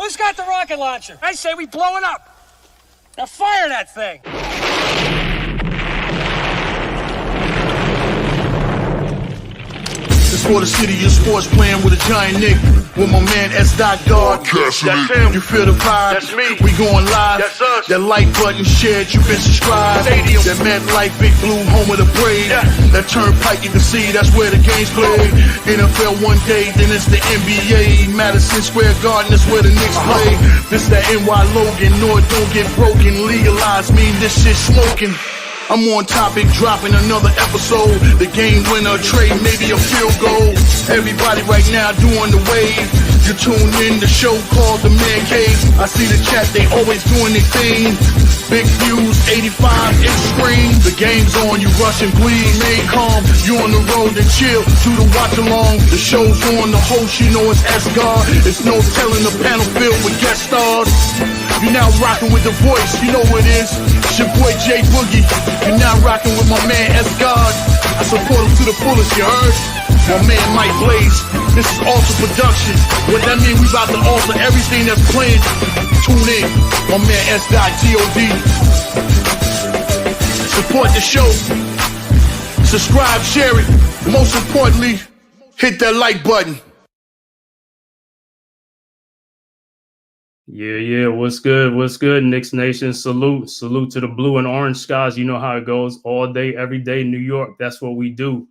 Who's got the rocket launcher? I say we blow it up. Now fire that thing. It's for the city of sports, playing with a giant Nick. With my man S. Dot God. That's him. You feel the vibe? That's me. We going live. That's us. That like button shared, you been subscribed. Stadium. That MetLife Big Blue, home of the Braves. Yeah. That turnpike you can see, that's where the game's played. NFL one day, then it's the NBA. Madison Square Garden, that's where the Knicks play. This that NY Logan, North don't get broken. Legalized mean this shit smoking. I'm on topic, dropping another episode. The game winner, trade, maybe a field goal. Everybody right now doing the wave. You tune in, the show called TheMan-Cave. I see the chat, they always doing their thing. Big views, 85 inch screen. The game's on, you rush and bleed. Stay calm, you on the road and chill. Do the watch along. The show's on, the host, you know it's S-God. It's no telling, the panel filled with guest stars. You now rocking with the voice, you know what it is. It's your boy J Boogie. You now rocking with my man S-God. I support him to the fullest, you heard? My man Mike Blaze. This is Alter Production. What that mean? We about to alter everything that's playing. Tune in. My man S.God. Support the show. Subscribe, share it. Most importantly, hit that like button. Yeah. What's good? Knicks Nation. Salute to the blue and orange skies. You know how it goes all day, every day. New York. That's what we do.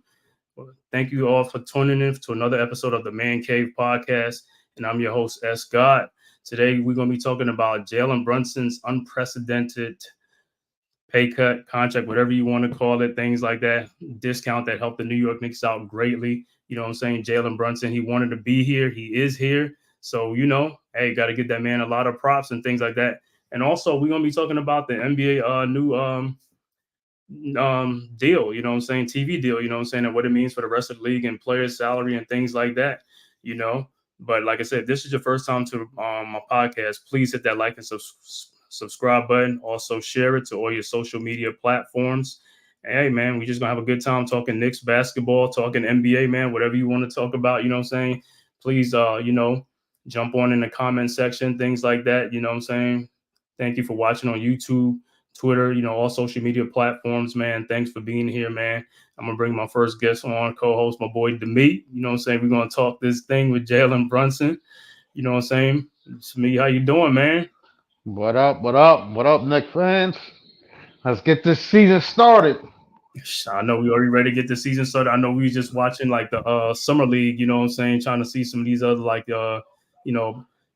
Thank you all for tuning in to another episode of the Man-Cave podcast. And I'm your host, S-God. Today, we're going to be talking about Jalen Brunson's unprecedented pay cut, contract, whatever you want to call it, things like that, discount that helped the New York Knicks out greatly. You know what I'm saying? Jalen Brunson, he wanted to be here. He is here. So, hey, got to give that man a lot of props and things like that. And also, we're going to be talking about the NBA new deal, you know what I'm saying? TV deal, you know what I'm saying? And what it means for the rest of the league and players' salary and things like that, But like I said, if this is your first time to my podcast, please hit that like and subscribe button. Also share it to all your social media platforms. And hey, man, we just going to have a good time talking Knicks basketball, talking NBA, man, whatever you want to talk about, you know what I'm saying? Please, jump on in the comment section, things like that, you know what I'm saying? Thank you for watching on YouTube, Twitter, all social media platforms, man. Thanks for being here, man. I'm going to bring my first guest on, co-host, my boy, Demit. You know what I'm saying? We're going to talk this thing with Jalen Brunson. You know what I'm saying? It's me. How you doing, man? What up, Knicks fans? Let's get this season started. I know we already ready to get the season started. I know we just watching like the summer league, you know what I'm saying? Trying to see some of these other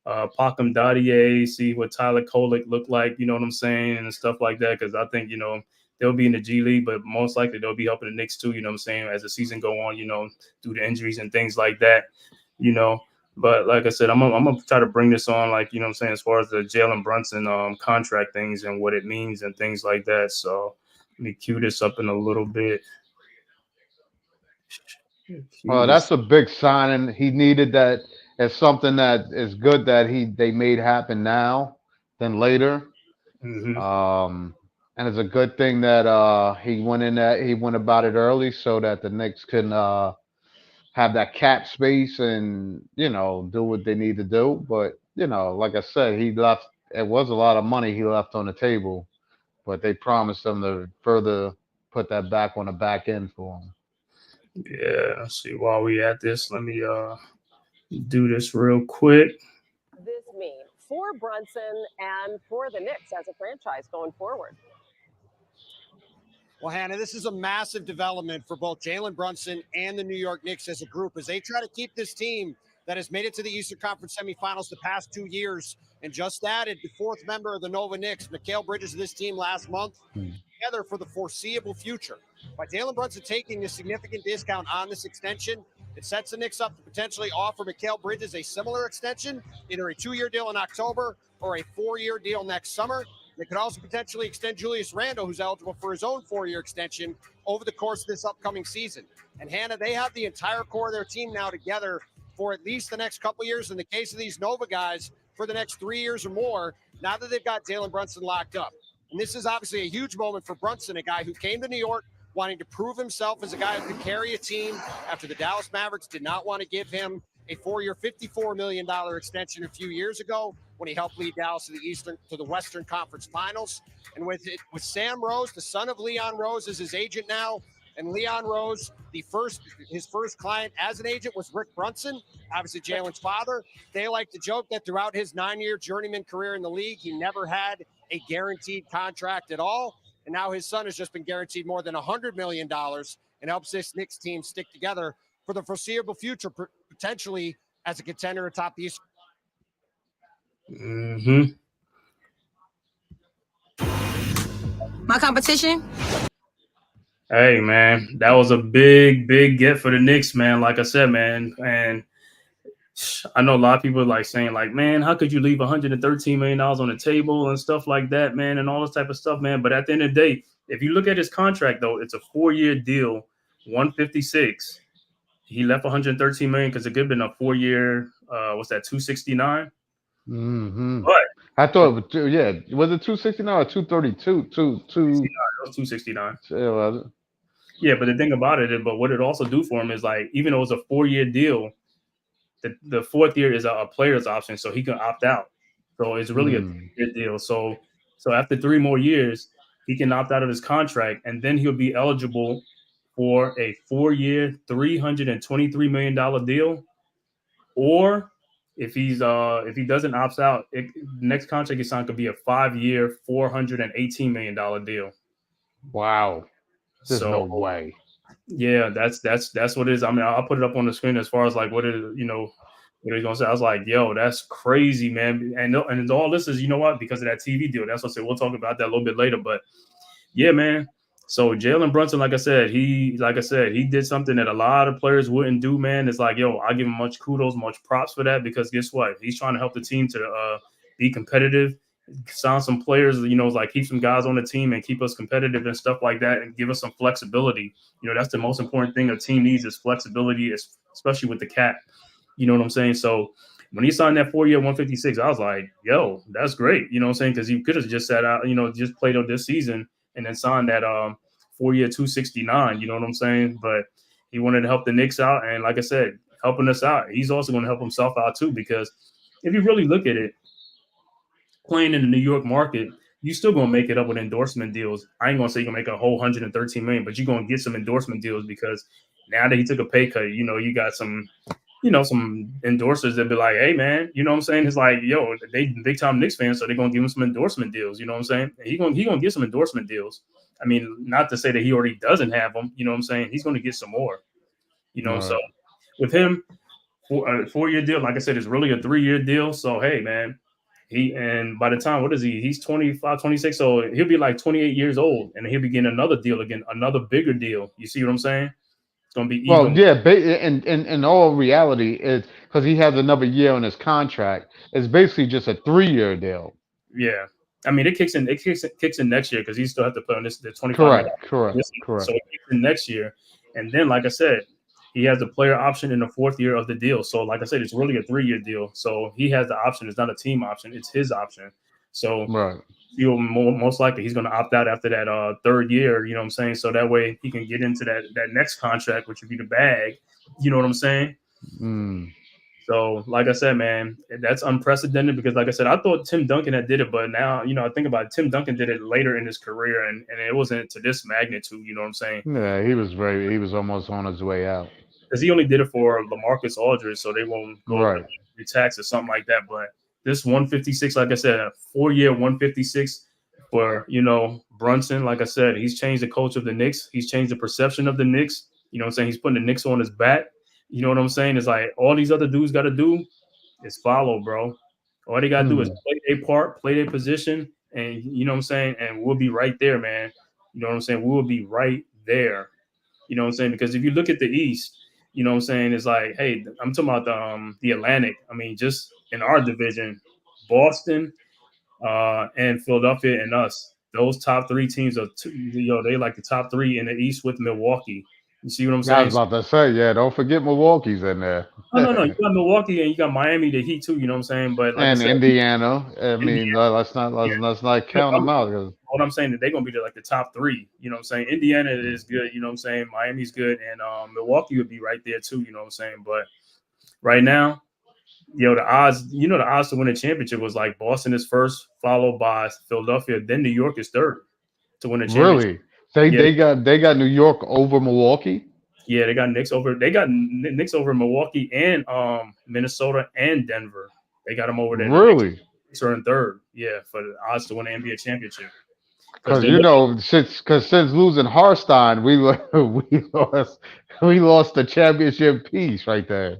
Pacom Dadier, see what Tyler Kolek look like, you know what I'm saying, and stuff like that. Because I think, they'll be in the G League, but most likely they'll be helping the Knicks too, you know what I'm saying, as the season go on, due to injuries and things like that, But like I said, I'm going to try to bring this on, like, you know what I'm saying, as far as the Jalen Brunson contract things and what it means and things like that. So let me cue this up in a little bit. Well, that's a big signing. He needed that. It's something that is good that they made happen now than later. Mm-hmm. And it's a good thing that he went about it early so that the Knicks can have that cap space and do what they need to do. But like I said, he left. It was a lot of money he left on the table, but they promised him to further put that back on the back end for him. Yeah, let's see. While we at this, let me do this real quick. This mean for Brunson and for the Knicks as a franchise going forward? Well, Hannah, this is a massive development for both Jalen Brunson and the New York Knicks as a group as they try to keep this team that has made it to the Eastern Conference semifinals the past 2 years and just added the fourth member of the Nova Knicks, Mikal Bridges, to this team last month, together for the foreseeable future. By Jalen Brunson taking a significant discount on this extension, it sets the Knicks up to potentially offer Mikal Bridges a similar extension, either a 2-year deal in October or a 4-year deal next summer. They could also potentially extend Julius Randle, who's eligible for his own 4-year extension over the course of this upcoming season. And Hannah, they have the entire core of their team now together for at least the next couple years. In the case of these Nova guys, for the next 3 years or more, now that they've got Jalen Brunson locked up. And this is obviously a huge moment for Brunson, a guy who came to New York wanting to prove himself as a guy who could carry a team after the Dallas Mavericks did not want to give him a 4-year, $54 million extension a few years ago when he helped lead Dallas to the Western Conference Finals. And with Sam Rose, the son of Leon Rose, as his agent now, and Leon Rose, his first client as an agent was Rick Brunson, obviously Jalen's father. They like to joke that throughout his 9-year journeyman career in the league, he never had a guaranteed contract at all. And now his son has just been guaranteed more than $100 million and helps this Knicks team stick together for the foreseeable future, potentially as a contender atop the East. Mm-hmm. My competition? Hey, man, that was a big get for the Knicks, man. Like I said, man, and I know a lot of people are like saying, like, man, how could you leave $113 million on the table and stuff like that, man, and all this type of stuff, man. But at the end of the day, if you look at his contract, though, it's a 4-year deal, 156. He left 113 million because it could have been a 4-year. What's that? 269. Mm-hmm. But I thought it was was it 269 or 232? 269. Yeah, was it? Yeah, but the thing about it, but what it also do for him is like, even though it was a 4-year deal, the 4th year is a player's option, so he can opt out. So it's really a 3-year deal. So after 3 more years, he can opt out of his contract, and then he'll be eligible for a 4-year, $323 million deal. Or if he doesn't opt out, next contract he signed could be a 5-year, $418 million deal. Wow. There's no way. Yeah, that's what it is. I mean, I'll put it up on the screen as far as like what he's gonna say. I was like, yo, that's crazy, man. And all this is, you know what, because of that TV deal. That's what I said. We'll talk about that a little bit later. But yeah, man. So Jalen Brunson, like I said, he did something that a lot of players wouldn't do, man. It's like, yo, I give him much kudos, much props for that, because guess what? He's trying to help the team to be competitive, sign some players, like keep some guys on the team and keep us competitive and stuff like that, and give us some flexibility. That's the most important thing a team needs, is flexibility, especially with the cap. You know what I'm saying? So when he signed that 4-year 156, I was like, yo, that's great. You know what I'm saying? Because he could have just sat out, just played on this season and then signed that 4-year 269. You know what I'm saying? But he wanted to help the Knicks out. And like I said, helping us out, he's also going to help himself out too, because if you really look at it, playing in the New York market, you still going to make it up with endorsement deals. I ain't going to say you're going to make a whole 113 million, but you're going to get some endorsement deals, because now that he took a pay cut, you got some endorsers that be like, hey, man, you know what I'm saying? It's like, yo, they big time Knicks fans, so they're going to give him some endorsement deals. You know what I'm saying? And he going to get some endorsement deals. I mean, not to say that he already doesn't have them. You know what I'm saying? He's going to get some more. Right. So with him, a 4-year deal, like I said, it's really a 3-year deal. So, hey, man, and by the time, what is he? He's 25, 26. So he'll be like 28 years old, and he'll be getting another deal again, another bigger deal. You see what I'm saying? It's going to be even. Well, yeah, in all reality, it's because he has another year on his contract. It's basically just a 3-year deal. Yeah. I mean, it kicks in next year, because he still have to play on the 25. Correct. So it kicks in next year. And then, like I said, he has a player option in the 4th year of the deal. So, like I said, it's really a 3-year deal. So he has the option. It's not a team option. It's his option. So you'll most likely he's going to opt out after that 3rd year. You know what I'm saying? So that way he can get into that next contract, which would be the bag. You know what I'm saying? So, like I said, man, that's unprecedented, because, like I said, I thought Tim Duncan had did it, but now, I think about it, Tim Duncan did it later in his career, and it wasn't to this magnitude. You know what I'm saying? Yeah, he was almost on his way out, because he only did it for LaMarcus Aldridge, so they won't go the tax or something like that. But this 156, like I said, a 4-year 156 for Brunson. Like I said, he's changed the culture of the Knicks. He's changed the perception of the Knicks. You know what I'm saying? He's putting the Knicks on his back. You know what I'm saying? It's like all these other dudes got to do is follow, bro. All they got to do is play their part, play their position, and you know what I'm saying? And we'll be right there, man. You know what I'm saying? We'll be right there. You know what I'm saying? Because if you look at the East, you know what I'm saying? It's like, hey, I'm talking about the Atlantic. I mean, just in our division, Boston and Philadelphia and us, those top 3 teams are, they like the top 3 in the East with Milwaukee. You see what I'm saying? I was about to say, yeah, don't forget Milwaukee's in there. No. You got Milwaukee and you got Miami, the Heat too. You know what I'm saying? But like and I said, Indiana. I mean, let's not count them out. What I'm saying, that they're gonna be like the top 3. You know what I'm saying? Indiana is good. You know what I'm saying? Miami's good, and Milwaukee would be right there too. You know what I'm saying? But right now, the odds, the odds to win a championship was like Boston is first, followed by Philadelphia, then New York is third to win a championship. Really? They Yeah, they got New York over Milwaukee. yeah, they got Knicks over Milwaukee and Minnesota and Denver. They got them over there. The Really? Knicks are in third. Yeah, for the odds to win an NBA championship. Because Because they're looking. since losing Harstein, we lost the championship piece right there.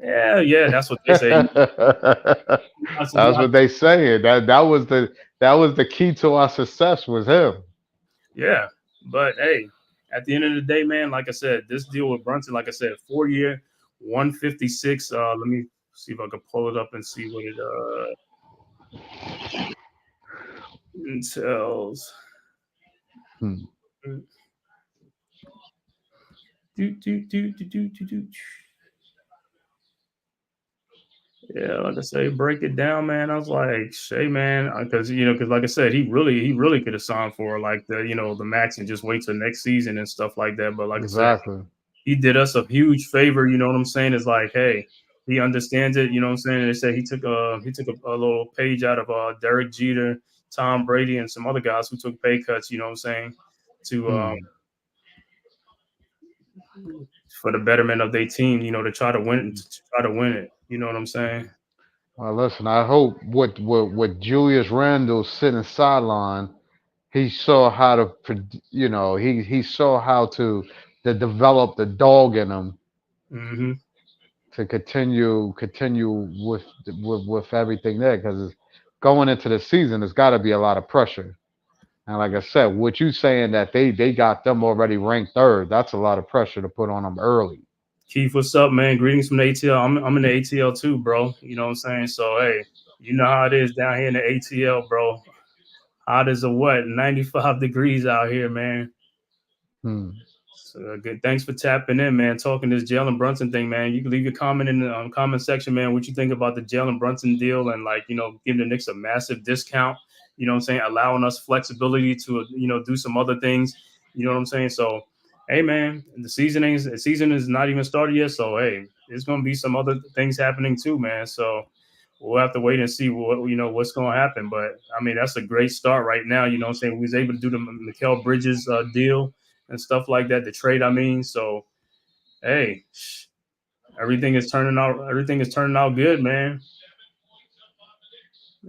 Yeah, that's what they say. That's what they saying. That was the key to our success was him. Yeah, but hey, at the end of the day, man, like I said, this deal with Brunson, like I said, 4 year, 156. Let me see if I can pull it up and see what it entails. Hmm. Yeah, like I say, break it down, man. I was like, Shay, man, because like I said, he really could have signed for like the max and just wait till next season and stuff like that. But like I said, Exactly. he did us a huge favor. You know what I'm saying? It's like, hey, he understands it. You know what I'm saying? They said he took a little page out of Derek Jeter, Tom Brady, and some other guys who took pay cuts. You know what I'm saying? To for the betterment of their team. To try to win it. You know what I'm saying? Well, listen, I hope what Julius Randle sitting sideline, he saw how to, he saw how to develop the dog in him Mm-hmm. to continue with everything there because going into the season, there's got to be a lot of pressure. And like I said, what you saying that they got them already ranked third, that's a lot of pressure to put on them early. Keith, what's up, man? Greetings from the ATL. I'm in the ATL too, bro. You know what I'm saying? So hey, you know how it is down here in the ATL, bro. Hot as a what? 95 degrees out here, man. Hmm. So good. Thanks for tapping in, man. Talking this Jalen Brunson thing, man. You can leave your comment in the comment section, man. What you think about the Jalen Brunson deal and giving the Knicks a massive discount. You know what I'm saying? Allowing us flexibility to do some other things. You know what I'm saying? So, hey, man, the season is not even started yet. So, hey, there's gonna be some other things happening too, man. So we'll have to wait and see what's going to happen. But I mean, that's a great start right now. You know what I'm saying? We was able to do the Mikal Bridges deal and stuff like that, the trade, I mean. So hey, everything is turning out good, man.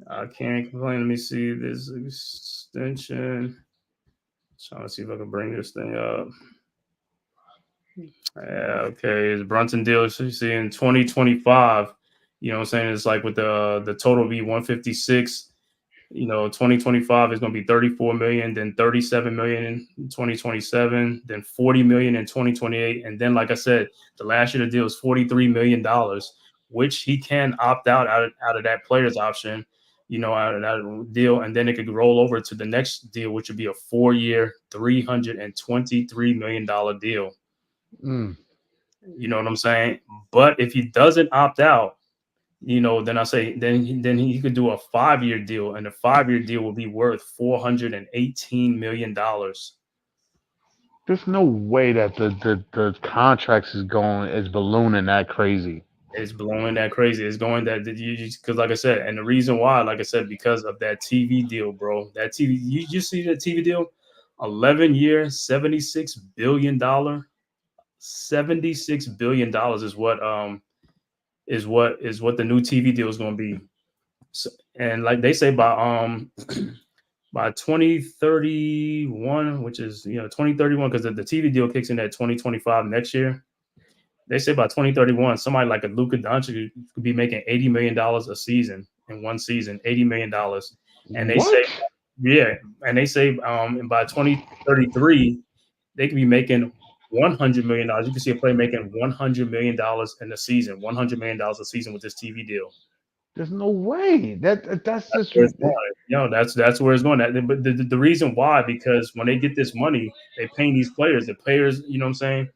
I can't complain. Let me see this extension. Trying to see if I can bring this thing up. Yeah, okay. It's Brunson deal. So you see in 2025, you know what I'm saying? It's like with the total be 156. 2025 is going to be 34 million, then 37 million in 2027, then 40 million in 2028. And then, like I said, the last year the deal is $43 million, which he can opt out of that player's option, out of that deal. And then it could roll over to the next deal, which would be a 4-year, $323 million deal. Mm. You know what I'm saying? But if he doesn't opt out, then I say then he could do a 5-year deal, and the 5-year deal will be worth $418 million. There's no way that the contracts is ballooning that crazy. It's blowing that crazy. It's going that because, like I said, and the reason why, like I said, because of that TV deal, bro. That TV, you see that TV deal, 11-year, $76 billion. $76 billion is what the new TV deal is going to be. So, and like they say by 2031, which is 2031, because the TV deal kicks in at 2025 next year. They say by 2031, somebody like a Luka Doncic could be making $80 million a season in one season, $80 million. And they say, What? yeah, and they say by 2033, they could be making $100 million. You can see a player making $100 million in a season, $100 million a season with this TV deal. There's no way. That's just Where it's going. That's where it's going. But the reason why, because when they get this money, they paying these players. The players, you know what I'm saying,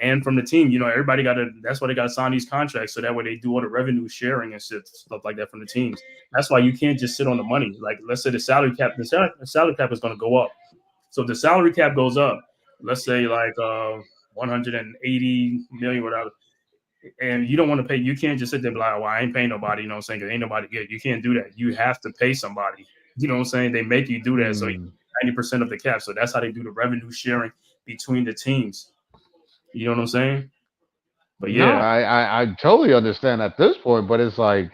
and from the team, everybody got to. That's why they got to sign these contracts, so that way they do all the revenue sharing and stuff like that from the teams. That's why you can't just sit on the money. Like let's say the salary cap is going to go up. So if the salary cap goes up, let's say like 180 million, whatever. and you don't want to pay. You can't just sit there and be like, "Well, I ain't paying nobody." You know what I'm saying? Because ain't nobody good. You can't do that. You have to pay somebody. You know what I'm saying? They make you do that. So 90% of the cap. So that's how they do the revenue sharing between the teams. You know what I'm saying? But No, yeah, I totally understand at this point, but it's like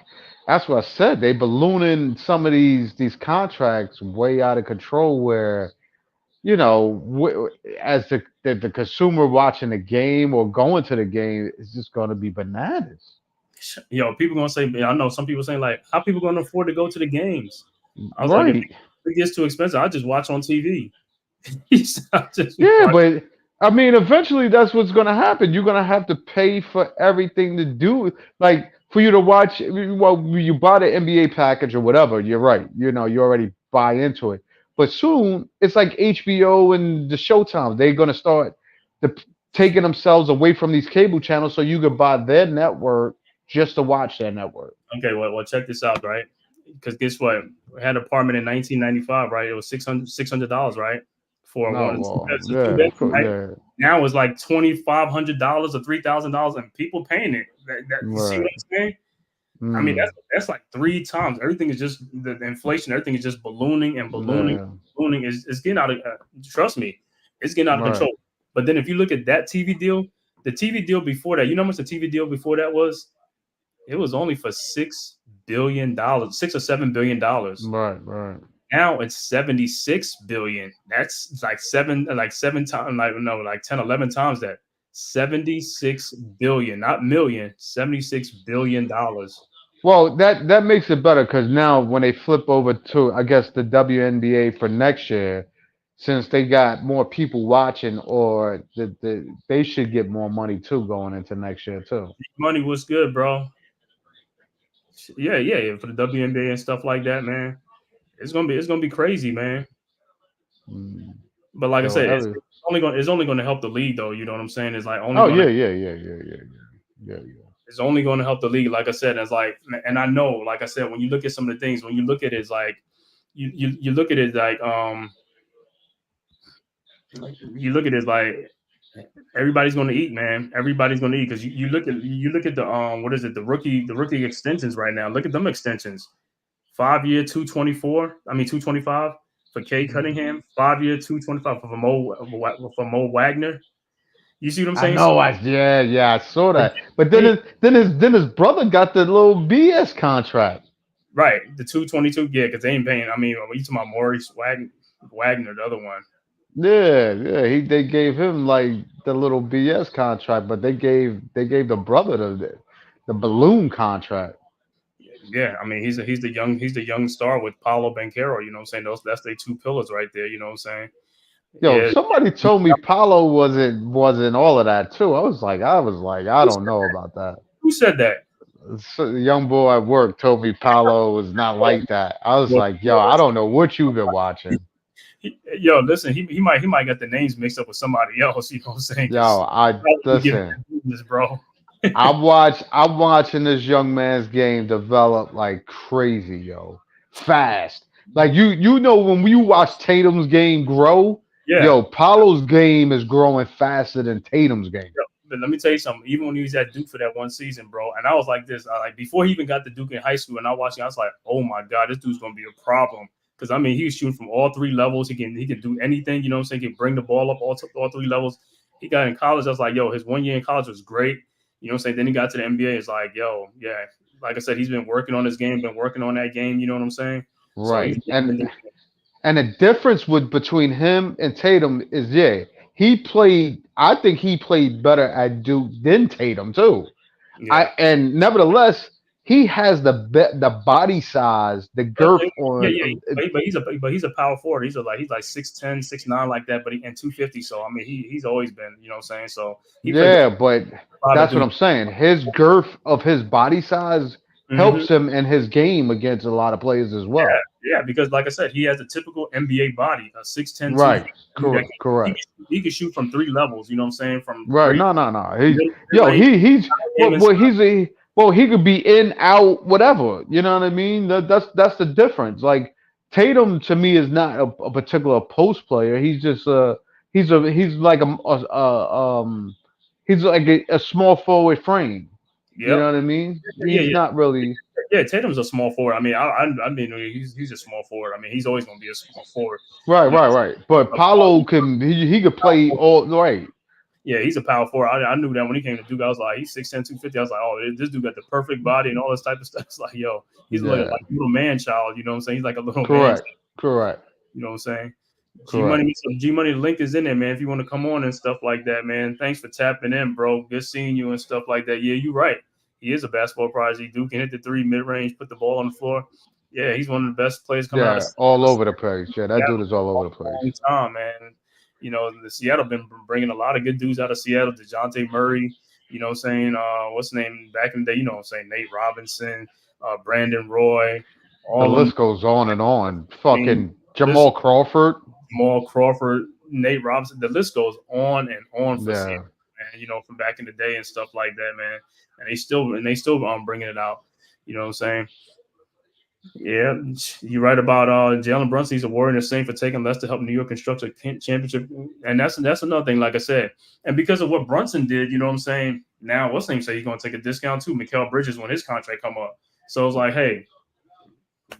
that's what I said. They ballooning some of these contracts way out of control. Where as the consumer watching the game or going to the game, it's just going to be bananas. people gonna say. I know some people saying like, "How people gonna afford to go to the games?" I was like, "If Right. it gets too expensive, I just watch on TV." I just Yeah, watch. but I mean, eventually that's what's going to happen. You're going to have to pay for everything to do, like for you to watch. Well, you buy the NBA package or whatever. You're right. You already buy into it. But soon it's like HBO and the Showtime. They're going to start the, taking themselves away from these cable channels, so you could buy their network just to watch their network. Okay, well, check this out, right? Because guess what? I had an apartment in 1995, right? It was $600, right? For a No, one, well, it's a two yeah, bedroom, right? yeah, Now it's like $2,500 or $3,000, and people paying it. You see what right. I'm saying? I mean, Mm, that's like three times. Everything is just the inflation. Everything is just ballooning and ballooning, yeah, ballooning. It's getting out of. Trust me, it's getting out of right. control. But then if you look at that TV deal, the TV deal before that, you know how much the TV deal before that was? It was only for $6 billion, $6 or $7 billion. Right, right. Now it's 76 billion. That's like seven times, like no, like 10, 11 times that. 76 billion, not million, $76 billion. Well, that makes it better because now when they flip over to, I guess, the WNBA for next year, since they got more people watching, or they should get more money too going into next year too. Money was good, bro. Yeah, for the WNBA and stuff like that, man. It's gonna be crazy, man. Mm. But like I So said, every it's only gonna help the league, though. You know what I'm saying? It's like only oh gonna yeah, yeah, yeah, yeah, yeah, yeah, yeah, yeah. it's only going to help the league. Like I said, it's like, and I know, like I said, when you look at some of the things, when you look at it, it's like, you look at it like, you look at it like everybody's going to eat, man. Everybody's going to eat because you look at the what is it, the rookie extensions right now. Look at them extensions. 5 year 224. I mean 225 for Kay Cunningham. 5 year 225 for Mo Wagner. You see what I'm I saying? know. Yeah, I saw But that. But then they, his brother got the little BS contract. right, the 222, yeah, because they ain't paying. I mean, you talking about Maurice Wagner, the other one. Yeah, yeah. They gave him like the little BS contract, but they gave the brother the balloon contract. Yeah, I mean, he's the young star with Paulo Banchero. You know what I'm saying? That's their two pillars right there. You know what I'm saying? Yo, Yeah. somebody told me Paulo wasn't all of that too. I was like, I Who don't said, know about that. who said that? So, the young boy at work told me Paulo was not like that. I was Well, like, yo, I don't know what you've been watching. yo, listen, he might get the names mixed up with somebody else. You know what I'm saying? Yo, Because I listen. this, bro. I'm watching this young man's game develop like crazy, yo. Fast. Like you know when you watch Tatum's game grow, Yeah. yo, Paulo's game is growing faster than Tatum's game. But let me tell you something. Even when he was at Duke for that one season, bro, and I was like this, like before he even got to Duke in high school, and I watched him, I was like, oh my god, this dude's gonna be a problem. Because I mean, he was shooting from all three levels. He can do anything. You know what I'm saying? He can bring the ball up all three levels. He got in college. I was like, yo, his 1 year in college was great. You know what I'm saying? Then he got to the NBA. It's like, yo, yeah. Like I said, he's been working on his game, been working on that game. You know what I'm saying? So he's Right. And the difference between him and Tatum is, yeah, I think he played better at Duke than Tatum too. yeah. And nevertheless, he has the body size, the girth Yeah, on. yeah, but he's a power forward. He's like 6'10", 6'9", like that, but and 250. So I mean, he's always been, you know what I'm saying. So he played Yeah, but a lot of that's what dudes. I'm saying. His girth of his body size Hmm. helps him in his game against a lot of players as well. Yeah, because like I said, he has a typical NBA body, a 6'10", Right. 250 dude that Correct. Correct. he can shoot from three levels. You know what I'm saying? From Right. three, No, no, no. mid Yo, range, he's game well, inside. he could be in, out, whatever. You know what I mean? That's the difference. Like Tatum to me is not a particular post player. He's just he's like he's like a small forward frame. You know Yep. what I mean? Yeah, He's yeah. not really Yeah, Tatum's a small forward. I mean, I mean, he's a small forward. I mean, he's always going to be a small forward. right, You know, right, right. But a Paulo can he could power play forward. all right. Yeah, he's a power forward. I knew that when he came to Duke. I was like, he's 6'10", 250. I was like, oh, this dude got the perfect body and all this type of stuff. It's like, yo, he's like Yeah. a little man child. You know what I'm saying? He's like a little man. Correct. Correct. You know what I'm saying? G Correct. Money, G Money, the link is in there, man. If you want to come on and stuff like that, man. Thanks for tapping in, bro. Good seeing you and stuff like that. Yeah, you're right. He is a basketball prodigy. Dude can hit the three mid range, put the ball on the floor. Yeah, he's one of the best players coming out of Yeah, all over the place. Yeah, that dude is all over the place. long time, man. You know, the Seattle been bringing a lot of good dudes out of Seattle. DeJounte Murray, you know what I'm saying? What's the name back in the day? You know what I'm saying? Nate Robinson, Brandon Roy, The all of them. list goes on and on. I mean, Fucking list, Jamal Crawford. Jamal Crawford, Nate Robinson. The list goes on and on for Yeah. Seattle, man. You know, from back in the day and stuff like that, man. And they still bringing it out. You know what I'm saying? Yeah, you're right about Jalen Brunson. He's a warrior and a saint for taking less to help New York construct a championship, and that's another thing. Like I said, and because of what Brunson did, you know what I'm saying. Now, what's name say he's going to take a discount too? Mikal Bridges when his contract come up. So it's like, hey,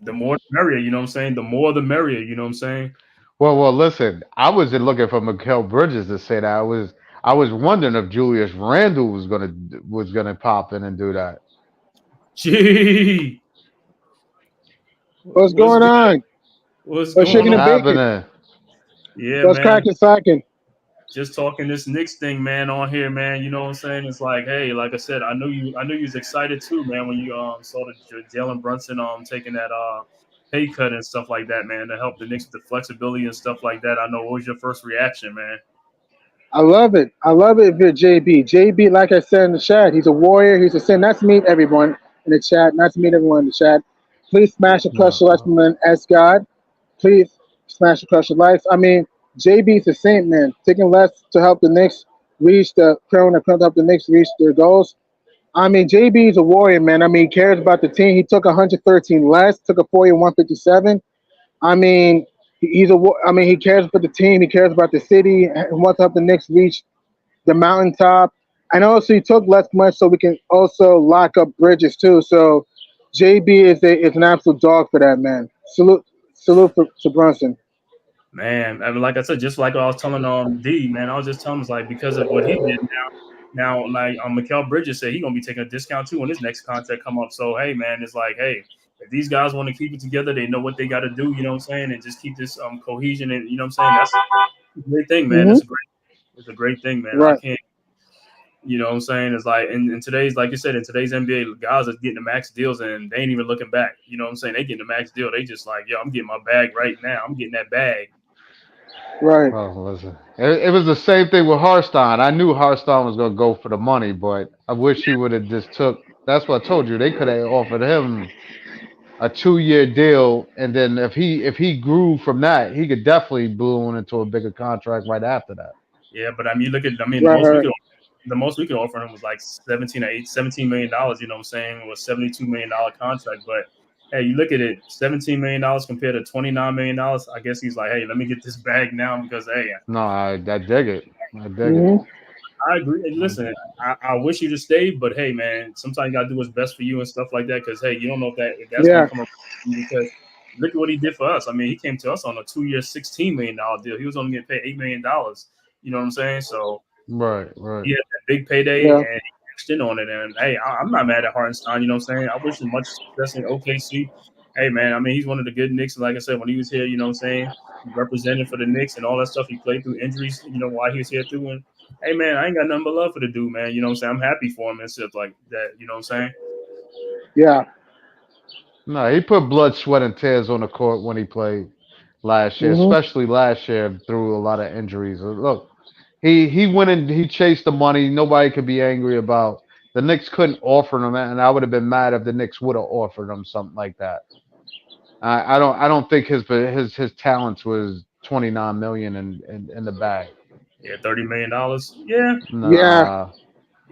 the more the merrier. You know what I'm saying? The more the merrier. You know what I'm saying? Well, listen. I wasn't looking for Mikael Bridges to say that. I was wondering if Julius Randle was gonna pop in and do that. Gee, What's what's going good? on? What's What's going What's shaking on? and baking? happening? Yeah, What's man. cracking, sacking? Just talking this Knicks thing, man, on here, man. You know what I'm saying? It's like, hey, like I said, I knew you was excited too, man, when you saw the Jalen Brunson taking that pay cut and stuff like that, man, to help the Knicks with the flexibility and stuff like that. I know, what was your first reaction, man? I love it. I love it if you're JB. JB, like I said in the chat, he's a warrior. He's a sin. Not to meet everyone in the chat. Not to meet everyone in the chat. Please smash and crush No. the lights from an S God. Please smash and crush the lights. I mean, JB's a saint, man. Taking less to help the Knicks reach the crown, to help the Knicks reach their goals. I mean, JB is a warrior, man. I mean, he cares about the team. He took 113 less, took a 40 157. I mean, I mean, he cares for the team. He cares about the city. And wants to help the Knicks reach the mountaintop. And also, he took less money so we can also lock up Bridges too. So, JB is an absolute dog for that, man. Salute to Brunson. Man, I mean, like I said, just like I was telling D, man, I was just telling him, like, because of what he did now like Mikal Bridges said, he's gonna be taking a discount too when his next contract come up. So hey, man, it's like, hey, if these guys want to keep it together, they know what they got to do. You know what I'm saying, and just keep this cohesion. And you know what I'm saying, that's a great thing, man. Hmm. It's a great thing, man. I Right. can't. You know what I'm saying? It's like in today's, like you said, in today's NBA, guys are getting the max deals and they ain't even looking back. You know what I'm saying? They getting the max deal. They just like, yo, I'm getting my bag right now. I'm getting that bag. Right. Well, listen. It was the same thing with Harstein. I knew Harstein was gonna go for the money, but I wish he would have just took. That's what I told you. They could have offered him a 2-year deal, and then if he grew from that, he could definitely balloon into a bigger contract right after that. Yeah, but I mean, look at, I mean, Right. Right. the most we could offer him was like $17 million. You know what I'm saying? Was $72 million contract. But hey, you look at it, $17 million compared to $29 million. I guess he's like, hey, let me get this bag now because hey, No, I dig it. I dig it. Hmm. I agree. Hey, listen, I wish you to stay, but hey, man, sometimes you gotta do what's best for you and stuff like that. Because hey, you don't know if that's gonna Yeah. come up because look at what he did for us. I mean, he came to us on a 2-year, $16 million deal. He was only getting paid $8 million. You know what I'm saying? So Right, right. he had that big payday Yeah. and he cashed in on it. And hey, I'm not mad at Hartenstein. You know what I'm saying? I wish him much success in OKC. Hey, man, I mean, he's one of the good Knicks. And like I said, when he was here, you know what I'm saying? He represented for the Knicks and all that stuff. He played through injuries, you know, while he was here through. And hey, man, I ain't got nothing but love for the dude, man. You know what I'm saying? I'm happy for him and stuff like that. You know what I'm saying? Yeah. No, he put blood, sweat, and tears on the court when he played last year, Hmm. especially last year through a lot of injuries. Look, he went and he chased the money. Nobody could be angry about. The Knicks couldn't offer him, and I would have been mad if the Knicks would have offered him something like that. I don't think his talents was 29 million in the bag. Yeah, $30 million. Yeah, Yeah. Nah,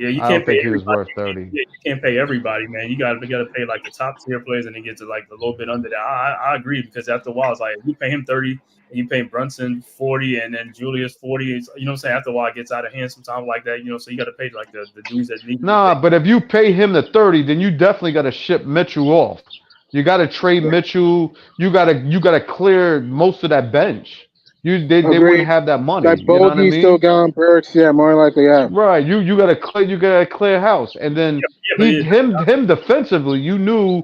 Yeah, you I can't don't pay think he was everybody. worth 30. You can't pay everybody, man. You got to pay like the top tier players, and then get to like a little bit under that. I agree, because after a while, it's like if you pay him 30, and you pay Brunson 40, and then Julius 40. You know what I'm saying? After a while, it gets out of hand sometimes like that. You know, so you got to pay like the dudes that need to be Nah, paid. but if you pay him the 30, then you definitely got to ship Mitchell off. You got to trade Mitchell. You gotta clear most of that bench. They wouldn't Agreed. have that money. Like You know what I Bogey still mean? gone, Burks, yeah, more likely, yeah. Right. You gotta clear house. And then Yeah, but yeah, him defensively, you knew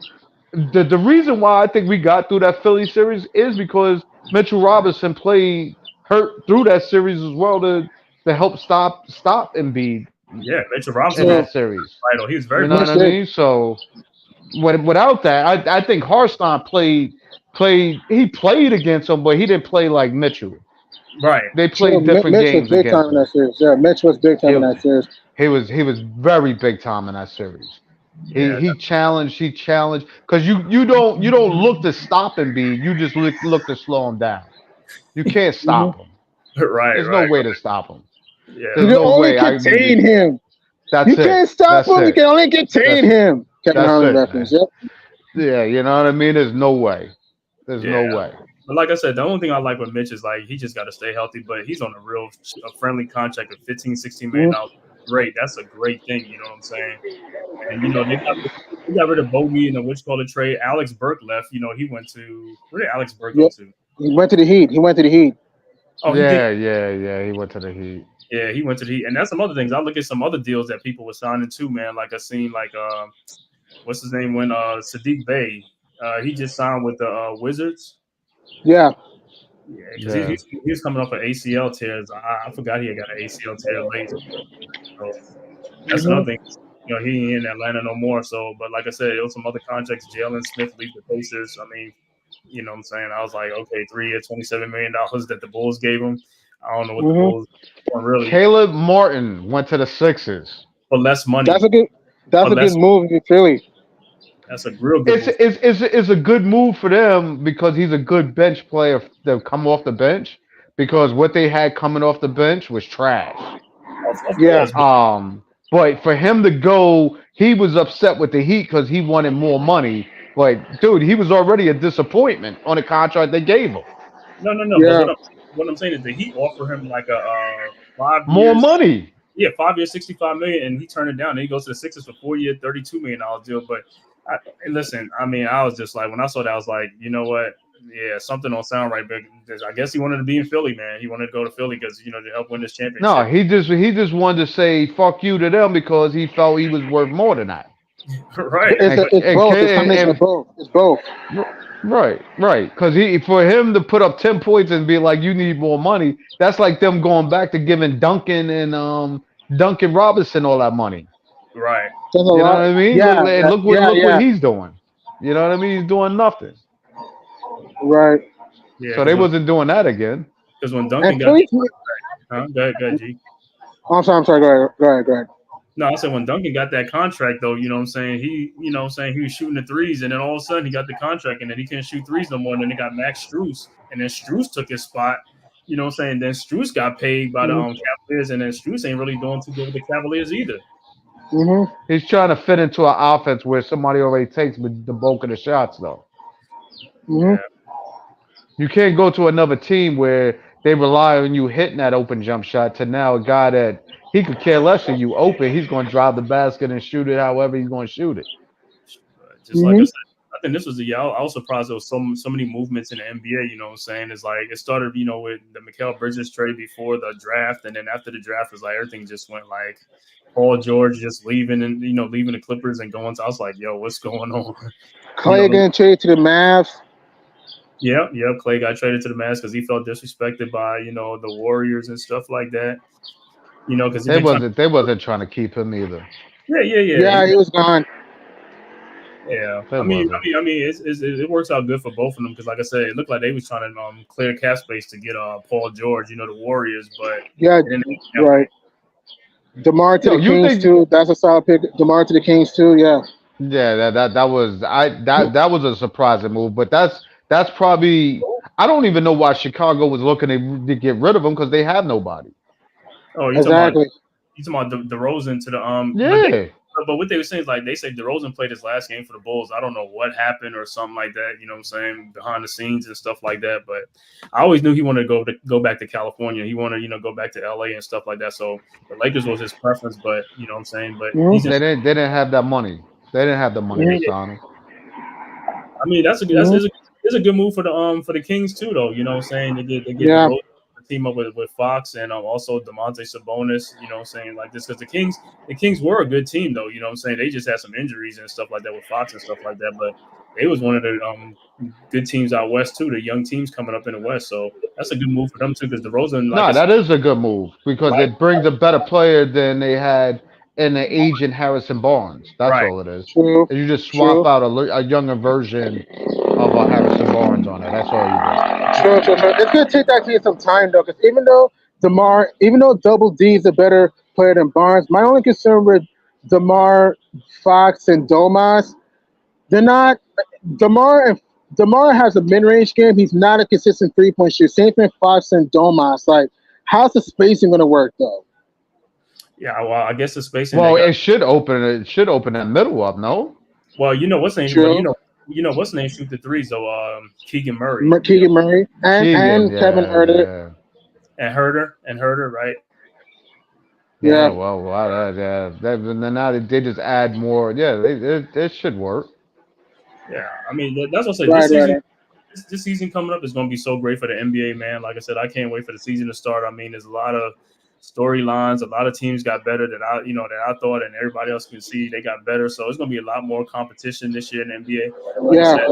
the reason why I think we got through that Philly series is because Mitchell Robinson played hurt through that series as well to help stop Embiid yeah, Mitchell Robinson in was True. that series. vital. He was very You know vital. what Mitch I did. mean? So without that, I think Harstone played against him, but he didn't play like Mitchell. Right. They True. played different Mitch was games big time against in that him. series. Yeah, Mitch was big time He in that series. he was very big time in that series. Yeah. He challenged because you don't look to stop Embiid, you just look to slow him down. You can't Hmm. stop him. Right. There's no Right. way to stop him. You There's Yeah. can no only way. I mean, contain him. You that's it. can't stop That's him. You it. can only contain That's him. Kevin that's Harlan it, reference. man. Yep. Yeah, you know what I mean. There's no way. There's Yeah. no way. But like I said, the only thing I like with Mitch is like he just got to stay healthy. But he's on a friendly contract of 15, 16 million Hmm. dollars. Great, that's a great thing. You know what I'm saying? And you know they got rid of Bogey and the which call it trade. Alex Burke left. You know he went to where did Alex Burke go Yep. to? He went to the Heat. He went to the Heat. Oh, he did. Yeah. He went to the Heat. Yeah, he went to the Heat. And that's some other things. I look at some other deals that people were signing too, man. Like I seen like what's his name when Sadiq Bey he just signed with the Wizards. Yeah. Yeah, because Yeah. he's coming off of ACL tears. I forgot he had got an ACL tear late. So that's Hmm. another thing. You know, he ain't in Atlanta no more. So, but like I said, there was some other contracts. Jalen Smith leave the Pacers. I mean, you know what I'm saying? I was like, okay, 3 years, $27 million that the Bulls gave him. I don't know what the Hmm. Bulls want really Caleb Martin went to the Sixers. for less money. That's a good. For That's a good less, move in Philly. that's a real good move. It's a good move for them because he's a good bench player to come off the bench because what they had coming off the bench was trash. Of Yeah. course, But for him to go, he was upset with the Heat because he wanted more money. But dude, he was already a disappointment on the contract they gave him. no. But Yeah. what I'm saying is the Heat offer him like a 5 More years. money. Yeah, 5 years, 65 million, and he turned it down. Then he goes to the Sixers for 4 year, $32 million deal. But and listen, I mean, I was just like, when I saw that, I was like, you know what? Yeah, something don't sound right. But I guess he wanted to be in Philly, man. He wanted to go to Philly because to help win this No, championship. he just wanted to say fuck you to them because he felt he was worth more than that. Right. It's And, it's and, both. It's a combination of and, both. It's both. right. Because for him to put up 10 points and be like, you need more money, that's like them going back to giving Duncan and Duncan Robinson all that money. Right. There's a You know what lot. I mean? Yeah. Look what Yeah. he's doing. You know what I mean? He's doing nothing. Right. Yeah. So they wasn't doing that again. Because when Duncan And got Philly. go ahead, G. Oh, I'm sorry. I'm sorry. Go ahead. No, I said when Duncan got that contract, though, you know what I'm saying? He was shooting the threes, and then all of a sudden he got the contract, and then he couldn't shoot threes no more. And then they got Max Strus, and then Strus took his spot. You know what I'm saying? Then Strus got paid by the Cavaliers, and then Strus ain't really doing too good with the Cavaliers either. Hmm. He's trying to fit into an offense where somebody already takes the bulk of the shots, though. Hmm. Yeah. You can't go to another team where they rely on you hitting that open jump shot to now a guy that he could care less of you open. He's going to drive the basket and shoot it however he's going to shoot it. Just like I said, I think this was the year. I was surprised there was so many movements in the NBA. You know what I'm saying? It's like it started, with the Mikal Bridges trade before the draft, and then after the draft, it's like everything just went like Paul George just leaving and leaving the Clippers and going. So I was like, yo, what's going on? Clay getting traded to the Mavs. Yeah. Clay got traded to the Mavs because he felt disrespected by the Warriors and stuff like that. Because they wasn't trying to keep him either. Yeah. Yeah, he was gone. Yeah, They I mean, wasn't. it works out good for both of them because, like I said, it looked like they was trying to clear cap space to get Paul George, the Warriors, but Yeah, right. DeMar to the Kings too. That's a solid pick. DeMar to the Kings too. Yeah. Yeah, that was a surprising move, but that's probably I don't even know why Chicago was looking to get rid of him because they have nobody. Oh, exactly. You talking about DeRozan to the Yeah. But what they were saying is like they say DeRozan played his last game for the Bulls. I don't know what happened or something like that. You know what I'm saying, behind the scenes and stuff like that. But I always knew he wanted to go back to California. He wanted go back to LA and stuff like that. So the Lakers was his preference. But you know what I'm saying. But he's in, They didn't have that money. They didn't have the money to sign him. I mean that's a good move for the Kings too though. You know what I'm saying. They get Yeah. DeRozan, team up with Fox and also Domantas Sabonis, you know what I'm saying, like this, because the Kings were a good team though, you know what I'm saying. They just had some injuries and stuff like that with Fox and stuff like that, but they was one of the good teams out west too, the young teams coming up in the West. So that's a good move for them too, because DeRozan, like That is a good move because it brings a better player than they had in the agent Harrison Barnes. That's all it is. True. And you just swap out a younger version of a Harrison Barnes on it. That's all you do. Sure. It's gonna take that kid some time though, because even though Double D is a better player than Barnes, my only concern with DeMar, Fox, and Domas, they're not. DeMar has a mid-range game. He's not a consistent three-point shooter. Same thing Fox and Domas. Like, how's the spacing gonna work though? Yeah, well, I guess the spacing. Well, it should open that middle up. No. Well, you know what's name, True. but you know what's name shoot the threes though. Keegan Murray, Murray, and Kevin Herter. And Herter, right? Yeah. Well, then now they just add more. Yeah, it should work. Yeah, I mean that's what I said. Right. This season coming up is going to be so great for the NBA, man. Like I said, I can't wait for the season to start. I mean, there's a lot of storylines. A lot of teams got better that I thought, and everybody else can see they got better. So it's going to be a lot more competition this year in the NBA. Like I said,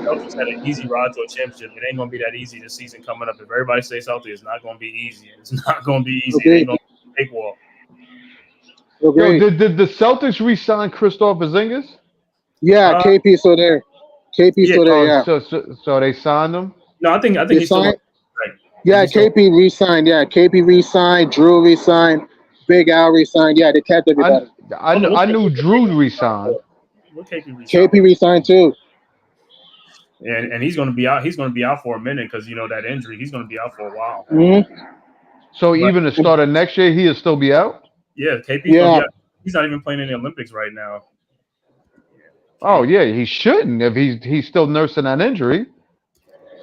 Celtics had an easy ride to a championship. It ain't going to be that easy this season coming up. If everybody stays healthy, it's not going to be easy. It's not going to be easy. It ain't going to be a cakewalk. Okay. Yo, did the Celtics re-sign Kristaps Porzingis? Yeah, KP still there. Still there. Yeah. So they signed him. No, I think he's still. Right. Yeah, KP re-signed. Yeah, KP re-signed. Drew re-signed. Big Al re-signed. Yeah, they kept everybody. I knew Drew re-signed. KP re-signed too. And he's going to be out. He's going to be out for a minute because that injury. He's going to be out for a while. Mm-hmm. So even the start of next year, he'll still be out. Yeah, KP. He's not even playing in the Olympics right now. Oh yeah, he shouldn't if he's still nursing that injury.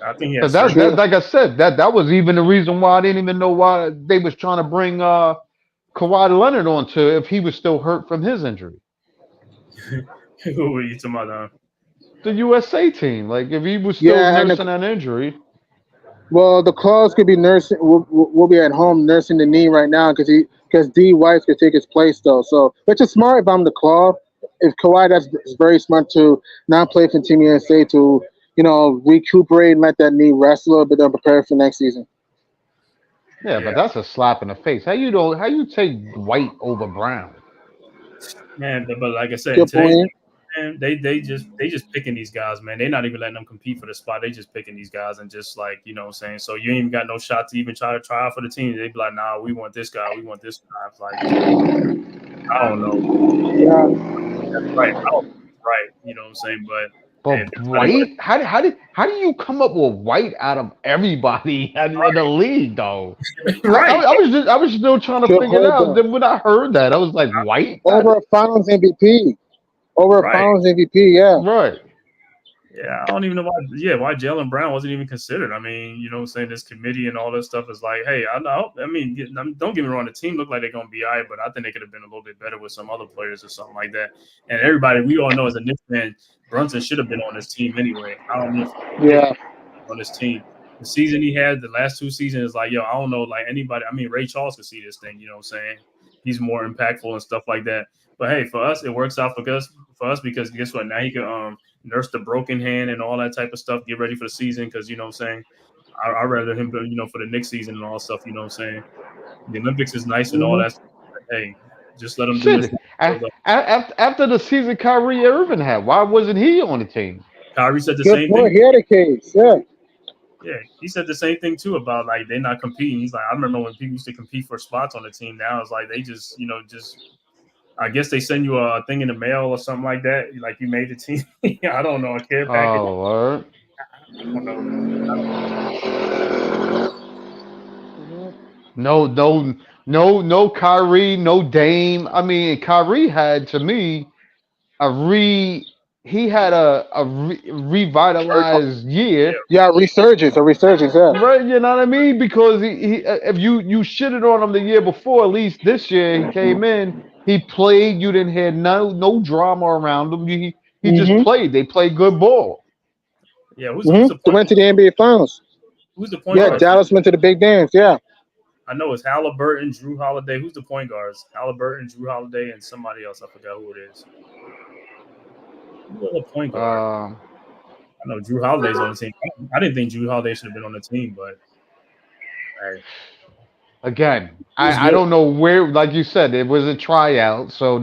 I think he has. That, like I said, that was even the reason why I didn't even know why they was trying to bring Kawhi Leonard onto if he was still hurt from his injury. Who were you talking about? The USA team, like if he was still nursing that injury. Well, the clause could be nursing. We'll be at home nursing the knee right now because D White could take his place though. So, which is smart if I'm the claw. If Kawhi, that's very smart to not play for Team USA to recuperate and let that knee rest a little bit and prepare for next season. Yeah, but that's a slap in the face. How you take White over Brown? Man, but like I said, man, they just picking these guys, man. They're not even letting them compete for the spot. They just picking these guys and just like, what I'm saying. So you ain't even got no shot to even try out for the team. They be like, nah, we want this guy. We want this guy. It's like, I don't know. Yeah. That's right. Right. You know what I'm saying? But White, how do you come up with White out of everybody in the league though? Right. I was still trying to figure it out. Then when I heard that, I was like, White over a Finals MVP. Finals MVP, yeah. Right. Yeah, I don't even know why Jalen Brown wasn't even considered. I mean, what I'm saying, this committee and all this stuff is like, hey, I know. I mean, don't get me wrong, the team looked like they're going to be all right, but I think they could have been a little bit better with some other players or something like that. And everybody, we all know as a Knicks fan, Brunson should have been on this team anyway. I don't know if on this team. The season he had, the last two seasons, is like, I don't know, like anybody. I mean, Ray Charles could see this thing, you know what I'm saying? He's more impactful and stuff like that. But hey, for us, it works out for us because guess what? Now he can nurse the broken hand and all that type of stuff, get ready for the season because, you know what I'm saying, I'd rather him, for the next season and all that stuff, you know what I'm saying. The Olympics is nice and all that stuff, but hey, just let him do this. After the season Kyrie Irving had, why wasn't he on the team? Kyrie said the same thing. He had a case, Yeah, he said the same thing too about like they're not competing. He's like, I remember when people used to compete for spots on the team. Now it's like they just, I guess they send you a thing in the mail or something like that. Like you made the team. I don't know, a care package. Oh, word. I don't know. No Kyrie, no Dame. I mean, Kyrie had to me a re. He had revitalized Yeah, year. Yeah, a resurgence. Yeah. Right, you know what I mean? Because if you shitted on him the year before, at least this year he came in, he played. You didn't hear no drama around him. He just Mm-hmm. played. They played good ball. yeah. Who's Mm-hmm. the They point? went to the NBA Finals. Who's the point Yeah, guards for? Dallas went to the big dance. Yeah. I know it's Halliburton, Drew Holiday. Who's the point guards? Halliburton, Drew Holiday, and somebody else. I forgot who it is. Who's the other point guard? Um, I know Drew Holiday's on the team. I didn't think Drew Holiday should have been on the team, but hey, Again, he was I good. don't know where. Like you said, it was a tryout, so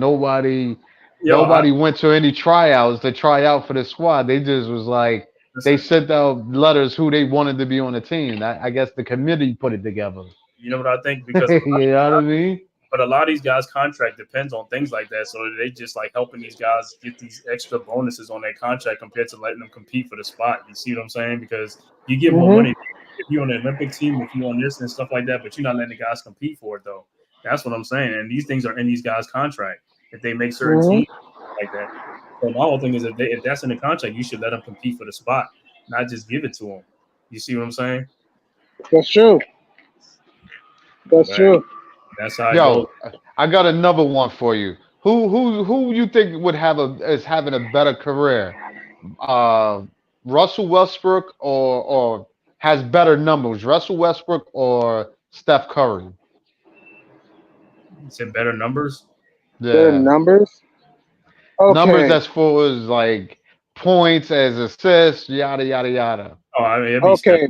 Yo, nobody went to any tryouts to try out for the squad. They just was like they listen. sent out letters who they wanted to be on the team. I guess the committee put it together. You know what I think? Because You know what I mean? but a lot of these guys' contract depends on things like that. So they just like helping these guys get these extra bonuses on their contract compared to letting them compete for the spot. You see what I'm saying? Because you get more Mm-hmm. money if you're on the Olympic team, if you're on this and stuff like that, but you're not letting the guys compete for it though. That's what I'm saying. And these things are in these guys' contract. If they make certain Mm-hmm. teams like that. So my whole thing is if that's in the contract, you should let them compete for the spot, not just give it to them. You see what I'm saying? That's true. That's But true. that's how it goes. Yo, I got another one for you. Who you think would have is having a better career? Uh, Russell Westbrook or has better numbers? Russell Westbrook or Steph Curry? You said better numbers. Better Yeah. numbers. Numbers Okay. as far as like points as assists, yada yada yada. Oh, I mean, it'd be Steph. Okay.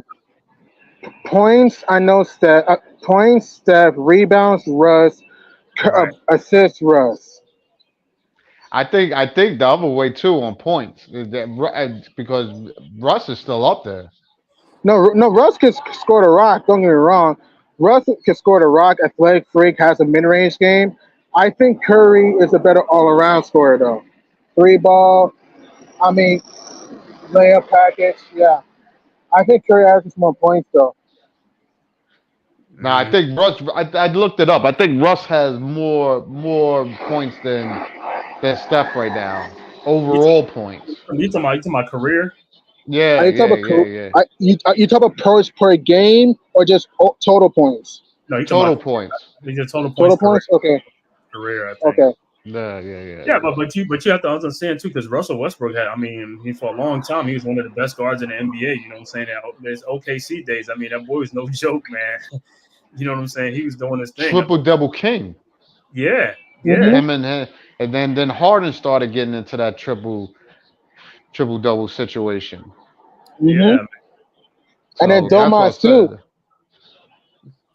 Points. I know Steph. Points. Steph. Rebounds. Russ. Right. Assists. Russ. I think the other way too on points is that because Russ is still up there. No. No. Russ can score the rock. Don't get me wrong. Russ can score the rock. Athletic freak, has a mid-range game. I think Curry is a better all-around scorer though. Three ball. I mean, layup package. Yeah. I think Curry averages more points though. Now I Mm. think Russ. I looked it up. I think Russ has more points than Steph right now. You Overall points. you talking about career? Yeah, Are you talking yeah, about yeah, yeah. you talk about points per game or just total points? No, you talking Total about points. these are total points Total per points. Okay. career, I think. Okay. Yeah, yeah, yeah, Yeah, yeah. but you have to understand too, because Russell Westbrook had, I mean, he for a long time he was one of the best guards in the NBA. You know what I'm saying? There's OKC days. I mean, that boy was no joke, man. You know what I'm saying? He was doing his thing. Triple double king. Yeah, yeah, Mhm. Him and then Harden started getting into that triple double situation. Mhm. yeah. And then So that's what I Domas too. said.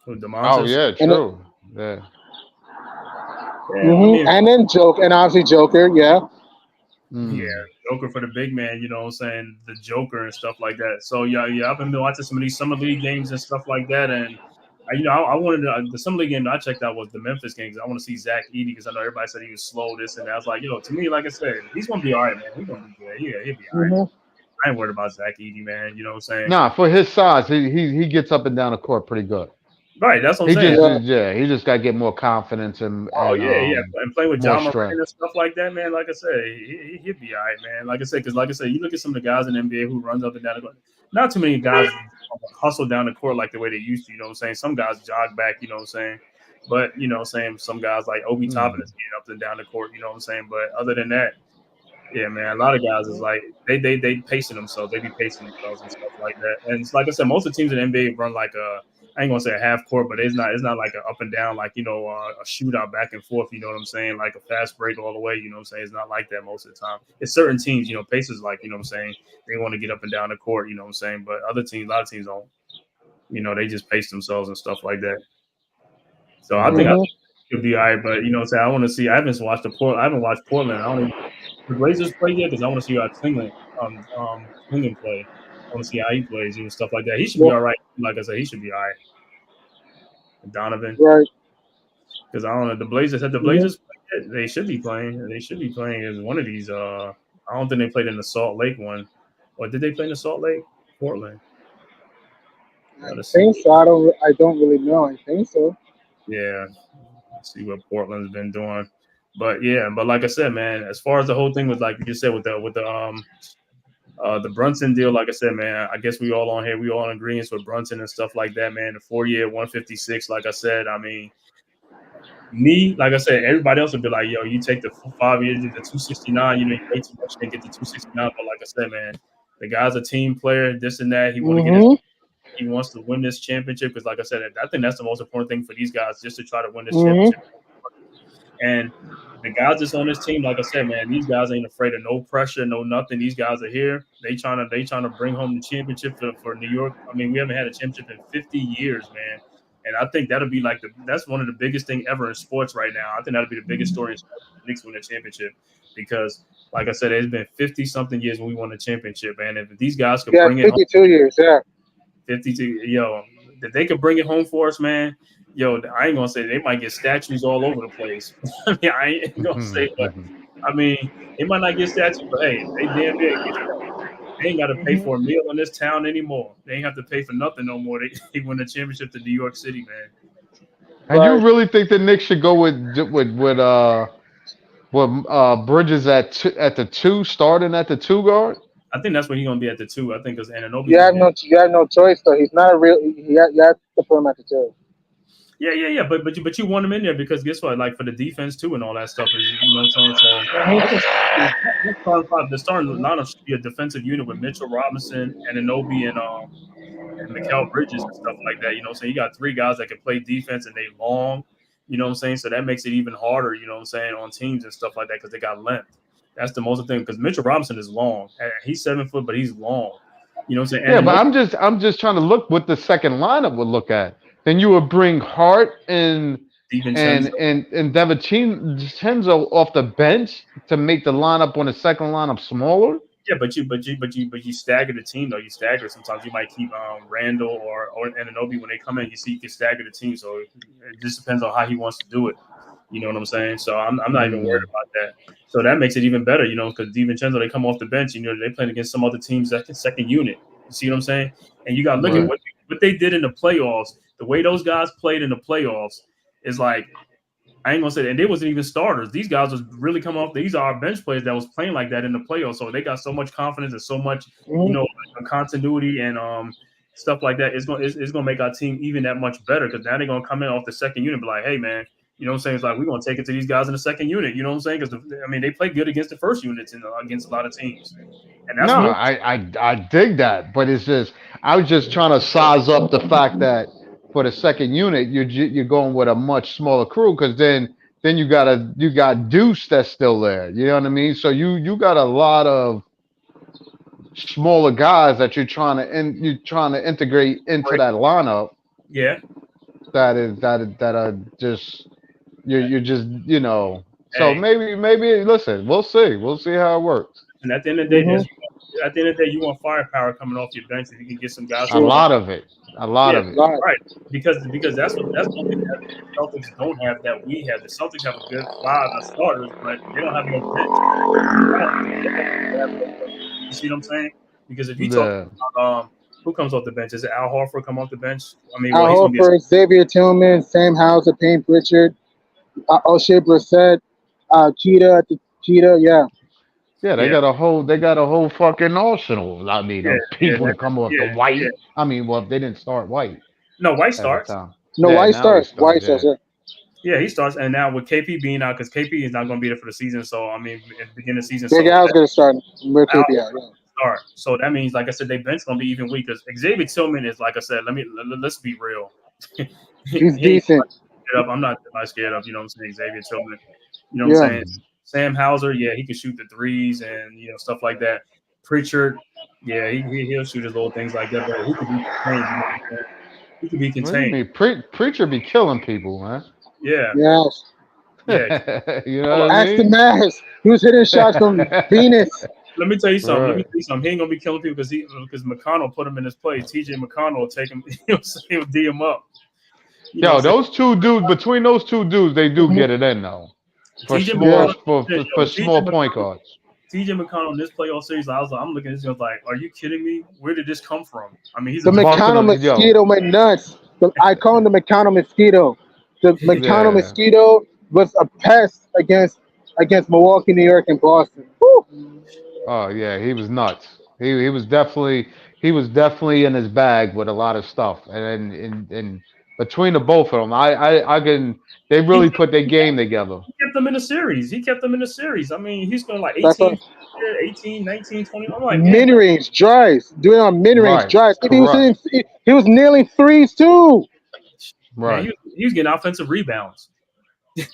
With Oh Demontis. yeah, And then, true. Yeah. Yeah, I mhm. mean, And then obviously Joker. Yeah. yeah, Mm. Joker for the big man, you know what I'm saying? The Joker and stuff like that. So yeah, I've been watching some of these summer league games and stuff like that, and I wanted to, the summer league game that I checked out was the Memphis game because I want to see Zach Edey because I know everybody said he was slow, this and that. I was like, to me, like I said, he's gonna be all right, man. He's gonna be good. Yeah, he'll be all right. Mhm. I ain't worried about Zach Edey, man. You know what I'm saying? Nah, for his size, he gets up and down the court pretty good. Right, that's what I'm He saying. just Yeah. yeah, he just got to get more confidence and Oh yeah. And playing with more John Moran strength. and stuff like that, man. Like I said, he'll be all right, man. Like I said, because like I said, you look at some of the guys in the NBA who runs up and down the court. Not too many guys hustle down the court like the way they used to. You know what I'm saying? Some guys jog back. You know what I'm saying? But you know what I'm saying? Some guys like Obi Mm. Toppin is getting up and down the court. You know what I'm saying? But other than that, yeah, man, a lot of guys is like they pacing themselves. They be pacing themselves and stuff like that. And it's like I said, most of the teams in the NBA run like I ain't gonna say a half court, but it's not like a up and down like a shootout back and forth. You know what I'm saying? Like a fast break all the way. You know what I'm saying? It's not like that most of the time. It's certain teams. Pacers like what I'm saying. They want to get up and down the court. You know what I'm saying? But other teams, a lot of teams don't. They just pace themselves and stuff like that. So I think Yeah. Mhm. it'll be all right. But what I'm saying, I want to see. I haven't watched Portland. I don't even the Blazers play yet because I want to see how Klingon play. I want to see how he plays and stuff like that. He should be Yeah. all right. Like I said, he should be all right. Donovan, Right. because I don't know the Blazers. Have the Mhm. Blazers played yet? They should be playing. They should be playing as one of these. I don't think they played in the Salt Lake one. Or did they play in the Salt Lake? Portland. I Let's see. think so. I don't really know. I think so. Yeah, let's see what Portland's been doing. But yeah, but like I said, man, as far as the whole thing with like you said with the Brunson deal, like I said, man, I guess we all on here, we all in agreement with Brunson and stuff like that, man. The 4-year 156, like I said, I mean, me, like I said, everybody else would be like, yo, you take the 5 years, the 269, you way too much to get the 269. But like I said, man, the guy's a team player, this and that. Mm-hmm. He wants to win this championship because, like I said, I think that's the most important thing for these guys, just to try to win this Mm-hmm. championship. And the guys that's on this team, like I said, man, these guys ain't afraid of no pressure, no nothing. These guys are here. They trying to bring home the championship for New York. I mean, we haven't had a championship in 50 years, man. And I think that'll be like that's one of the biggest thing ever in sports right now. I think that'll be the biggest story in sports. The Knicks win a championship because, like I said, it's been 50 something years when we won a championship, man. If these guys could Yeah, bring it home, 52 years. Yeah. 52, yo, if they could bring it home for us, man. Yo, I ain't gonna say they might get statues all over the place. I mean, I ain't gonna say, but I mean, they might not get statues, but hey, they damn near get statues. They ain't got to pay for a meal in this town anymore. They ain't have to pay for nothing no more. They win the championship to New York City, man. And you really think the Knicks should go with Bridges at the 2, starting at the 2 guard? I think that's when he's gonna be at the 2. I think because Ananobi's You have no choice though. He's not a real. You have to put him at the 2. Yeah. But you want him in there because guess what? Like for the defense too and all that stuff is you know what I'm saying. So the starting lineup should be a defensive unit with Mitchell Robinson, Ananobi, and Mikal Bridges and stuff like that. You know what I'm saying? You got 3 guys that can play defense and they long. You know what I'm saying? So that makes it even harder. You know what I'm saying on teams and stuff like that because they got length. That's the most important thing because Mitchell Robinson is long. He's 7 foot, but he's long. You know what I'm saying? Yeah, but I'm just trying to look what the second lineup would look at. Then you would bring Hart and DiVincenzo off the bench to make the lineup on the second lineup smaller. Yeah, but you stagger the team though. You stagger. Sometimes you might keep Randall or Ananobi when they come in. You can stagger the team. So it just depends on how he wants to do it. You know what I'm saying? So I'm not even worried about that. So that makes it even better, you know, because DiVincenzo, they come off the bench. You know, they playing against some other teams second unit. You see what I'm saying? And you got to look at what they did in the playoffs. The way those guys played in the playoffs is like, I ain't gonna say that. And they wasn't even starters. These guys was really coming off. These are our bench players that was playing like that in the playoffs. So they got so much confidence and so much, you know, continuity and stuff like that. It's gonna make our team even that much better because now they're gonna come in off the second unit and be like, hey man, you know what I'm saying? It's like we're gonna take it to these guys in the second unit. You know what I'm saying? Because I mean, they play good against the first units and against a lot of teams. And that's I dig that, but it's just I was just trying to size up the fact that for the second unit you're going with a much smaller crew because then you got Deuce that's still there. You know what I mean? So you got a lot of smaller guys that you're trying to integrate into that lineup. Yeah. That are just you're just you know. So maybe listen, we'll see how it works. And at the end of the day, you want firepower coming off your bench if you can get some guys. A lot of it. Right? Because that's something that the Celtics don't have that we have. The Celtics have a good 5 starters, but they don't have no bench. You see what I'm saying? Because if you talk about who comes off the bench, is it Al Horford come off the bench? I mean, Al Horford, Xavier Tillman, Sam Hauser, Payne Pritchard, O'Shea Brissett, Cheetah, yeah. Yeah, they got a whole fucking arsenal. I mean, of people that come off the White. I mean, well, they didn't start White. No, White starts. White starts. White starts. Yeah, he starts, and now with KP being out, because KP is not going to be there for the season. So I mean, at the beginning of the season, Big Al's going to start. Where KP out? Start. So that means, like I said, their bench going to be even weak. Because Xavier Tillman is, like I said, let's be real. He's decent. I'm not scared of. You know what I'm saying, Xavier Tillman. You know what I'm saying. Sam Hauser, yeah, he can shoot the threes and stuff like that. Pritchard, yeah, he'll shoot his little things like that, but he could be contained. He could be contained. What do you mean? Pritchard be killing people, man. Yeah. Yes. Yeah. You know what I mean? Ask the Mavs. He was hitting shots from Venus. Let me tell you something. He ain't gonna be killing people because McConnell put him in his place. TJ McConnell will take him. He'll D him up. Those two dudes. Between those two dudes, they do get it in though. For small point guards. TJ McConnell in this playoff series, I'm looking at this, I was like, are you kidding me? Where did this come from? I mean, he's The a McConnell mosquito went nuts. I call him the McConnell mosquito. The McConnell Yeah. mosquito was a pest against Milwaukee, New York, and Boston. Woo. Oh yeah, he was nuts. He was definitely in his bag with a lot of stuff, and between the both of them, I can they he really put their game together. kept them in the series. He kept them in the series. I mean, he's going like That's 18, what 18, 19, 20. I'm like, man, mid range drives. Doing on mid range Right. drives. Correct. He was nailing threes too. man, Right. he was getting offensive rebounds.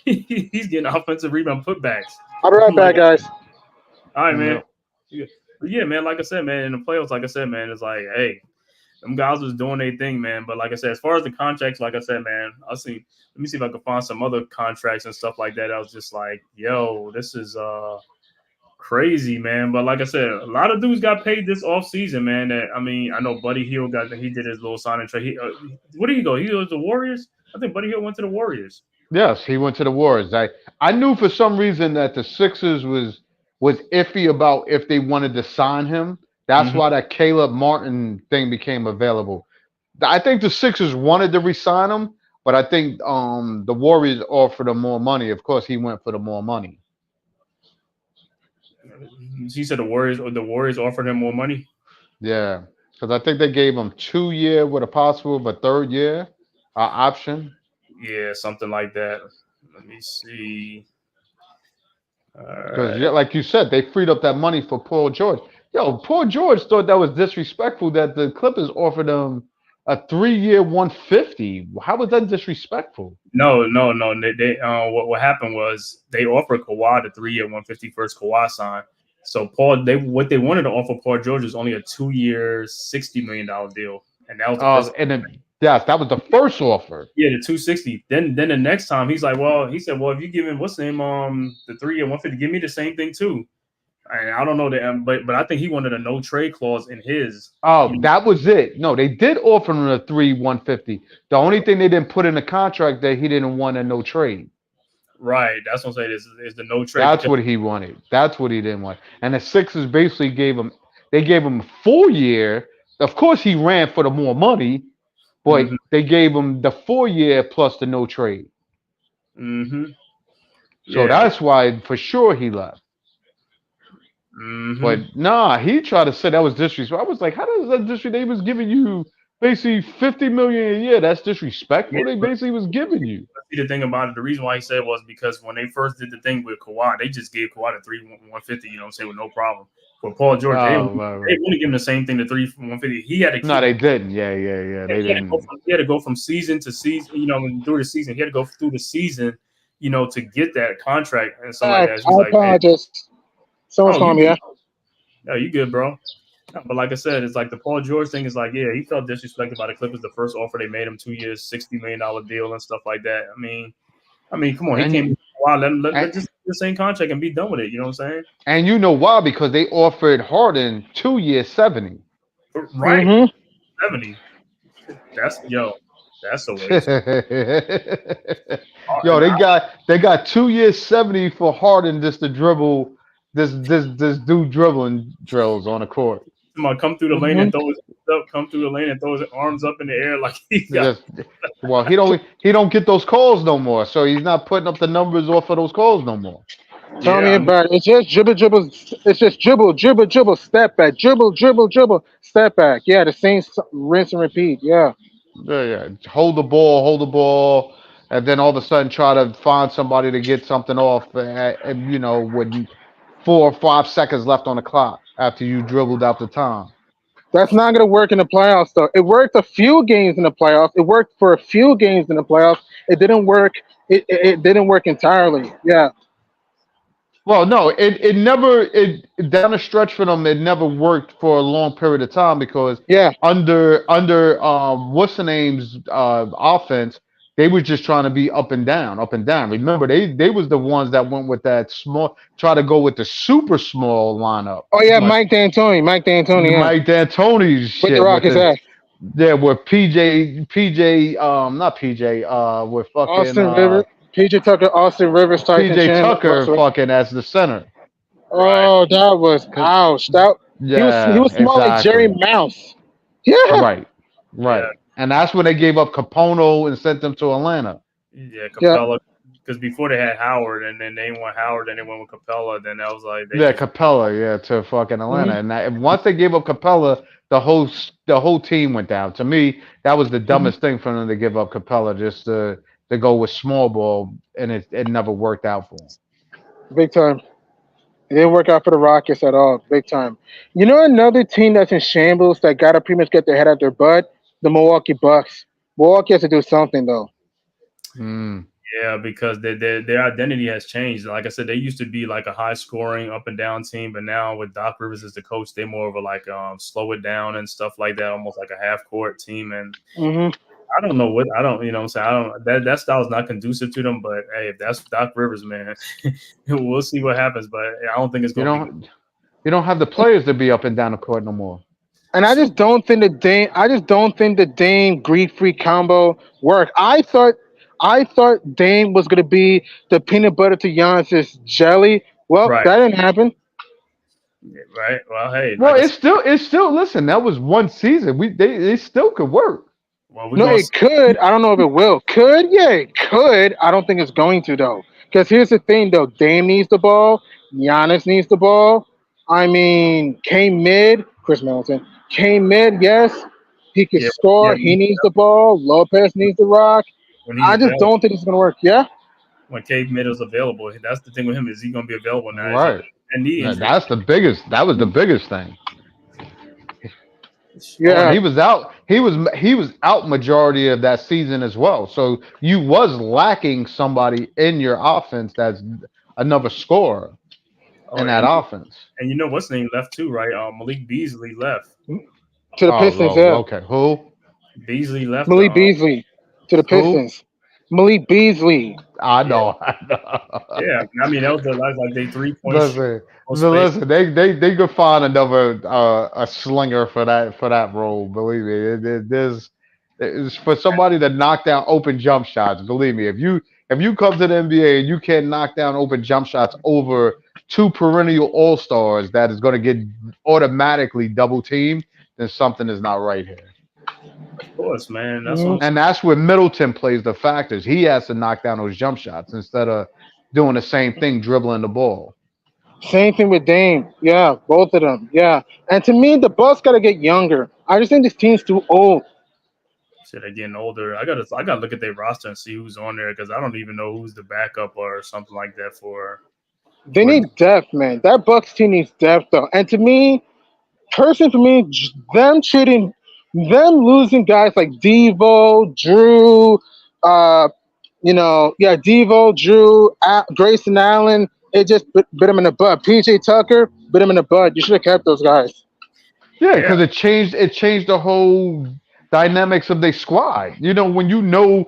He's getting offensive rebound putbacks. I'll be right I'm like, back, guys. all right, man. Yeah. Yeah. But yeah, man, like I said, man, in the playoffs, like I said, man, it's like, hey, them guys was doing their thing, man. But like I said, as far as the contracts, like I said, man, let me see if I can find some other contracts and stuff like that. I was just like, yo, this is crazy, man. But like I said, a lot of dudes got paid this off season, man. I mean, I know Buddy Hield he did his little signing trade. Where did he go? He goes to the Warriors? I think Buddy Hield went to the Warriors. Yes, he went to the Warriors. I knew for some reason that the Sixers was iffy about if they wanted to sign him. That's Mhm. why that Caleb Martin thing became available. I think the Sixers wanted to re-sign him, but I think the Warriors offered him more money. Of course, he went for the more money. He said the Warriors offered him more money. Yeah, because I think they gave him 2 year with a possible but third year option. Yeah, something like that. Let me see. All Because right. like you said, they freed up that money for Paul George. Yo, Paul George thought that was disrespectful that the Clippers offered him a 3 year 150. How was that disrespectful? No. What happened was they offered Kawhi the 3 year 150 first Kawhi sign. So what they wanted to offer Paul George was only a 2 year $60 million deal, and that was the first. And then, yes, that was the first offer. Yeah, the 260. Then the next time he said, well, if you give him what's the name the 3 year 150, give me the same thing too. And I don't know that, but I think he wanted a no trade clause in his. Oh, that was it. No, they did offer him a 150. The only thing they didn't put in the contract that he didn't want a no trade. Right, that's what I'm saying. Is the no trade? That's what he wanted. That's what he didn't want. And the Sixers basically gave him a 4 year. Of course, he ran for the more money, but they gave him the 4 year plus the no trade. Mm-hmm. So that's why for sure he left. Mm-hmm. But nah, he tried to say that was disrespectful. I was like, how does that disrespect? They was giving you basically $50 million a year. That's disrespectful. They basically was giving you. See, the thing about it, the reason why he said was because when they first did the thing with Kawhi, they just gave Kawhi the 150, you know what I'm saying, with no problem. For Paul George, they wouldn't give him the same thing, the 150. He had to keep. No, they didn't. Yeah. They didn't. He had to go from season to season, you know, through the season. He had to go through the season, you know, to get that contract and stuff like that. I apologize. Someone's calling me. Yeah. No, you good, bro. But like I said, it's like the Paul George thing is like, yeah, he felt disrespected by the Clippers. The first offer they made him 2 years, $60 million deal and stuff like that. I mean, come on, he came. Wow, let just the same contract and be done with it. You know what I'm saying? And you know why? Because they offered Harden 2 years, 70. Right, 70. That's a waste. Yo, they got 2 years, 70 for Harden just to dribble. This dude dribbling drills on the court. Come through the lane and throw his up. Come through the lane and throw his arms up in the air like he got. Well, he don't get those calls no more, so he's not putting up the numbers off of those calls no more. Tell me about it. It's just dribble. It's just dribble, step back, dribble, step back. Yeah, the same rinse and repeat. Yeah. Yeah. Hold the ball, and then all of a sudden try to find somebody to get something off. You know, with 4 or 5 seconds left on the clock after you dribbled out the time. That's not going to work in the playoffs, though. It worked a few games in the playoffs. It worked for a few games in the playoffs. It didn't work. It didn't work entirely. Yeah. Well, no, it never down the stretch for them. It never worked for a long period of time because under what's the name's offense, they were just trying to be up and down. Remember, they was the ones that went with that try to go with the super small lineup. Oh yeah, Mike D'Antoni. Yeah. Mike D'Antoni's shit. With the Rockets, yeah, with not PJ, with fucking Austin Rivers, PJ Tucker, Austin Rivers, PJ Tucker fucking as the center. Right. Oh, that was 'Cause- ouch. That he yeah, was small like Jerry exactly. Mouse. Yeah. Right, Yeah. right. And that's when they gave up Capono and sent them to Atlanta. Yeah. Yeah. Capella. Because before they had Howard, and then they went Howard, and they went with Capella. Then that was like they Yeah, just Capella, yeah, to fucking Atlanta. Hmm. And once they gave up Capella, the whole team went down. To me, that was the Hmm. dumbest thing for them to give up Capella just to go with small ball, and it never worked out for them. Big time. It didn't work out for the Rockets at all. Big time. You know another team that's in shambles that gotta pretty much get their head out their butt? The Milwaukee Bucks. Milwaukee has to do something though. Mm. yeah, because their identity has changed. Like I said, they used to be like a high scoring up and down team, but now with Doc Rivers as the coach, they're more of a like slow it down and stuff like that, almost like a half court team. And Hmm. I don't know what I don't, you know what I'm saying? I don't that style is not conducive to them, but hey, if that's Doc Rivers, man, we'll see what happens. But I don't think it's You gonna be good. don't you don't have the players to be up and down the court no more. And I just don't think the Dame Greek Freak combo worked. I thought Dame was gonna be the peanut butter to Giannis's jelly. Well, Right. that didn't happen. Right. Well, hey, Well, like I it's still listen, that was one season. They still could work. well, we're No, gonna it could. I don't know if it will. Could? Yeah, it could. I don't think it's going to though. Because here's the thing though, Dame needs the ball, Giannis needs the ball. I mean, K mid, Chris Middleton. K mid, yes, he can yeah, yeah, score. He needs the ball. Lopez needs the rock. when he's I just available, don't think it's gonna work. Yeah. when Cade Middle's available, that's the thing with him, is he gonna be available now? Is he Right. a knee injury? That was the biggest thing. Oh, and Yeah. He was out. He was out majority of that season as well. So you was lacking somebody in your offense that's another scorer oh, in that offense. and you know what's name left too, right? Malik Beasley left. To the Oh, Pistons, yeah. okay. Who? Beasley left. Malik Beasley to the Who? Pistons. Malik Beasley. I Yeah, know. I know. yeah. I mean, that was like they 3-point shoot. Listen, Most space. listen. They could find another a slinger for that role. Believe me, there's for somebody to knock down open jump shots. Believe me, if you come to the NBA and you can't knock down open jump shots over two perennial all stars, that is going to get automatically double teamed. Then something is not right here. Of course, man. That's what I'm Mhm. saying. And that's where Middleton plays the factors. He has to knock down those jump shots instead of doing the same thing, dribbling the ball. Same thing with Dame. Yeah, both of them. Yeah. And to me, the Bucks got to get younger. I just think this team's too old. Shit, they're getting older. I gotta look at their roster and see who's on there, because I don't even know who's the backup or something like that for. They need depth, man. That Bucks team needs depth, though. And to me, personally, for me, them losing guys like Devo, Drew, Devo, Drew, Grayson Allen, it just bit him in the butt. PJ Tucker bit him in the butt. You should have kept those guys. Yeah, Yeah. because it changed the whole dynamics of their squad. When you know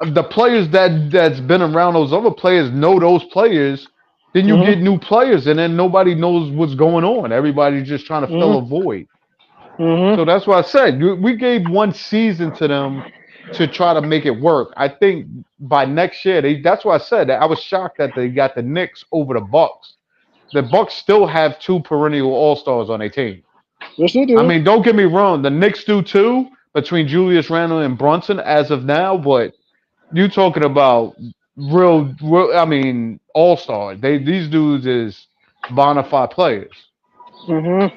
the players that's been around, those other players know those players, then you Hmm. get new players, and then nobody knows what's going on. Everybody's just trying to fill Hmm. a void. Hmm. So that's why I said we gave one season to them to try to make it work. I think by next year, that's why I said that I was shocked that they got the Knicks over the Bucks. The Bucks still have two perennial All Stars on their team. Yes, they I do. mean, don't get me wrong, the Knicks do too, between Julius Randle and Brunson as of now. But you talking about real I mean, All Stars. These dudes is bona fide players. Hmm.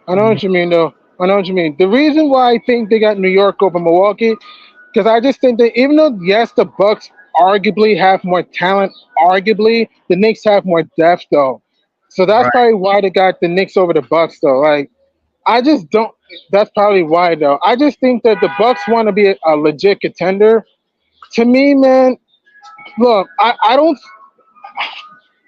I know what you mean, though. I know what you mean. The reason why I think they got New York over Milwaukee, because I just think that even though, yes, the Bucks arguably have more talent, arguably, the Knicks have more depth, though. So that's Right. probably why they got the Knicks over the Bucks, though. Like, I just don't. That's probably why, though. I just think that the Bucks want to be a legit contender. To me, man, look, I don't.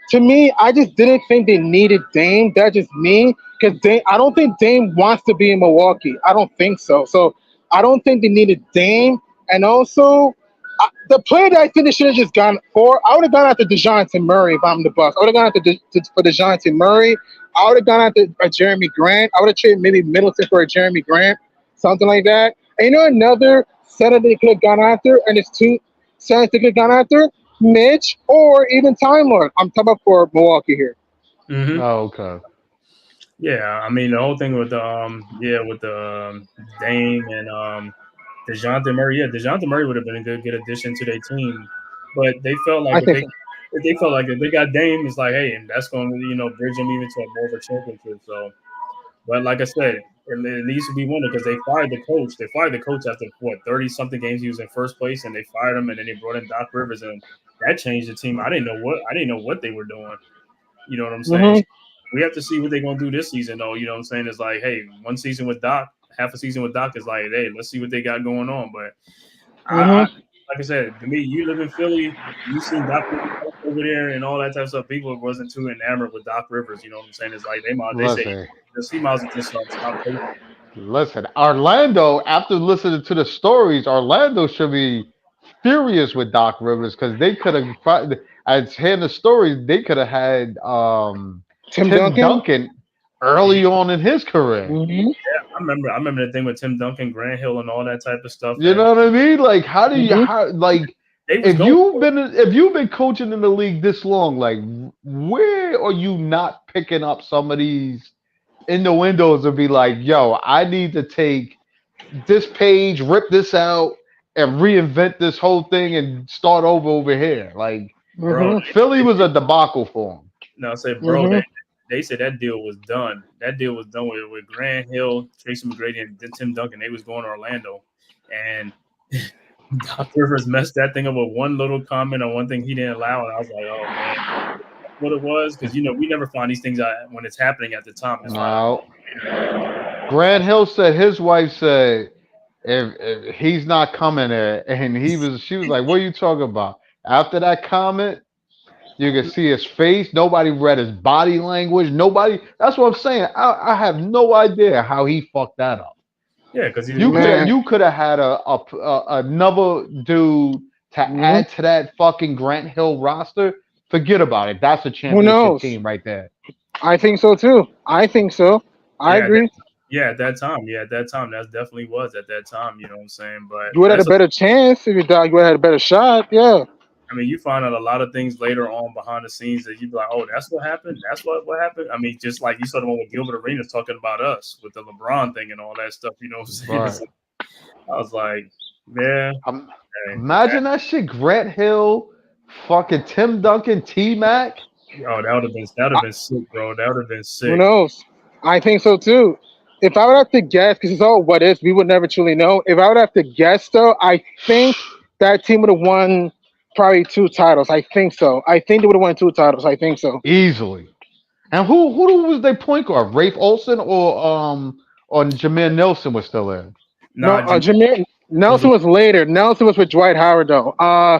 To me, I just didn't think they needed Dame. That's just me. Because I don't think Dame wants to be in Milwaukee. I don't think so. So I don't think they needed Dame. And also, the player that I think they should have just gone for, I would have gone after DeJounte Murray if I'm the Bucks. I would have gone after for DeJounte Murray. I would have gone after a Jeremy Grant. I would have traded maybe Middleton for a Jeremy Grant, something like that. And you know another center they could have gone after, and it's two centers they could have gone after? Mitch or even Time Lord. I'm talking about for Milwaukee here. Hmm. Oh, okay. Yeah, I mean the whole thing with the Dame and Dejounte Murray. Yeah, Dejounte Murray would have been a good addition to their team, but they felt like I think so. if they got Dame, it's like, hey, and that's going to bridge them even to a more of a championship. So, but like I said, it needs to be winning because they fired the coach. They fired the coach after what 30 something games he was in first place, and they fired him, and then they brought in Doc Rivers, and that changed the team. I didn't know what they were doing. You know what I'm saying? Mhm. We have to see what they're gonna do this season, though. You know what I'm saying? It's like, hey, one season with Doc, half a season with Doc is like, hey, let's see what they got going on. But I Mhm. like I said, to me, you live in Philly, you seen Doc Rivers over there and all that type of stuff. People wasn't too enamored with Doc Rivers. You know what I'm saying? It's like they say Listen, he might as well just stop coaching. listen. Orlando, after listening to the stories, Orlando should be furious with Doc Rivers because they could have. As hearing the stories, they could have had Tim Tim Duncan. Duncan early on in his career. Mhm. I remember the thing with Tim Duncan, Grant Hill, and all that type of stuff. You And know what I mean? Like, how do you Mhm. how like they was going for it. if you've been coaching in the league this long, like where are you not picking up some of these in the windows and be like, yo, I need to take this page, rip this out, and reinvent this whole thing and start over here. Like Bro, Mhm. Philly was a debacle for him. no, I say, bro, Mhm. they said that deal was done. That deal was done with Grant Hill, Tracy McGrady, and then Tim Duncan. They was going to Orlando, and Doc Rivers messed that thing up with one little comment on one thing he didn't allow, and I was like, oh man, that's what it was, because we never find these things out when it's happening at the time. It's find out No. later. Grant Hill said his wife said if he's not coming there, and she was like, "What are you talking about?" After that comment, you can see his face. Nobody read his body language. Nobody. That's what I'm saying. I have no idea how he fucked that up. Yeah, because Man. You could have had another dude to Mhm. add to that fucking Grant Hill roster. Forget about it. That's a Who championship knows? team right there. I think so too. I think so. I yeah, agree. at that time, that definitely was at that time. You know what I'm saying? But You would have had that's a better chance if you thought you would have had a better shot. Yeah. I mean, you find out a lot of things later on behind the scenes that you'd be like, oh, that's what happened. That's what happened. I mean, just like you saw the one with Gilbert Arenas talking about us with the LeBron thing and all that stuff. You know what I'm saying? Right. It's like, I was like, yeah, hey, Imagine that shit. Grant Hill, fucking Tim Duncan, T Mac. oh, that would have been sick, bro. That would have been Who sick. knows? I think so too. If I would have to guess, because it's all what ifs, we would never truly know. If I would have to guess, though, I think that team would have won probably 2 titles. I think so. I think they would have won 2 titles. I think so. Easily. And who was their point guard? Rafe Olsen or Jameer Nelson was still in. No, Nah, Jim, Jameer Nelson was later. Nelson was with Dwight Howard, though. Oh,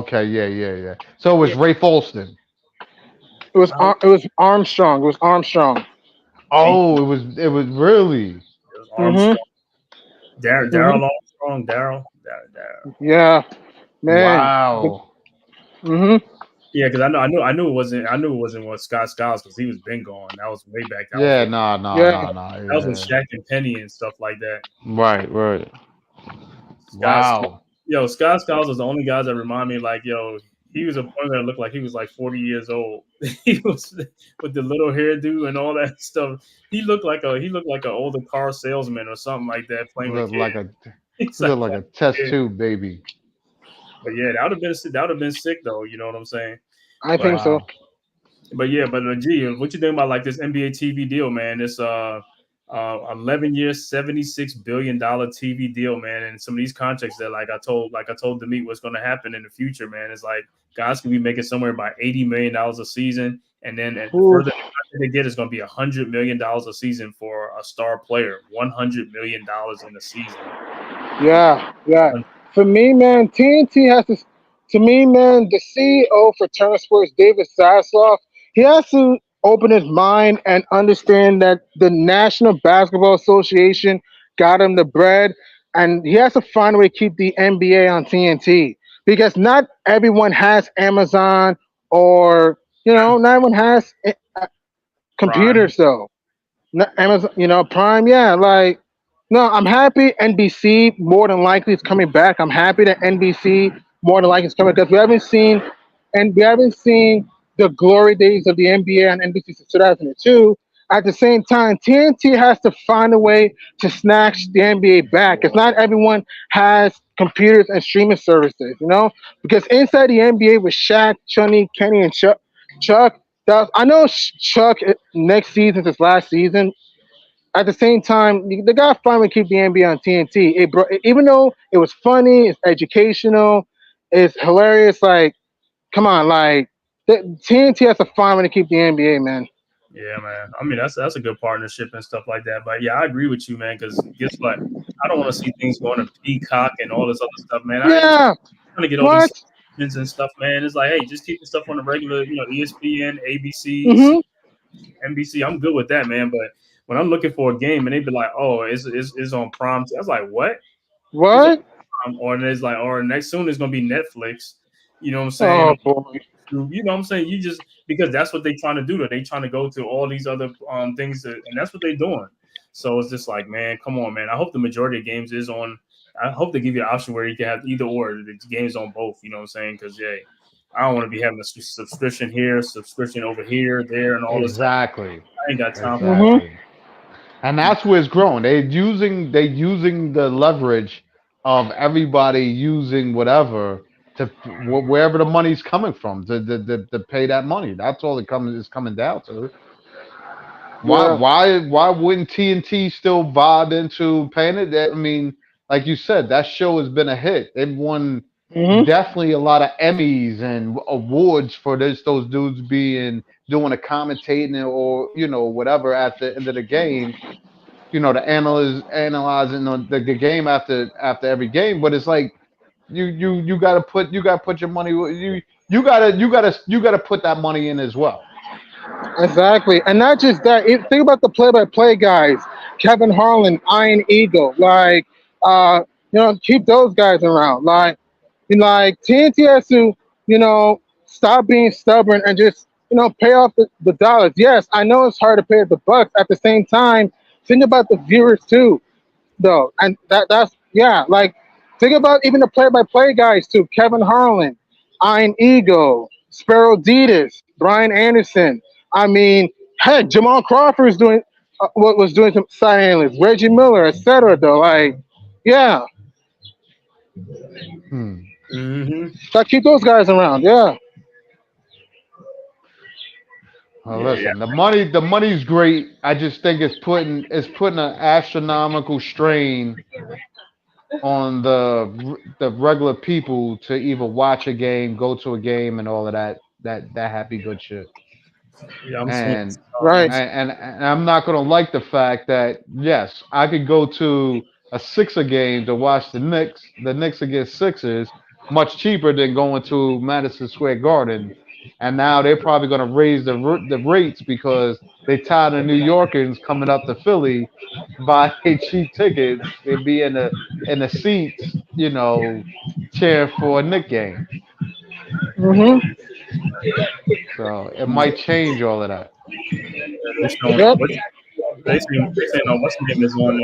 okay, yeah. So it was yeah, Rafe Olsen. I, It was Armstrong. It was Armstrong. Oh, it was really. it was Mhm. Armstrong, Mhm. Daryl Armstrong, Daryl. Yeah, man. Wow. Mhm. Yeah, because I knew it wasn't what Scott Skiles because he was been gone. That was way back. Yeah, Yeah. That was with Yeah. Shaq and Penny and stuff like that. Right. Scott, Wow. yo, Scott Skiles was the only guys that remind me like, yo, he was a point that looked like he was like 40 years old. He was with the little hairdo and all that stuff. He looked like an older car salesman or something like that playing with Look kids. like a He's look like like, a test yeah. tube baby. But yeah, that would have been sick though. You know what I'm saying? I But think so. Wow. Gee, what you think about like this NBA TV deal, man? This 11 years, $76 billion TV deal, man, and some of these contracts that like I told Demeet what's going to happen in the future, man. It's like guys can be making somewhere about $80 million a season, and then the Ooh. further they get is going to be $100 million a season for a star player. $100 million in a season. Yeah. For me, man, TNT has to. To me, man, the CEO for Turner Sports, David Zasloff, he has to open his mind and understand that the National Basketball Association got him the bread, and he has to find a way to keep the NBA on TNT because not everyone has Amazon or not everyone has Prime. computers though. Amazon, Prime, yeah. Like, no, I'm happy NBC more than likely is coming back. I'm happy that NBC more than likely is coming because we haven't seen the glory days of the NBA on NBC since 2002. At the same time, TNT has to find a way to snatch the NBA back. Because not everyone has computers and streaming services, you know? Because inside the NBA with Shaq, Chunny, Kenny, and Chuck, I know Chuck next season's his last season. At the same time, the guy finally keep the NBA on TNT. Even though it was funny, it's educational, it's hilarious. Like, come on, like TNT has to finally keep the NBA, man. Yeah, man. I mean, that's a good partnership and stuff like that. But yeah, I agree with you, man. Because guess what? I don't want to see things going to Peacock and all this other stuff, man. I ain't Yeah, trying to get all these what? subscriptions and stuff, man. It's like, hey, just keep the stuff on the regular, ESPN, ABC, Mm-hmm. NBC. I'm good with that, man. But when I'm looking for a game and they be like, oh, it's on Prime. I was like, what? It's on What? Prime, or it's like, or next soon it's gonna be Netflix. You know what I'm saying? Oh boy. You know what I'm saying? You just because that's what they're trying to do. They trying to go to all these other things, and that's what they're doing. So it's just like, man, come on, man. I hope the majority of games is on. I hope they give you an option where you can have either or. The games on both. You know what I'm saying? Because yeah, I don't want to be having a subscription here, subscription over here, there, and all this stuff. Exactly. I ain't got time for that. Exactly. And that's where it's growing. They using the leverage of everybody using whatever to wherever the money's coming from to pay that money. That's all is coming down to. Why Yeah. why wouldn't TNT still vibe into paying it? I mean, like you said, that show has been a hit. They've won Mm-hmm. definitely a lot of Emmys and awards for those dudes doing a commentating or whatever at the end of the game. The analyzing the game after every game. But it's like you gotta put your money. You gotta put that money in as well. Exactly, and not just that. Think about the play-by-play guys, Kevin Harlan, Iron Eagle. Like, keep those guys around. Like TNT has to, stop being stubborn and just, pay off the dollars. Yes, I know it's hard to pay the bucks. At the same time, think about the viewers too, though, and that's yeah. Like, think about even the play-by-play guys too. Kevin Harlan, Iron Eagle, Sparrow Ditas, Brian Anderson. I mean, heck, Jamal Crawford is doing was doing some side analysts, Reggie Miller, etc. Though, like, yeah, Hmm. Mm-hmm. gotta keep those guys around. Yeah, Well, Yeah, yeah. listen, the money's great. I just think it's putting an astronomical strain on the regular people to even watch a game, go to a game, and all of that happy good shit. Yeah, I'm seeing. And right. and I'm not gonna like the fact that yes, I could go to a Sixer game to watch the Knicks against Sixers, much cheaper than going to Madison Square Garden, and now they're probably gonna raise the rates because they tired of New Yorkers coming up to Philly, buy cheap tickets and be in the seats, cheering for a Knick game. Mm-hmm. So it might change all of that. They showing Yep. what they saying what's the name is on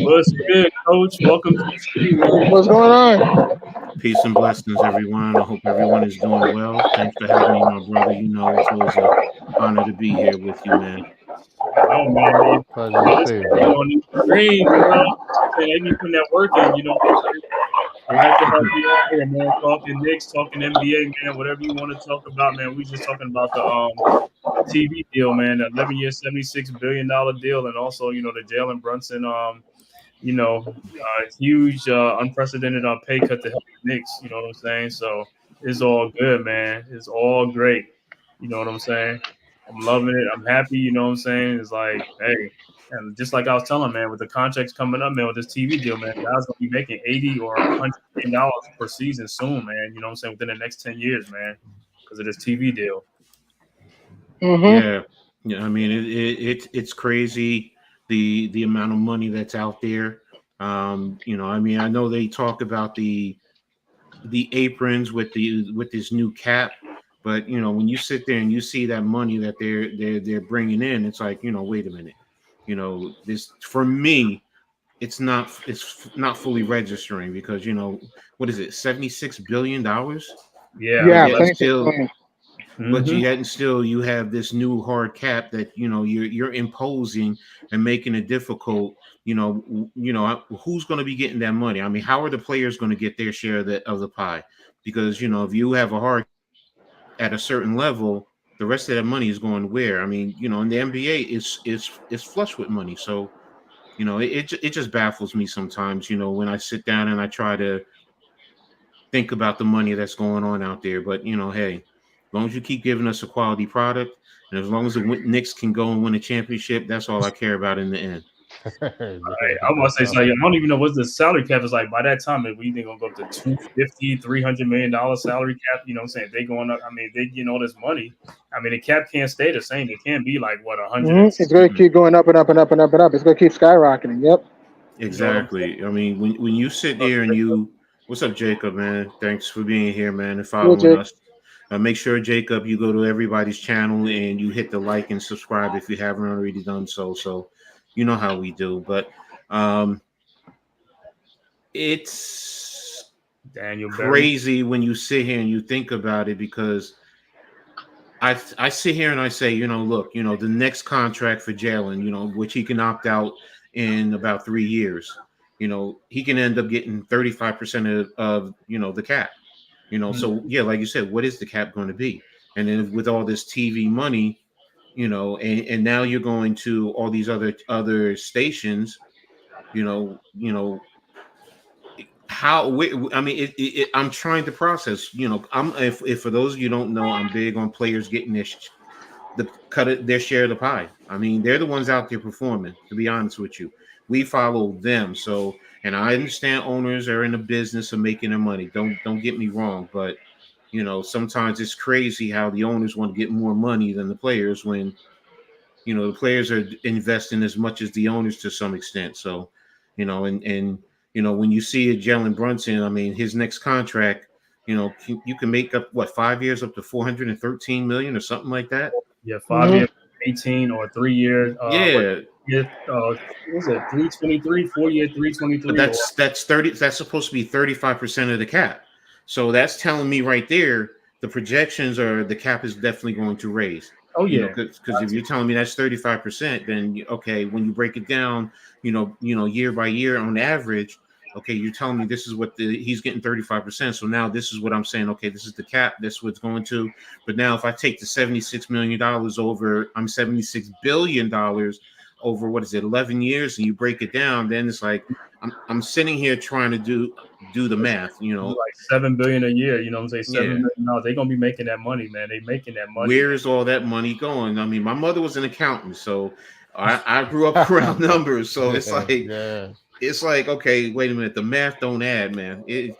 what's good, coach? Welcome to the stream, man. What's going on? Peace and blessings, everyone. I hope everyone is doing well. Thanks for having me, my brother. It's always an honor to be here with you, man. No man, Pleasure to see you, they bro. on these streams, bro. They be putting that work in, you know what I'm saying? Glad to have you on here, man. Talking Knicks, talking NBA, man. Whatever you want to talk about, man. We just talking about the TV deal, man. The 11-year, $76 billion deal, and also, the Jalen Brunson, huge, unprecedented pay cut to help the Knicks. You know what I'm saying? So it's all good, man. It's all great. You know what I'm saying? I'm loving it. I'm happy. You know what I'm saying? It's like, hey, and just like I was telling, man, with the contracts coming up, man, with this TV deal, man, guys gonna be making 80 or $100 million per season soon, man. You know what I'm saying? Within the next 10 years, man, because of this TV deal. Mm-hmm. Yeah, yeah. I mean, it's crazy the amount of money that's out there. I mean, I know they talk about the aprons with this new cap, but when you sit there and you see that money that they're bringing in, it's like wait a minute, this for me. It's not fully registering because what is it, $76 billion? Yeah, Yeah, Yet 76 still, million. but hmm yet and still, you have this new hard cap that you're imposing and making it difficult. Who's going to be getting that money? I mean, how are the players going to get their share of the pie? Because if you have a hard at a certain level, the rest of that money is going where? I mean, in the NBA, it's flush with money. So it just baffles me sometimes. When I sit down and I try to think about the money that's going on out there. But hey, as long as you keep giving us a quality product, and as long as the Knicks can go and win a championship, that's all I care about in the end. I want to say so. I don't even know what the salary cap is like by that time. If we think gonna go up to 250, $300 million salary cap, you know what I'm saying? If they going up, I mean, they getting all this money. I mean, the cap can't stay the same. It can't be like what 100. It's going to keep going up and up and up and up and up. It's going to keep skyrocketing. Yep. You know what I'm Exactly. I mean, when you sit there and saying? what's up, Jacob, man? Thanks for being here, man, and Good, following Jake. us. Make sure, Jacob, you go to everybody's channel and you hit the like and subscribe if you haven't already done so. So, you know how we do. But it's Daniel Berry. crazy when you sit here and you think about it because I sit here and I say, look, the next contract for Jalen, which he can opt out in about 3 years, he can end up getting 35% of the cap. So yeah, like you said, what is the cap going to be? And then with all this TV money, and now you're going to all these other stations, how I mean, I'm trying to process. If for those of you who don't know, I'm big on players getting their share of the pie. I mean, they're the ones out there performing. To be honest with you, we follow them. So, and I understand owners are in the business of making their money. Don't get me wrong, but sometimes it's crazy how the owners want to get more money than the players when the players are investing as much as the owners to some extent. So, and when you see a Jalen Brunson, I mean, his next contract, you can make up 5 years up to 413 million or something like that. Yeah, 5 years, Mm-hmm. 18 or 3 years. What Yeah, year? Was it 323? 4 year, but 323 or that's 30. That's supposed to be 35% of the cap. So that's telling me right there the projections are the cap is definitely going to raise. oh yeah, Because if you're telling me that's 35%, then okay, when you break it down, year by year on average, okay, you're telling me this is what he's getting 35%. So now this is what I'm saying. Okay, this is the cap. That's what it's going to. But now if I take the $76 million over, I'm $76 billion over what is it, 11 years, and you break it down, then it's like I'm sitting here trying to do the math. like 7 billion a year. You know what I'm saying? seven Yeah. million dollars. They're gonna be making that money, man. They making that money. Where is all that money going? I mean, my mother was an accountant, so I grew up around numbers. So it's like, okay, wait a minute, the math don't add, man. The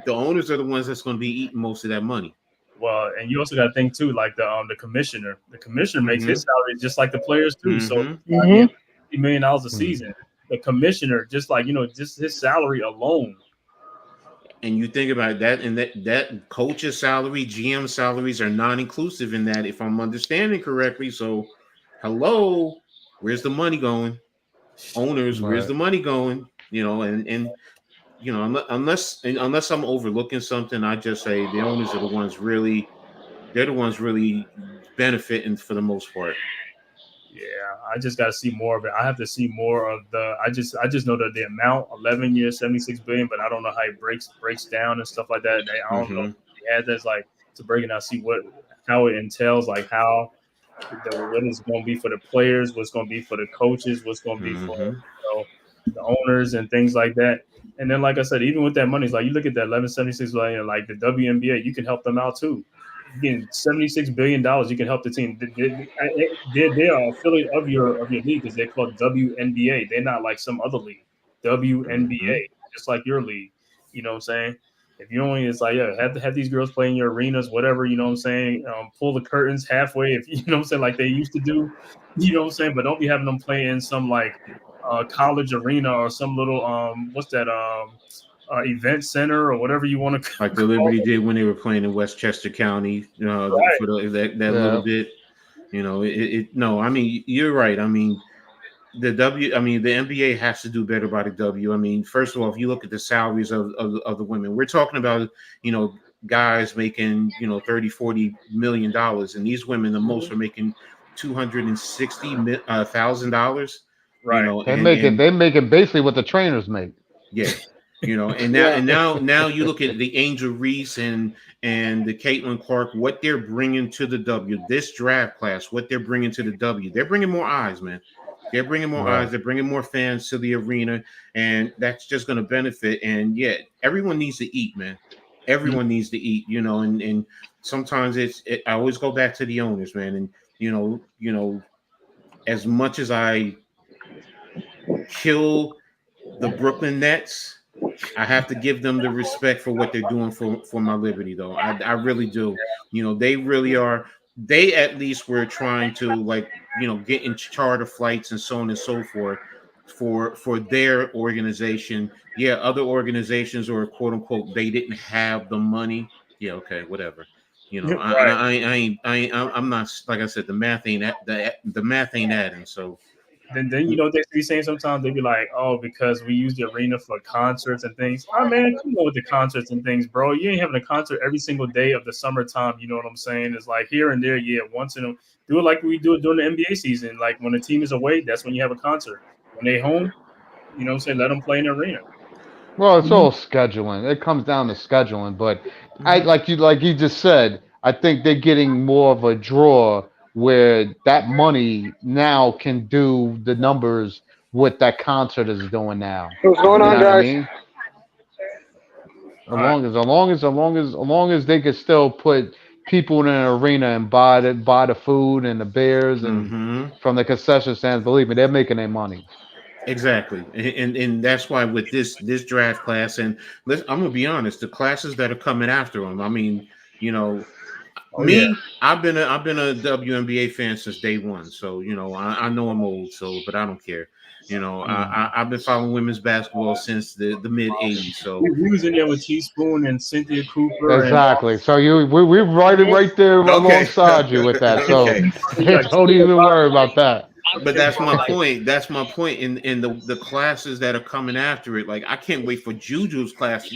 owners are the ones that's going to be eating most of that money. Well, and you also got to think too, like the commissioner. The commissioner makes Mm-hmm. his salary just like the players too. So Mm-hmm. $50 million a season. The commissioner, just like just his salary alone. And you think about that, and that coach's salary, GM salaries are non-inclusive in that, if I'm understanding correctly. So, hello, where's the money going? Owners, where's the money going? And unless I'm overlooking something, I just say the owners are the ones really, they're the ones really benefiting for the most part. Yeah, I just got to see more of it. I have to see more of the. I just know that the amount 11 years 76 billion, but I don't know how it breaks down and stuff like that. I don't know. Yeah, that's like to break it down, see how it entails, like how what is going to be for the players, what's going to be for the coaches, what's going to be for the owners and things like that. And then, like I said, even with that money, it's like you look at that 1176 billion, like the WNBA, you can help them out too. Getting $76 billion, you can help the team. They are affiliate of your league because they're called WNBA. They're not like some other league. WNBA, just like your league. You know what I'm saying? If you only, it's like, yeah, have these girls play in your arenas, whatever, you know what I'm saying? Pull the curtains halfway, if you know what I'm saying, like they used to do, you know what I'm saying? But don't be having them play in some like college arena or some little what's that event center or whatever you want to like the Liberty did when they were playing in Westchester County, right. for that little bit. No, I mean, you're right. I mean, the NBA has to do better by the W. I mean, first of all, if you look at the salaries of the women, we're talking about, guys making, 30, 40 million dollars, and these women, the most, are making $260,000. Right. They make it basically what the trainers make. Yeah. Now you look at the Angel Reese and the Caitlin Clark, what they're bringing to the W, this draft class, what they're bringing to the W. They're bringing more eyes, man. They're bringing more eyes. They're bringing more fans to the arena, and that's just going to benefit. And yeah, everyone needs to eat, man. Everyone needs to eat, and sometimes I always go back to the owners, man. And as much as I kill the Brooklyn Nets, I have to give them the respect for what they're doing for my Liberty, though. I really do. They really are. They at least were trying to get in charter flights and so on and so forth for their organization. Yeah, other organizations, or quote unquote, they didn't have the money. Yeah, okay, whatever. I'm not, like I said, the math ain't the math ain't adding. So then they be saying sometimes they be like, oh, because we use the arena for concerts and things. Oh man, come on with the concerts and things, bro. You ain't having a concert every single day of the summertime. You know what I'm saying? It's like here and there, yeah. Once in a do it like we do it during the NBA season. Like when the team is away, that's when you have a concert. When they home, you know what I'm saying, let them play in the arena. Well, it's all scheduling. It comes down to scheduling, but I like you just said, I think they're getting more of a draw where that money now can do the numbers what that concert is doing now. What's going on, guys? As long as they can still put people in an arena and buy the food and the beers and from the concession stands, believe me, they're making their money. Exactly, and that's why with this draft class, and I'm gonna be honest, the classes that are coming after them. I mean, I've been a WNBA fan since day one, so I know I'm old, but I don't care. I've been following women's basketball since the mid '80s. So we was in there with Teaspoon and Cynthia Cooper. Exactly. So we're right there alongside you with that. So don't even worry about that. But that's my point. That's my point in the classes that are coming after it. Like I can't wait for Juju's class.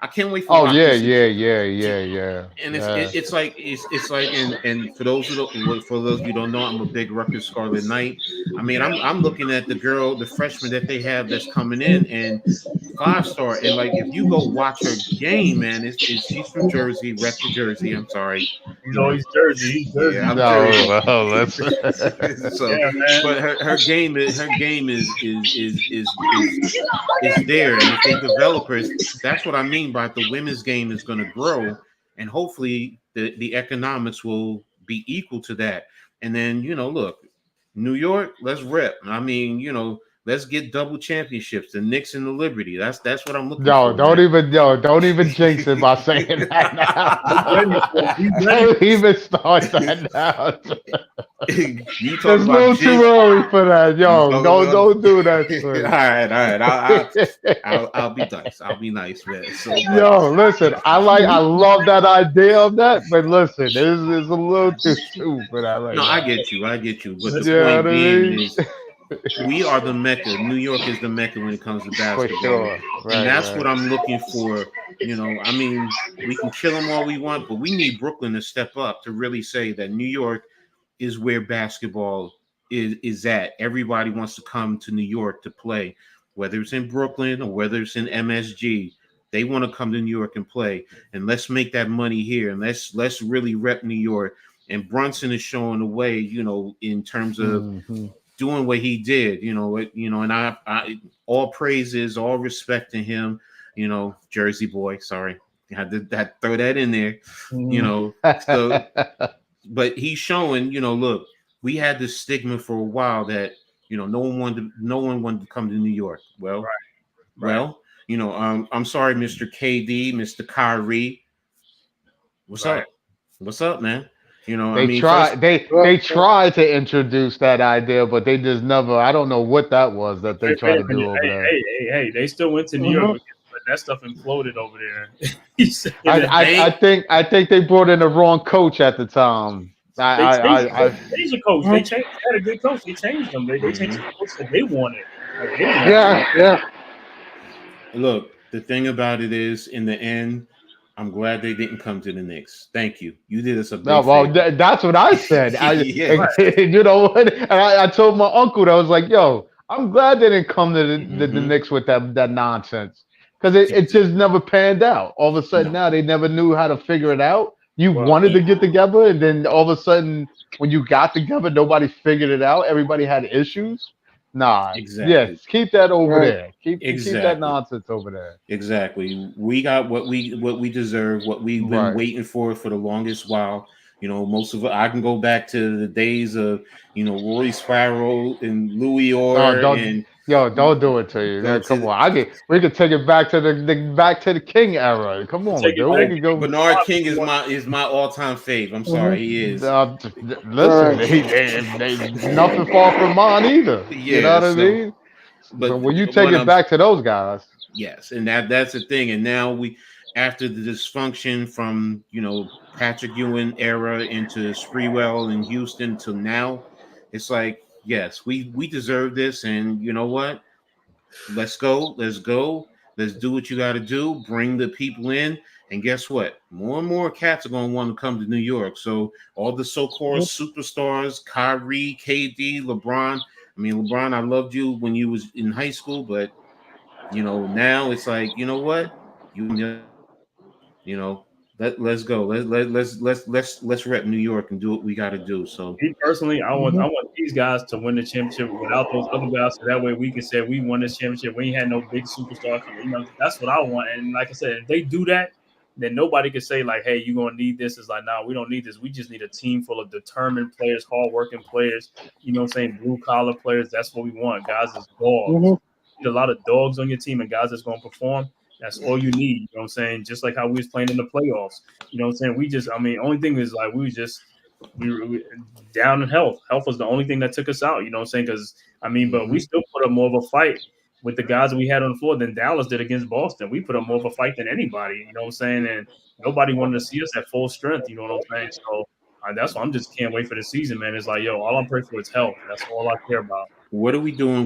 I can't wait for. Yeah. And it's like and for those of you don't know, I'm a big Rutgers Scarlet Knight. I mean, I'm looking at the freshman that they have that's coming in, and 5-star. And like if you go watch her game, man, she's from Jersey, rep to Jersey. I'm sorry. He's Jersey. Yeah, I'm Jersey. So, yeah, but her game is there, and if they develop her, that's what I mean by the women's game is going to grow, and hopefully the economics will be equal to that. And then look, New York, let's rep. I mean, let's get double championships, the Knicks and the Liberty. That's what I'm looking for. Don't even jinx it by saying that now. Don't even start that now. It's a little too early for that, don't do that. All right. I'll be nice. I'll be nice, man. So, listen, I love that idea of that, but listen, it's a little too soon for that. I get you. But the point being is, we are the Mecca. New York is the Mecca when it comes to basketball. For sure. And that's what I'm looking for. I mean, we can kill them all we want, but we need Brooklyn to step up to really say that New York is where basketball is at. Everybody wants to come to New York to play, whether it's in Brooklyn or whether it's in MSG. They want to come to New York and play. And let's make that money here. And let's really rep New York. And Brunson is showing the way, in terms of doing what he did, and I all praises, all respect to him, Jersey boy. Sorry, I had to throw that in there, So, but he's showing, look, we had this stigma for a while that no one wanted to come to New York. Well, I'm sorry, Mr. KD, Mr. Kyrie. What's up? What's up, man? They tried to introduce that idea, but they just never. I don't know what that was that they tried to do over there. Hey! They still went to New York, but that stuff imploded over there. I think they brought in the wrong coach at the time. They changed the coach. They had a good coach. They changed them. They changed the coach that they wanted. Yeah. Look, the thing about it is, in the end, I'm glad they didn't come to the Knicks. Thank you. You did us a big No, well, favor. that's what I said. Yeah. You know what? And I told my uncle that I was like, "Yo, I'm glad they didn't come to the Mhm. Knicks with that nonsense because it Exactly. just never panned out. All of a sudden, No. now they never knew how to figure it out. You Well, wanted to get together, and then all of a sudden, when you got together, nobody figured it out. Everybody had issues. Nah, Exactly. yes, keep that over Right. there. Keep that Exactly. nonsense over there. Exactly. We got what we deserve, what we've been Right. waiting for the longest while. Most of it. I can go back to the days of Rory Sparrow and Louis Oh, Orr don't and don't do it to you. go Yeah, come to on. We could take it back to the King era. Come on, take it dude. We back. could go. Bernard King is my all-time fave. I'm sorry, he is. Listen, Right. they nothing far from mine either. You know Yeah. what I So, mean? So but when you take what it I'm back to those guys, Yes, and that's the thing. And now after the dysfunction from Patrick Ewing era into Sprewell in Houston to now, it's like yes, we deserve this, and you know what? Let's go, let's do what you got to do. Bring the people in, and guess what? More and more cats are going to want to come to New York. So all the so-called superstars, Kyrie, KD, LeBron. I mean, LeBron, I loved you when you was in high school, but now it's like, you know what? You know, let's go. Let's rep New York and do what we got to do. So Me personally, I want these guys to win the championship without those other guys, so that way we can say we won this championship. We ain't had no big superstar coming. That's what I want. And like I said, if they do that, then nobody can say like, "Hey, you're gonna need this." It's like, no, we don't need this. We just need a team full of determined players, hardworking players. You know what I'm saying? Blue collar players. That's what we want. Guys is dogs. Mhm. You need a lot of dogs on your team and guys that's gonna perform. That's all you need. You know what I'm saying? Just like how we was playing in the playoffs. You know what I'm saying? Only thing is like we down in health. Health was the only thing that took us out. You know what I'm saying? But we still put up more of a fight with the guys that we had on the floor than Dallas did against Boston. We put up more of a fight than anybody. You know what I'm saying? And nobody wanted to see us at full strength. You know what I'm saying? So that's why I'm just can't wait for the season, man. It's like, yo, all I'm praying for is health. That's all I care about. what are we doing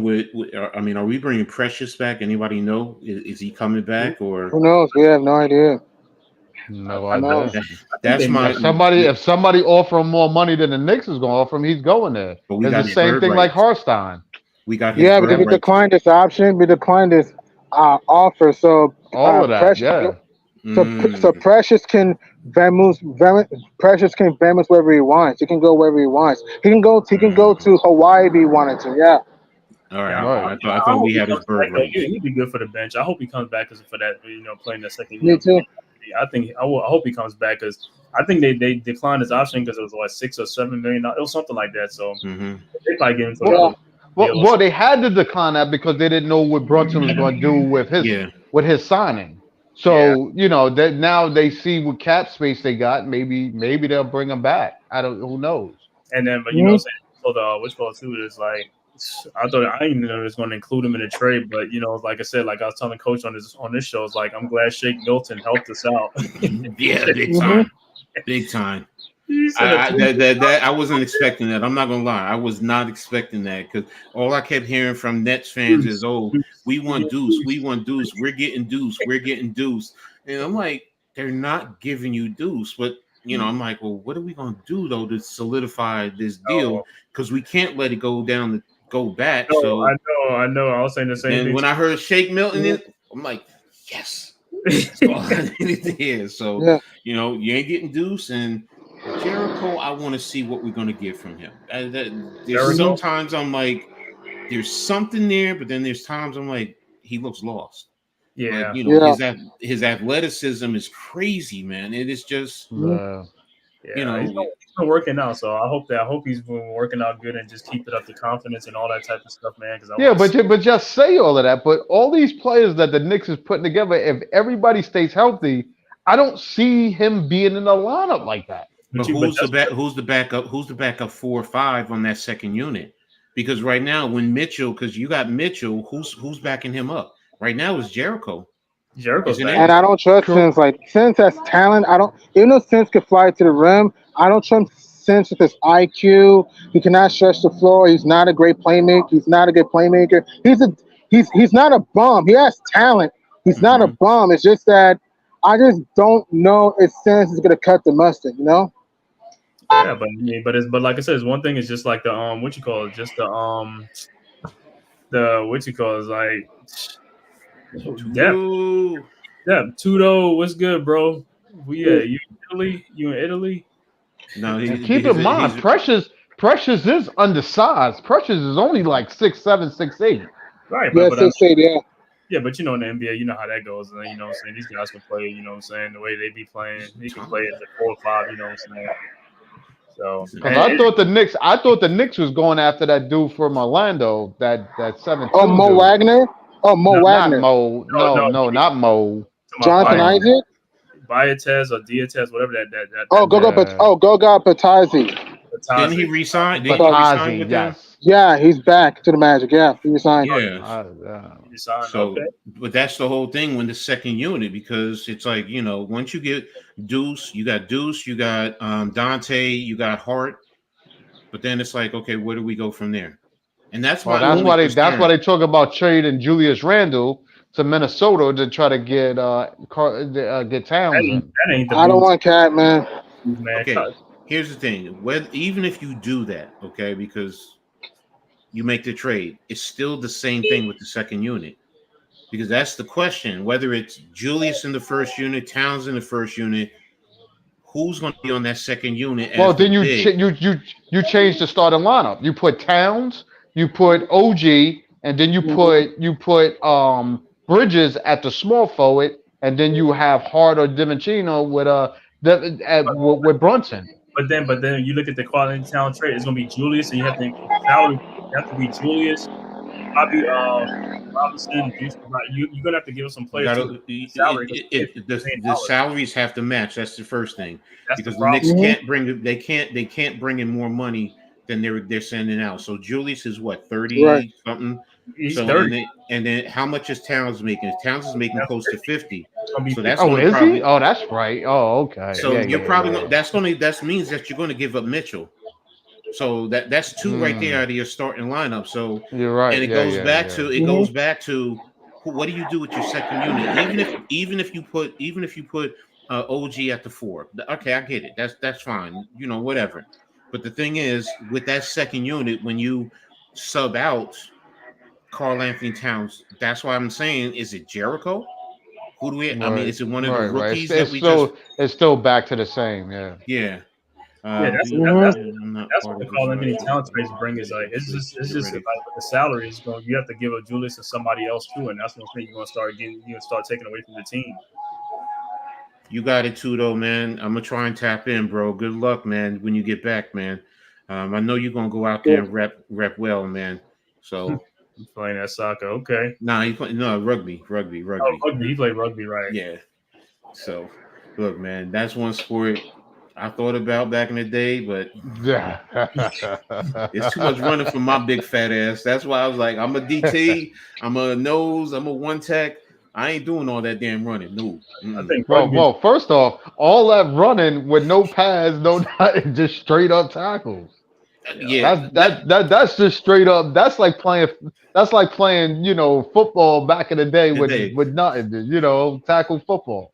I mean, are we bringing Precious back? Anybody know? Is he coming back or Who knows? We have no idea. no Who knows? idea. that's my If somebody offer him more money than the Knicks is going to offer him, he's going there. But we It's got the his same bird thing like rights. Harstein. We got his Yeah, bird because we rights. declined this option. We declined this offer. So All of that, Precious. yeah. So Precious can Precious can vamoose wherever he wants. He can go wherever he wants. He can go to Hawaii if he wanted to. Yeah. All right. Yeah, Right. I I thought hope we he had his comes bird back. Though. rights. He'd be good for the bench. I hope he comes back for that. Playing the second. Me too. I hope he comes back because I think they declined his option because it was like $6 or $7 million. It was something like that. So they probably give him for Well, another deal. well, they had to decline that because they didn't know what Brunson was going to do with his signing. So that now they see what cap space they got. Maybe they'll bring him back. Who knows? And then, but you know, what I'm saying, so the which call too is like I didn't know it was going to include him in the trade, but like I said, like I was telling Coach on this show, it's like I'm glad Shake Milton helped us out. Yeah, big time, big time. I wasn't expecting that. I'm not gonna lie, I was not expecting that because all I kept hearing from Nets fans is, "Oh, we want Deuce, we're getting Deuce," and I'm like, they're not giving you Deuce, but. I'm like, well, what are we gonna do though to solidify this deal? Because we can't let it go back. No, So I know. I was saying the same thing. And when I heard Shake Milton, I'm like, yes, that's all I needed to hear. So you ain't getting Deuce and Jericho. I want to see what we're gonna get from him. Sometimes I'm like, there's something there, but then there's times I'm like, he looks lost. Yeah, his athleticism is crazy, man. It is just, he's been working out. So I hope he's been working out good and just keep it up the confidence and all that type of stuff, man. But just say all of that. But all these players that the Knicks is putting together, if everybody stays healthy, I don't see him being in the lineup like that. But who's the backup? Who's the backup 4 or 5 on that second unit? Because right now, because you got Mitchell, who's backing him up? Right now is Jericho. And I don't trust Sims. Like Sims has talent. Even though Sims can fly to the rim, I don't trust Sims with his IQ. He cannot stretch the floor. He's not a great playmaker. He's not a good playmaker. He's not a bum. He has talent. He's not a bum. It's just that I just don't know if Simmons is gonna cut the mustard. You know? Yeah, but I mean, but like I said, one thing is just like the what you call it, just the what you call it, is like depth. Tudo. Yeah, Tudo, what's good, bro? Yeah, you in Italy? You in Italy? No, And keep in mind, Precious is undersized. Precious is only like 6'7", 6'8". Right, Yeah, but I mean, 6'8", yeah. yeah, but you know in the NBA, you know how that goes. And you know what I'm saying? These guys can play, you know what I'm saying, the way they be playing. He can play as a 4 or 5, you know what I'm saying? So Because I thought the Knicks was going after that dude from Orlando, that 7'2" Oh, Mo dude. Wagner. Oh, Mo No, Not Wagner. Mo. No, not Mo. Jonathan Isaac. Biotez or Diatez, whatever that Oh, Goga Patazi. Didn't he resign? Didn't he Patazi, resign with them? yes. Yeah, he's back to the Magic. Yeah, he resigned. Yeah. So, okay. but that's the whole thing when the second unit, because it's like, you know, once you get Deuce, you got Dante, you got Hart, but then it's like, okay, where do we go from there? And that's Well, my only concern. that's why they talk about trading Julius Randle to Minnesota to try to get Townsend. That ain't the I don't want Cat, man. Okay, here's the thing. Even if you do that, okay, because you make the trade, it's still the same thing with the second unit. Because that's the question. Whether it's Julius in the first unit, Towns in the first unit, who's going to be on that second unit? Well, then you change the starting lineup. You put Towns, you put OG, and then you put Bridges at the small forward, and then you have Hart or Dimancino with Brunson. But then you look at the quality talent trade. It's going to be Julius, and you have to salary. You have to be Julius, Bobby Robinson. You're going to have to give us some players salary. The salaries have to match. That's the first thing. That's because the Knicks can't bring they can't bring in more money than they're sending out. So Julius is what, 30 something. He's so 30. And then how much is Towns making? Towns is making close to 50. So that's is probably, he? Oh, that's right. Oh, okay. So that means that you're going to give up Mitchell. So that's two right there out of your starting lineup. So you're right. And it goes back to what do you do with your second unit? Even if you put OG at the 4. Okay, I get it. That's fine. You know, whatever. But the thing is, with that second unit, when you sub out Karl Anthony Towns, that's why I'm saying, is it Jericho? Who do we? I mean, is it one of the rookies It's still back to the same. Yeah. Yeah. That's what the Karl Anthony Towns trades bring is like it's just like the salary is going. You have to give a Julius to somebody else too, and that's one thing you're going to start taking away from the team. You got it too, though, man. I'm gonna try and tap in, bro. Good luck, man. When you get back, man. I know you're gonna go out there and rep well, man. So playing that soccer, okay? Nah, rugby. Oh, rugby. He played rugby, right? Yeah. So, look, man, that's one sport I thought about back in the day, but it's too much running for my big fat ass. That's why I was like, I'm a DT, I'm a nose, I'm a one tech. I ain't doing all that damn running. No. I think well, first off, all that running with no pads, no nothing, just straight up tackles. Yeah, that's just straight up. That's like playing, you know, football back in the day with nothing, you know, tackle football.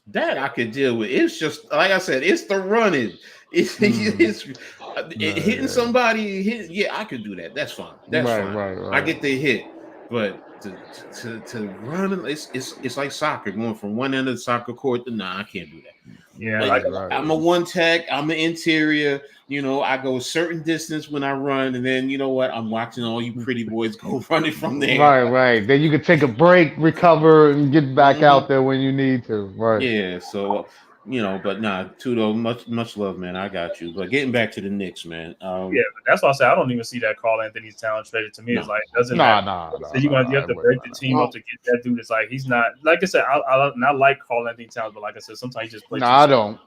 That I could deal with. It's just like I said, it's the running. It's hitting somebody. Yeah, I could do that. That's fine. That's fine. Right. I get the hit, but to run, it's like soccer, going from one end of the soccer court to I can't do that. Yeah, I'm a one tech. I'm an interior. You know, I go a certain distance when I run, and then you know what? I'm watching all you pretty boys go running from there. Right. Then you can take a break, recover, and get back out there when you need to. Right. Yeah. So, you know, but Tudo, much love, man. I got you. But getting back to the Knicks, man. But that's why I say I don't even see that Karl Anthony's talent traded to me. It's like doesn't you have to break the team up to get that dude. It's like he's not. Like I said, I like Karl Anthony Towns, but like I said, sometimes he just plays. I don't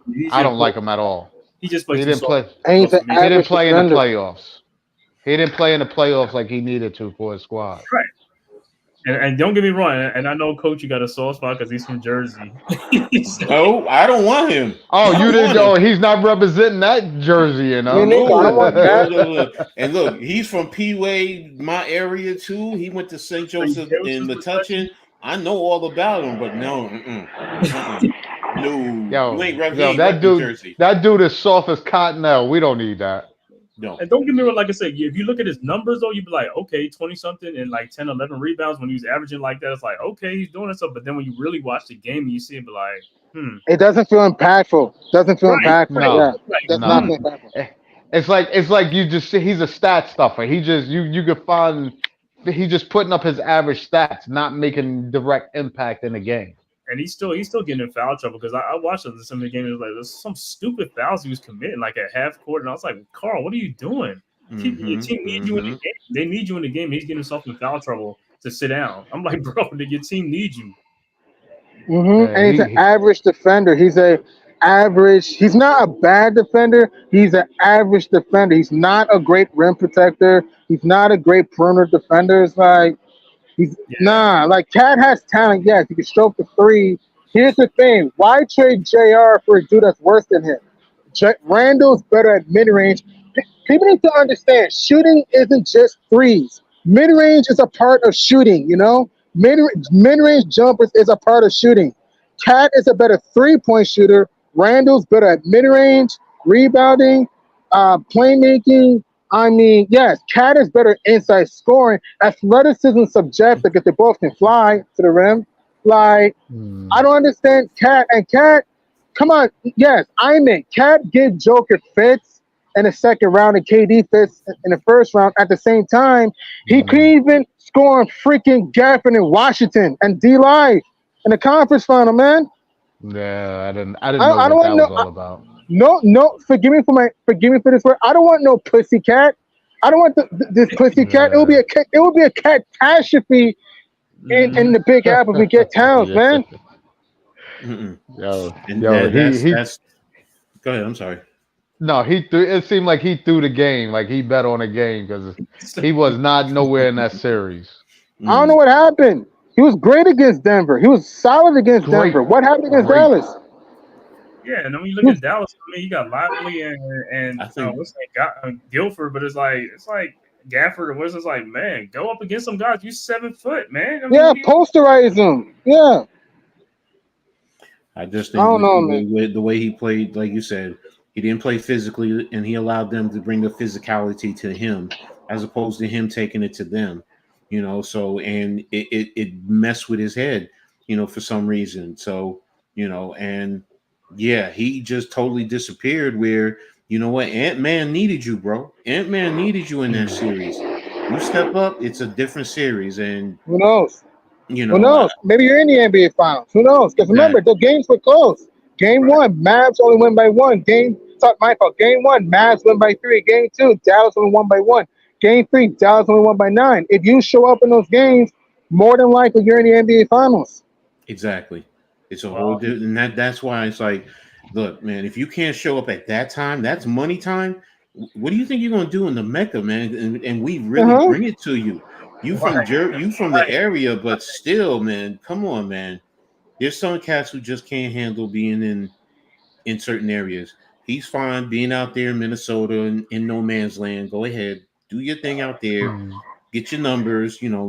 like him at all. He just plays. He didn't play in the playoffs. He didn't play in the playoffs like he needed to for his squad. Right. And don't get me wrong. And I know, Coach, you got a soft spot because he's from Jersey. No, I don't want him. Oh, you didn't know he's not representing that jersey, you know. And look, he's from P-Way, my area too. He went to St. Joseph in Metuchen. I know all about him, but no. No, you ain't rep. He Yo, ain't repping Jersey. that dude is soft as cottonelle. We don't need that. No. And don't get me wrong, like I said, if you look at his numbers, though, you'd be like, okay, 20-something and like 10, 11 rebounds when he was averaging like that. It's like, okay, he's doing stuff. But then when you really watch the game and you see it, be like, It doesn't feel impactful. Doesn't feel impactful. No, Yeah, right. does not feel no. impactful. It's like you just he's a stat stuffer. He just you could find he's just putting up his average stats, not making direct impact in the game. And he's still getting in foul trouble because I watched some of the games. Like there's some stupid fouls he was committing, like at half court, and I was like, Carl, what are you doing? Your team needs you in the game. They need you in the game. He's getting himself in foul trouble to sit down. I'm like, bro, your team needs you. And he's an average defender. He's a average. He's not a bad defender. He's an average defender. He's not a great rim protector. He's not a great perimeter defender. It's like like Cat has talent. Yes, he can stroke the three. Here's the thing: why trade JR for a dude that's worse than him? Randall's better at mid range. People need to understand: shooting isn't just threes. Mid range is a part of shooting. You know, mid range jumpers is a part of shooting. Cat is a better 3-point shooter. Randall's better at mid range, rebounding, playmaking. I mean, yes, Cat is better inside scoring. Athleticism subjective because they both can fly to the rim. Like, I don't understand Cat. And Cat, come on, yes, I mean, Cat give Joker fits in the second round and KD fits in the first round. At the same time, he could even score on freaking Gafford in Washington and D-Live in the conference final, man. Yeah, I didn't know what that was all about. No, forgive me for this word. I don't want no pussycat. I don't want this pussycat. It will be a catastrophe in the Big Apple if we get Towns, man. Yo, that's go ahead. I'm sorry. No, it seemed like he threw the game, like he bet on a game because he was not nowhere in that series. I don't know what happened. He was great against Denver. He was solid against Denver. What happened against Dallas? Yeah, and then when you look at Dallas, I mean, you got Lively and what's that? Guilford, but it's like Gafford or what's it's like, man, go up against some guys. You 7 foot, man. I mean, posterize them. Yeah. I just think the way he played, like you said, he didn't play physically, and he allowed them to bring the physicality to him, as opposed to him taking it to them. You know, so and it messed with his head, you know, for some reason. So, you know, and yeah, he just totally disappeared where, you know what, Ant-Man needed you, bro. Ant-Man needed you in that series. You step up, it's a different series. And who knows? You know, who knows? Maybe you're in the NBA Finals. Who knows? Because remember, the games were close. Game 1, Mavs only win by 1. Game 1, Mavs win by 3. Game 2, Dallas only won by 1. Game 3, Dallas only won by 9. If you show up in those games, more than likely you're in the NBA Finals. Exactly. It's a whole different, and that's why it's like, look, man, if you can't show up at that time, that's money time. What do you think you're gonna do in the Mecca, man? And we really bring it to you. You from the area, but still, man, come on, man. There's some cats who just can't handle being in certain areas. He's fine being out there in Minnesota in no man's land. Go ahead, do your thing out there, get your numbers. You know,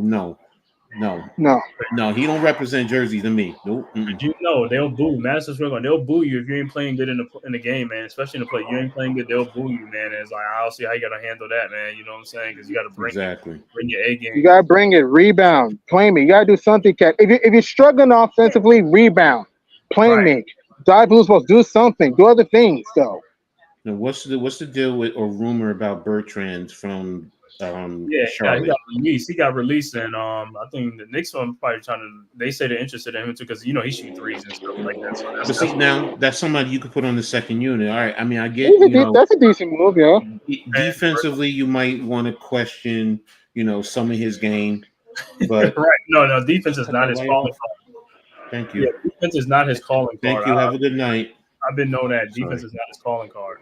no, he don't represent Jersey to me. Nope. You know they'll boo Madison Square Garden. They'll boo you if you ain't playing good in the game, man. Especially in the play, you ain't playing good, they'll boo you, man. And it's like I don't see how you gotta handle that, man. You know what I'm saying? Because you gotta bring your A game. You gotta bring it, rebound, play me. You gotta do something, Cat. If you're struggling offensively, rebound, play me, dive loose balls, do something, do other things, though. Now, what's the deal with or rumor about Bertrand from? He got released, and I think the Knicks one probably they say they're interested in him too because you know he shoot threes and stuff like that. So now that's somebody you could put on the second unit. All right, I mean I get that's a decent move, yeah. Defensively, you might want to question some of his game, but no, defense is not his calling card. Thank you. Yeah, defense is not his calling card. Thank you. Have a good night. I've been known that defense is not his calling card.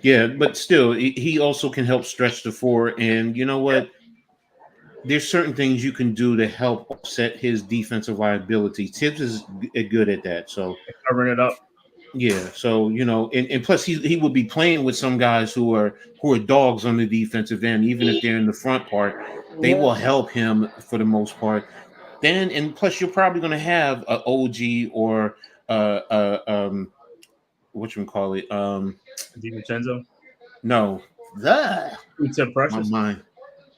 Yeah, but still, he also can help stretch the floor. And you know what? There's certain things you can do to help offset his defensive liability. Tibbs is good at that. So covering it up. Yeah. So, and plus he would be playing with some guys who are dogs on the defensive end, even if they're in the front part. They will help him for the most part. And plus you're probably going to have an OG or whatchamacallit? DiVincenzo, No, the Tim my Precious, mind.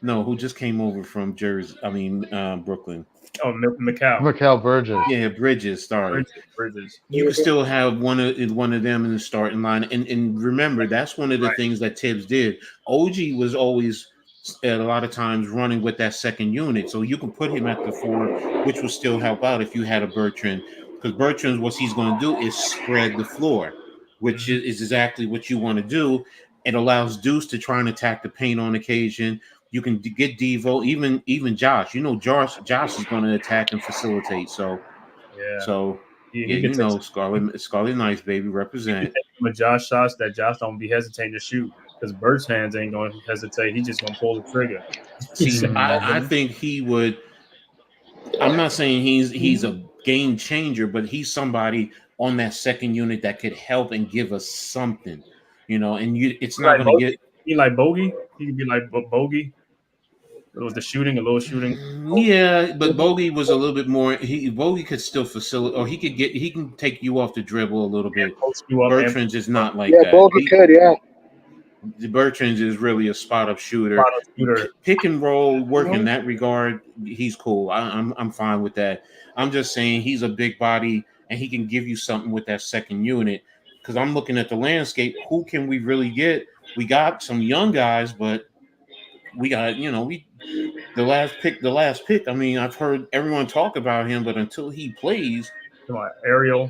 No, who just came over from Jersey? I mean, Brooklyn. oh Macau, Mikael Bridges. Yeah, Bridges. Sorry. Bridges. You could still have one of them in the starting line, and remember that's one of the Right. things that Tibbs did. OG was always at a lot of times running with that second unit, so you can put him at the 4, which will still help out if you had a Bertrand, because Bertrand, what he's going to do is spread the floor, which is exactly what you want to do. It allows Deuce to try and attack the paint on occasion. You can get Devo, even Josh. You know, Josh is going to attack and facilitate. So. Yeah, He can you take know, Scarlet Knights, baby, represent. some of Josh shots that Josh don't be hesitating to shoot because Bird's hands ain't going to hesitate. He's just going to pull the trigger. See, I think he would. I'm not saying he's a game changer, but he's somebody on that second unit that could help and give us something, And it's not going to get. He like Bogey. He could be like Bogey. It was a little shooting. Yeah, but Bogey was a little bit more. Bogey could still facilitate, or he can take you off the dribble a little bit. Bertrand's is not like that. Bogey could, yeah. Bertrand's is really a spot up shooter. Pick and roll work in that regard. He's cool. I'm fine with that. I'm just saying he's a big body and he can give you something with that second unit. Because I'm looking at the landscape. Who can we really get? We got some young guys, but we got the last pick. I mean, I've heard everyone talk about him, but until he plays, come on, Ariel.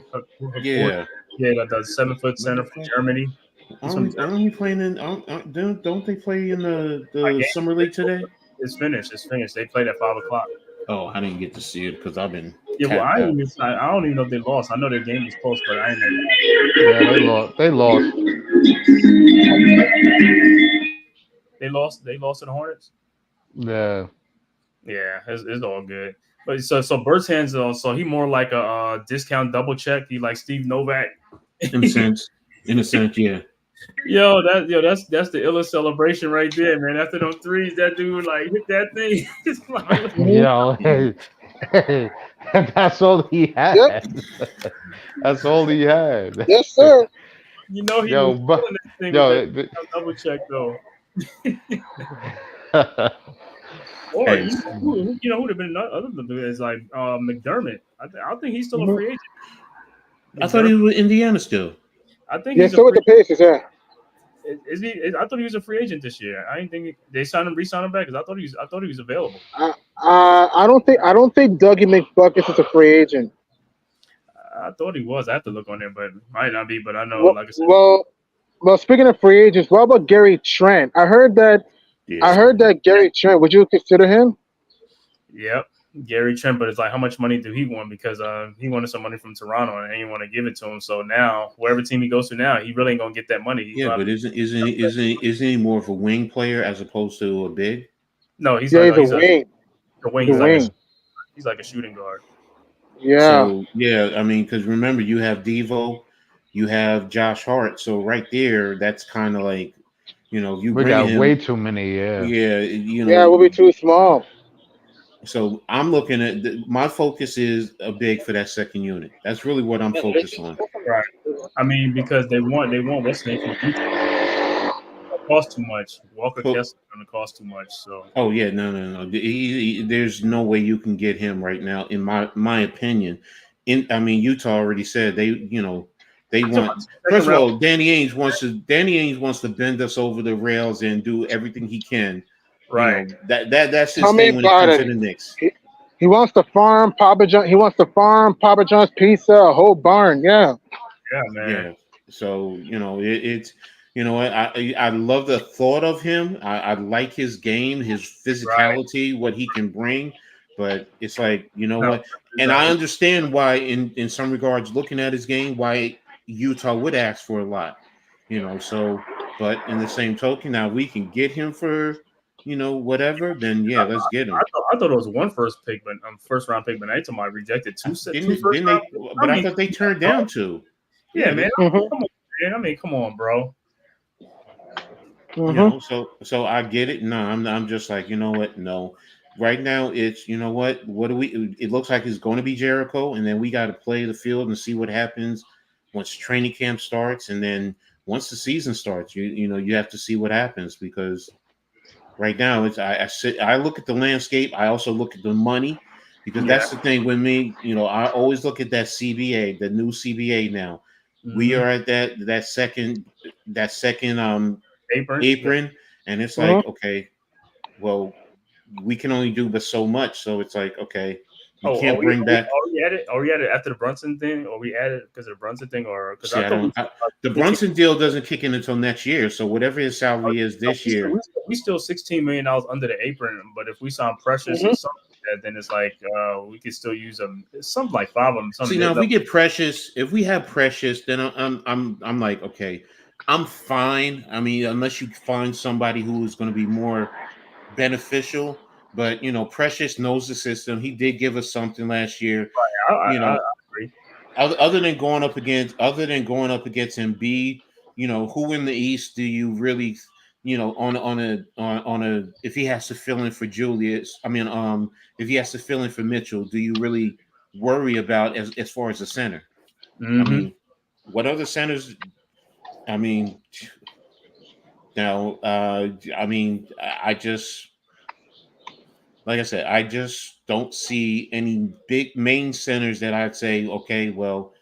Yeah, the 7 foot center from Germany. Aren't he playing in? Don't they play in the summer league today? It's finished. They played at 5 o'clock. Oh, I didn't get to see it because I've been. Yeah, well, I don't even know if they lost. I know their game was close, but I ain't know. Yeah, they lost. They lost to the Hornets. Yeah. Yeah, it's all good. But so Bert's hands, so he more like a discount double check. He like Steve Novak. In a sense, yeah. That's the illest celebration right there, man. After them threes, that dude like hit that thing. It's like, hey, that's all he had. Yep. That's all he had. Yes, sir. he was doing this thing with that double check though. Or who would have been other than is like McDermott. I think he's still a free agent. I thought he was with Indiana still. I think he's still with the Pacers. Yeah. Is he? I thought he was a free agent this year. I didn't think they re-signed him back because I thought he was available. I don't think Dougie McBuckets is a free agent. I thought he was. I have to look on there, but might not be. But I know, like I said. Well, speaking of free agents, what about Gary Trent? I heard that Gary Trent. Would you consider him? Yep, Gary Trent. But it's like, how much money do he want? Because he wanted some money from Toronto, and he want to give it to him. So now, wherever team he goes to now, he really ain't gonna get that money. But isn't he more of a wing player as opposed to a big? No, he's a wing. The wing. He's like a shooting guard. Yeah. So, yeah, I mean, because remember, you have Devo, you have Josh Hart. So right there, that's kind of like, we got way too many. Yeah. Yeah. Yeah, we'll be too small. So I'm looking at my focus is a big for that second unit. That's really what I'm focused on. Right. I mean, because they want what's the name from Utah. Cost too much. Walker Kessler's going to cost too much. So. Oh yeah, no. There's no way you can get him right now, in my opinion. Utah already said they want. First of all, Danny Ainge wants to bend us over the rails and do everything he can. Right. That's his thing when it comes to the Knicks. He wants to farm Papa John. He wants to farm Papa John's pizza, a whole barn. Yeah. Yeah, man. Yeah. So it's. I love the thought of him. I like his game, his physicality, what he can bring. But it's like, what? And I understand why, in some regards, looking at his game, why Utah would ask for a lot. So, but in the same token, now we can get him for, whatever. Then yeah, let's get him. I thought it was one first round pick, but I told my rejected two first round. But I thought they turned down two. Yeah, man. Mm-hmm. Come on, bro. Mm-hmm. So I get it. No, I'm just like, you know what? No, right now it's you know what do we? It looks like it's going to be Jericho, and then we got to play the field and see what happens once training camp starts, and then once the season starts, you have to see what happens because right now it's I look at the landscape. I also look at the money because Yeah. that's the thing with me. I always look at that CBA, the new CBA now. We Mhm. are at that second Apron. Yeah. apron, and it's Mhm. like okay, well we can only do but so much. So it's like okay, you Oh, can't bring back. are we at it after the Brunson thing? Or we added because of the Brunson thing, or because See, I I thought we don't. still The 15 Brunson deal doesn't kick in until next year. So whatever his salary is no, this year, we still $16 million under the apron. But if we sign Precious or Mhm. something like that, then it's like we could still use them. Something like 5 of them. see Something now mid if we level. get Precious, if we have Precious, then I'm like okay, I'm fine. I mean, unless you find somebody who is going to be more beneficial. But Precious knows the system. He did give us something last year. You I know, agree. other than going up against Embiid, who in the East do you really, on a if he has to fill in for Julius, I mean, if he has to fill in for Mitchell, do you really worry about as far as the center? I Mm-hmm. mean, what other centers? I mean, now, I mean, I just like I said, I just don't see any big main centers that I'd say, okay, well,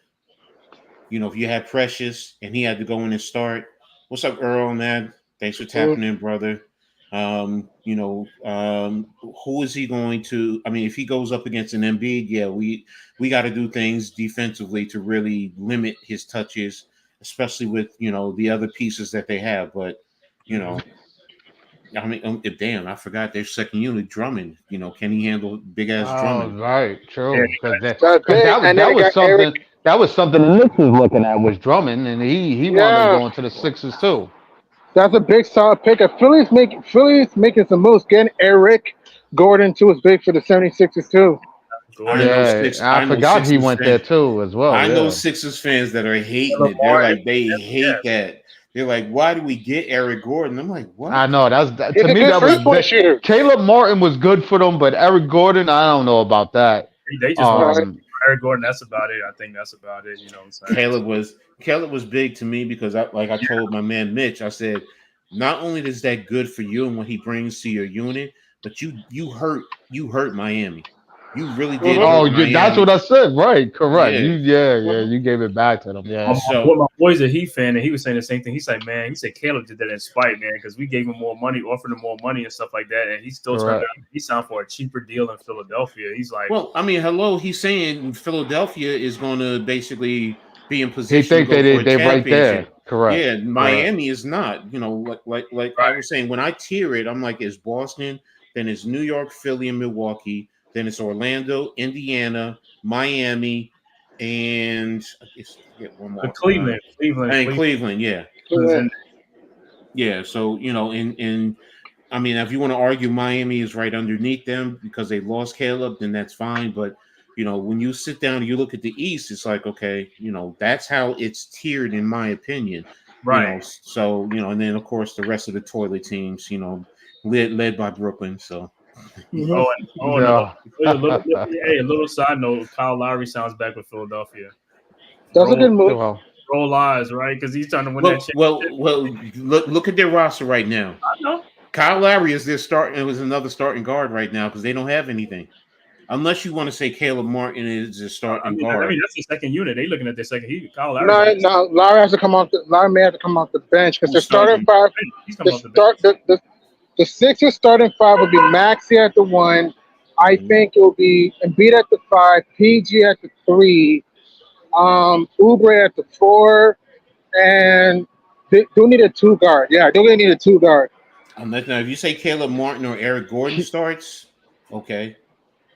if you had Precious and he had to go in and start, what's up, Earl, man? Thanks for Mhm. tapping in, brother. Who is he going to? I mean, if he goes up against an Embiid, yeah, we got to do things defensively to really limit his touches, especially with the other pieces that they have. But you know, I mean, damn, I forgot their second unit, Drummond. Can he handle big ass Oh, Drummond? right, Yeah, true. Because That's big. And then that they was got Eric. something the Knicks was looking at was Drummond, and he wound up Yeah, going to the Sixers too. that's a big solid pick. If Philly's making some moves. Getting Eric Gordon too is big for the 76ers too. I Gordon, know Yeah, six. I I know forgot he Sixers went there fans. too as well. I know Yeah, Sixers fans that are hating Caleb it. They're Martin. like they hate that. They're like, why do we get Eric Gordon? I'm like, I what? know He's to a me good that was 3-point shooter. Caleb Martin was good for them, but Eric Gordon, I don't know about that. They just want Right. Eric Gordon. That's about it. I think that's about it. You know what I'm saying? Caleb was big to me because I told my man Mitch, I said, not only is that good for you and what he brings to your unit, but you hurt Miami. You really did Mhm. Oh, hurt that's what Miami. I said. Right, correct. Yeah. Yeah, Mhm. you gave it back to them. Yeah. So My boy's a Heat fan, and he was saying the same thing. He's like, man, he said Caleb did that in spite, man, because we gave him more money, offered him more money and stuff like that, and he still turned Correct. out he signed for a cheaper deal in Philadelphia. He's like, well, I mean, hello, he's saying Philadelphia is going to basically be in He position to think go for a they right there. championship. Correct. Yeah, Correct. Miami is not. Like I right, was saying, when I tier it, I'm like, it's Boston, then it's New York, Philly, and Milwaukee, then it's Orlando, Indiana, Miami, and I forget one the more. Cleveland And Cleveland, yeah. was Yeah. in. Yeah, so in I mean, if you want to argue Miami is right underneath them because they lost Caleb, then that's fine. But when you sit down and you look at the East, it's like, okay, that's how it's tiered in my opinion. Right. So and then of course the rest of the toilet teams, led by Brooklyn. So Mhm. And Yeah. a little side note: Kyle Lowry sounds back with Philadelphia. That's a good Roll, move. Well, roll eyes, right? Because he's trying to win that well, championship. well, well. Look at their roster right now. I know. Kyle Lowry is their start. It was another starting guard right now because they don't have anything. Unless you want to say Caleb Martin is the starting I guard. mean, that's the second unit. They looking at their second. Kyle Lowry's No, on no, Lowry has to come off. Lowry may have to come off the bench because the Who's starting starting? five. he's The coming off the bench. start the Sixers starting five will be Maxey at the one. I Mhm. think it will be Embiid at the five, PG at the three, Oubre at the four, and they do need a two guard. Yeah, they're gonna need a two guard. Unless now, if you say Caleb Martin or Eric Gordon starts, okay,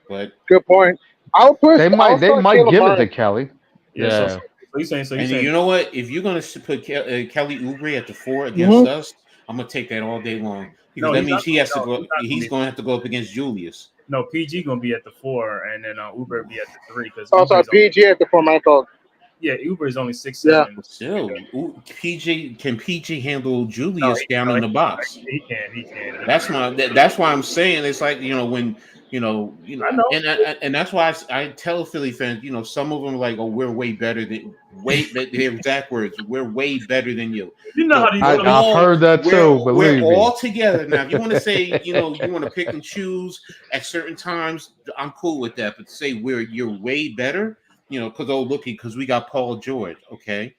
but Good point. I'll they start might Caleb give it to Martin. Kelly. Yeah. So Yeah. you and saying you know what? If you're gonna put Kelly Oubre at the four against Hmm. us, I'm gonna take that all day long because no? that He's means not. he has to No, go. he's not gonna He's be. going to have to go up against Julius. No, PG gonna be at the four, and then Uber be at the three because Also, Ubre's on. PG at the four, Michael. Yeah, Uber is only 6'7". Yeah. Still, PG handle No, Julius down in the box? he can. That's why I'm saying it's like when I know. and that's why I tell Philly fans, some of them are like, oh, we're way better than their exact words, we're way better than you. You know how these I've heard that too. We're Believe all me. together now. If you want to say, you want to pick and choose at certain times, I'm cool with that. But to say you're way better, because we got Paul George. Okay, It's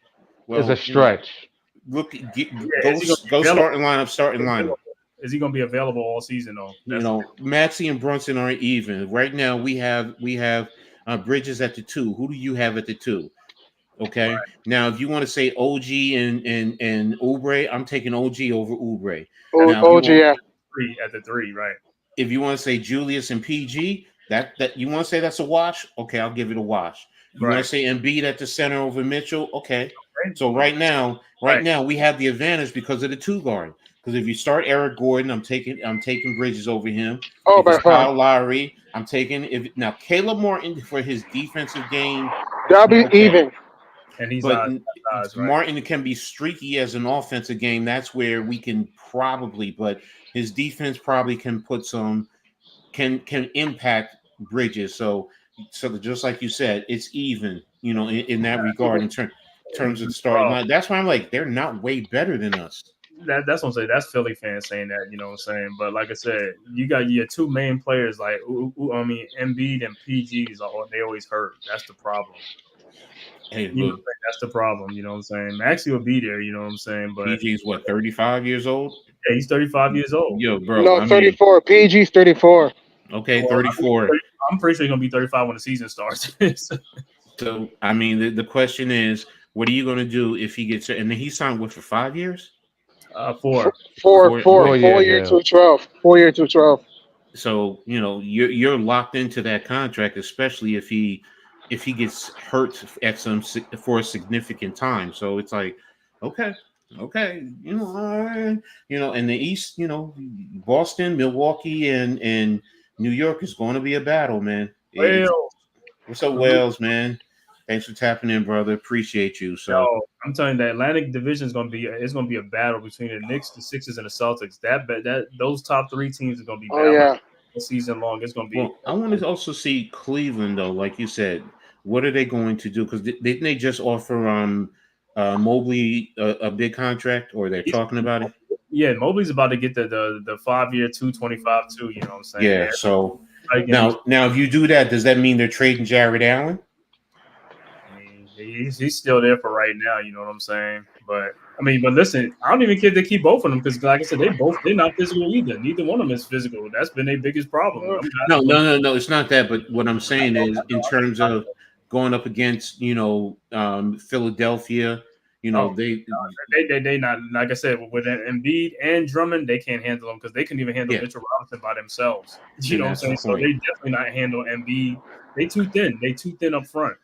well, a stretch. look, Yeah, is he gonna be go available? starting lineup. Is he going to be available all season though? Maxey and Brunson aren't even right now. We have Bridges at the 2. Who do you have at the 2? Okay. Right. Now, if you want to say OG and Oubre, I'm taking OG over Oubre. OG, yeah. At the 3, right? If you want to say Julius and PG, that you want to say that's a wash, okay, I'll give it a wash. You want to say Embiid at the center over Mitchell, okay. So right now we have the advantage because of the 2 guard. Because if you start Eric Gordon, I'm taking Bridges over him. Oh, if it's by far. Kyle Lowry, I'm taking now Caleb Martin for his defensive game. That'll be even. And he's but right? Martin can be streaky as an offensive game. That's where we can but his defense probably can put can impact Bridges. So just like you said, it's even, in that regard in terms of the starting line. That's why I'm like, they're not way better than us. That's what I'm saying. That's Philly fans saying that, you know what I'm saying? But like I said, you got your 2 main players like Embiid and PGs. They always hurt. That's the problem. Hey, that's the problem. You know what I'm saying? Maxey will be there. You know what I'm saying? But PG's what, 35 years old? Yeah, he's 35 years old. Yo, bro. No, 34. PG's 34. Okay, 34. I'm pretty sure he's gonna be 35 when the season starts. So I mean, the question is, what are you going to do if he gets? And then he signed for 5 years? 4. 4 years to 12. 4 years to 12. So you're locked into that contract, especially if he gets hurt for a significant time. So it's like, okay, in the East, Boston, Milwaukee, and New York is going to be a battle, man. What's up, Wales, man? Thanks for tapping in, brother. Appreciate you. So I'm telling you, the Atlantic Division is going to be a battle between the Knicks, the Sixers, and the Celtics. Those top 3 teams are going to be battling all season long. It's going to be. Well, I want to also see Cleveland, though. Like you said, what are they going to do? Because didn't they just offer Mobley a big contract, or they're talking about it? Yeah, Mobley's about to get the 5-year, 225 too. You know what I'm saying? Yeah. So now, if you do that, does that mean they're trading Jared Allen? He's still there for right now, you know what I'm saying? But listen, I don't even care if they keep both of them because, like I said, they're not physical either. Neither one of them is physical. That's been their biggest problem. No, it's not that. But what I'm saying is, in terms of going up against, Philadelphia, they not, like I said, with Embiid and Drummond, they can't handle them because they couldn't even handle Mitchell Robinson by themselves. You know what I'm saying? So they definitely not handle Embiid. They too thin. They too thin up front.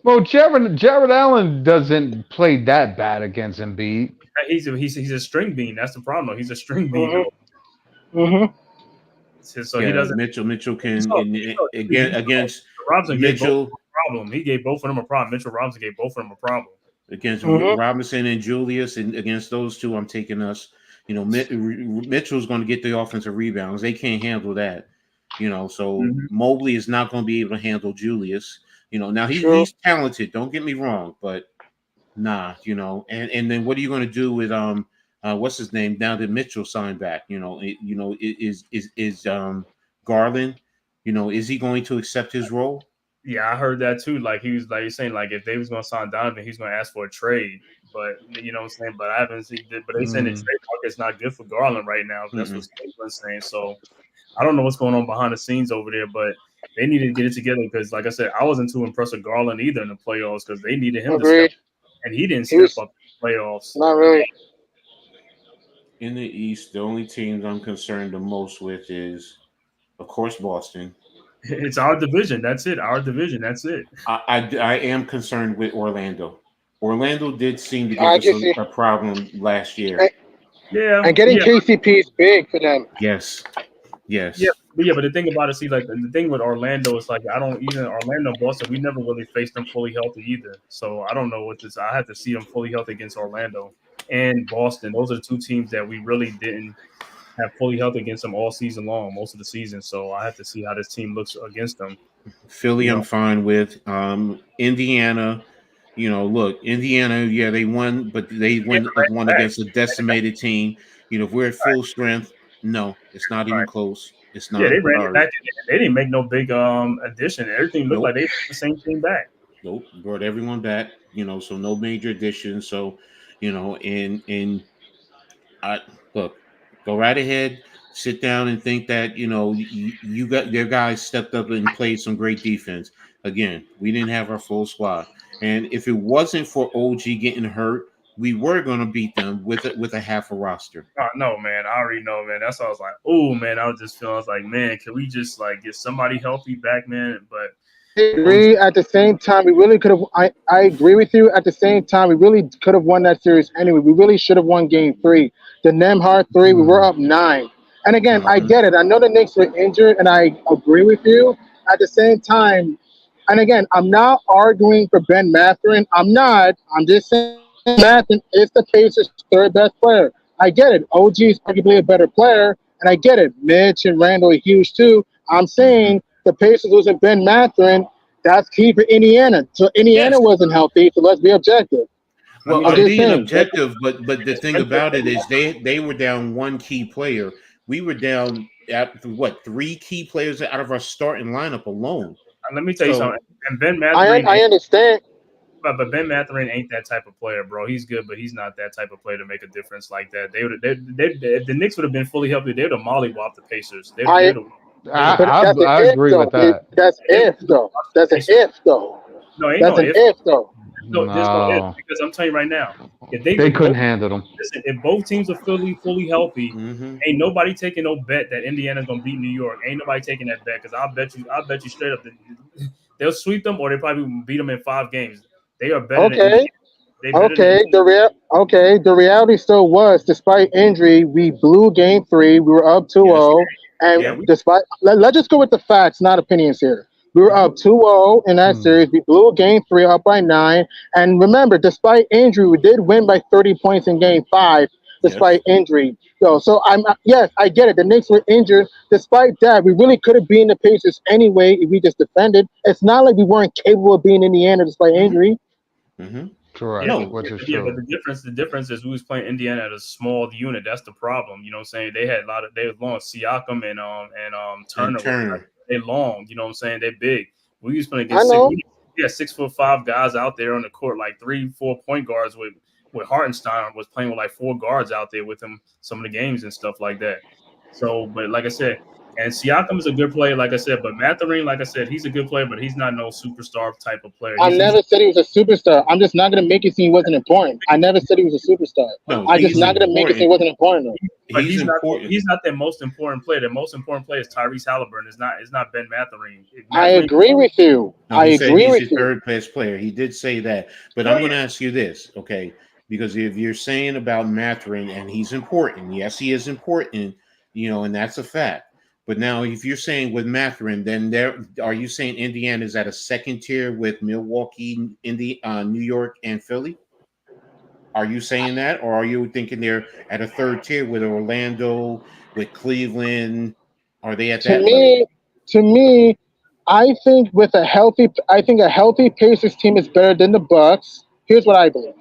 Well, Jared Allen doesn't play that bad against Embiid. He's a string bean. That's the problem, though. He's a string bean. Mm-hmm. So he doesn't. Mitchell can against Robinson Mitchell. Problem. He gave both of them a problem. Mitchell Robinson gave both of them a problem. Against Robinson and Julius, and against those 2, I'm taking us. Mitchell's going to get the offensive rebounds. They can't handle that. So Mobley is not going to be able to handle Julius. Now he's talented. Don't get me wrong, but nah. And then what are you going to do with what's his name now that Mitchell signed back? Is Garland? Is he going to accept his role? Yeah, I heard that too. Like he was saying, like if they was going to sign Donovan, he's going to ask for a trade. But you know what I'm saying. But I haven't seen it. But they saying the trade market's not good for Garland right now. That's what Cleveland's saying. So I don't know what's going on behind the scenes over there, but they need to get it together because, like I said, I wasn't too impressed with Garland either in the playoffs because they needed him to step up, and he didn't step up in the playoffs. Not really. In the East, the only teams I'm concerned the most with is, of course, Boston. It's our division. That's it. Our division. That's it. I am concerned with Orlando. Orlando did seem to give us a problem last year. And getting KCP is big for them. Yes. Yes. But the thing about it, see, like the thing with Orlando is like I don't even Orlando and Boston. We never really faced them fully healthy either. So I don't know what this. I had to see them fully healthy against Orlando and Boston. Those are the two teams that we really didn't have fully healthy against them all season long, most of the season. So I have to see how this team looks against them. Philly, You I'm know, fine with. Indiana, look, Indiana, yeah, they won, but they won back. against a decimated team. If we're at full strength, no, it's not even Right. close. It's Yeah, they not. ran it Sorry. back. They didn't make no big addition. Everything looked like Nope. they brought the same team back. Nope. Brought everyone back, so no major additions. So, and I look, go right ahead, sit down and think that you got their guys stepped up and played some great defense. Again, we didn't have our full squad, and if it wasn't for OG getting hurt, we were going to beat them with a half a roster. Oh, no, man. I already know, man. That's why I was like, oh, man. I was just feeling, I was like, man, can we just like get somebody healthy back, man? But I OG, agree. At the same time, we really could have. I agree with you. At the same time, we really could have won that series anyway. We really should have won Game 3. The Nemhard 3, we were Hmm. up 9. And again, I Mhm. get it. I know the Knicks were injured, and I agree with you. At the same time, and again, I'm not arguing for Ben Mathurin. I'm not. I'm just saying Mathurin is the Pacers' third best player. I get it. OG is arguably a better player, and I get it. Mitch and Randall are huge too. I'm Mhm. saying the Pacers losing Ben Mathurin, that's key for Indiana. So Yes. Indiana wasn't healthy, so let's be objective. let me Well, I'm tell I'm you, just being saying. objective, but the it's thing about it is they were down one key player. We were down at what, three key players out of our starting lineup alone. let me tell you So something. And Ben I Mathurin I ain't, understand. but Ben Mathurin ain't that type of player, bro. He's good, but he's not that type of player to make a difference like that. If the Knicks would have been fully healthy, they would have mollywopped the Pacers. I They would have but that's an I if agree though. with that. That's if though. That's an Pacers. if though. No, ain't That's no an if. if though. No, there's no if No, because I'm telling you right now, they if both couldn't handle them. listen, if both teams are fully healthy, mhm. ain't nobody taking no bet that Indiana's gonna beat New York. Ain't nobody taking that bet because I'll bet you straight up that they'll sweep them or they probably will beat them in 5 games. They are better than Indiana. Okay. They better than Okay. The reality still was, despite injury, we blew Game 3. We were up Yes. 2-0, and yeah. despite let's just go with the facts, not opinions here. We were up 2-0 in that Hmm. series. We blew Game 3 up by 9, and remember, despite injury, we did win by 30 points in Game 5, despite Yes. injury. So I'm yes, I get it. The Knicks were injured. Despite that, we really could have beaten the Pacers anyway if we just defended. It's not like we weren't capable of beating Indiana despite Mhm. injury. Mhm. Yeah, Correct, No. which is but true. the difference is we was playing Indiana at a small unit. That's the problem. You know what I'm saying? They had a lot of they was long. Siakam and And Turner were like, Turner. they long. You know what I'm saying? They big. We was playing I against know. 6'5" guys out there on the court, like 3-4 point guards with Hartenstein was playing with like 4 guards out there with him some of the games and stuff like that. So, but like I said, and Siakam is a good player, like I said, but Mathurin, like I said, he's a good player, but he's not no superstar type of player. I He's never said he was a superstar. I'm just not gonna make it seem he wasn't important. I never said he was a superstar. No, I just he's not gonna make it seem he important. wasn't important though. but He's important. he's not the most important player. The most important player is Tyrese Halliburton. It's not Ben Mathurin. I Mathurin, agree with you. No, I he said agree he's with your you. third best player. He did say that. But oh I'm yeah, going to ask you this, okay? Because if you're saying about Mathurin and he's important, yes, he is important, and that's a fact. But now, if you're saying with Mathurin, then are you saying Indiana is at a second tier with Milwaukee, New York, and Philly? Are you saying that, or are you thinking they're at a third tier with Orlando, with Cleveland? Are they at To that level? me, to me, I think a healthy Pacers team is better than the Bucks. Here's what I believe.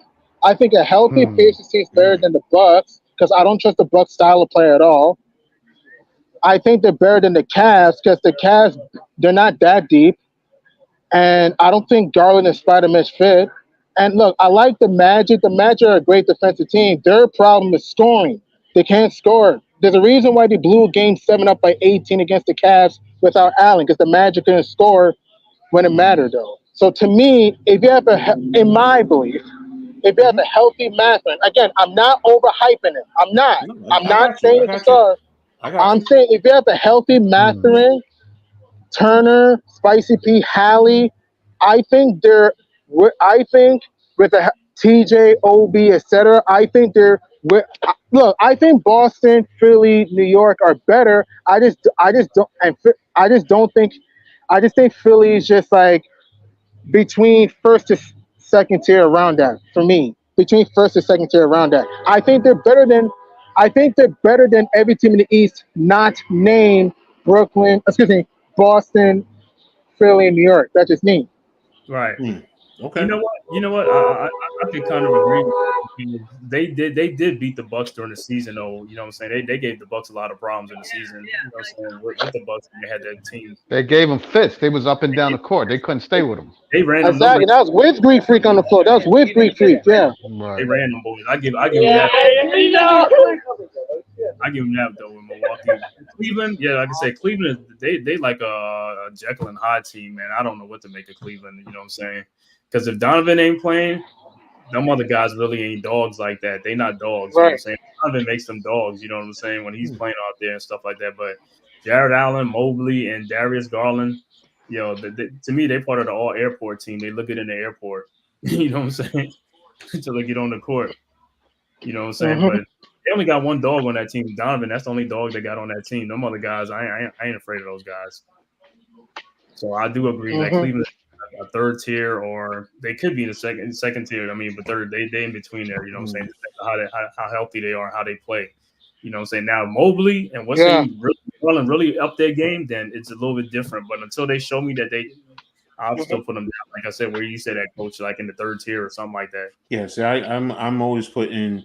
I think a healthy Hmm. Pacers team is better than the Bucks because I don't trust the Bucks style of play at all. I think they're better than the Cavs because the Cavs they're not that deep. And I don't think Garland and Spider Man fit. And look, I like the Magic. The Magic are a great defensive team. Their problem is scoring. They can't score. There's a reason why they blew Game 7 up by 18 against the Cavs without Allen, because the Magic couldn't score when it mattered, though. So to me, if you have in my belief, if you have Hmm. a healthy Mathurin, again, I'm not overhyping him. I'm not. No, I'm I not got you. saying I he's a got you. star. I got I'm you. saying if you have a healthy Hmm. Mathurin, Turner, Spicy P, Hallie. I think they're. I think with the TJ, OB, etc. I think they're Look, I think Boston, Philly, New York are better. I just think Philly is just like between first to second tier around that for me. Between first and second tier around that. I think they're better than every team in the East, not named Boston, Philly, and New York. That's just me. Right. Okay. You know what? I can kind of agree with you. They did beat the Bucks during the season, though. You know what I'm saying? They gave the Bucks a lot of problems in the season. You know what I'm saying? With the Bucks, they had that team. They gave him fits. They was up and down the court. They couldn't stay with him. They ran them. Exactly. That was with Greek Freak on the floor. That was with Greek Freak. Yeah. They ran them boys. I give them that. I give them that though in Milwaukee. Cleveland, yeah, like I said, Cleveland, they like a Jekyll and Hyde team, man. I don't know what to make of Cleveland. You know what I'm saying? Because if Donovan ain't playing, them other guys really ain't dogs like that. They not dogs. You know what I'm saying? Donovan makes them dogs. You know what I'm saying? When he's playing out there and stuff like that. But Jared Allen, Mobley, and Darius Garland, you know, to me, they're part of the all airport team. They look good in the airport. You know what I'm saying? Until they get on the court. You know what I'm saying? But they only got one dog on that team. Donovan, that's the only dog they got on that team. Them other guys, I ain't afraid of those guys. So I do agree that Cleveland is a third tier, or they could be in the second tier. I mean, but they in between there. You know what I'm saying? How healthy they are, how they play. You know what I'm saying? Now Mobley and really up their game, then it's a little bit different. But until they show me that I'll still put them down. Like I said, where you say that, coach, like in the third tier or something like that. Yes, I'm always putting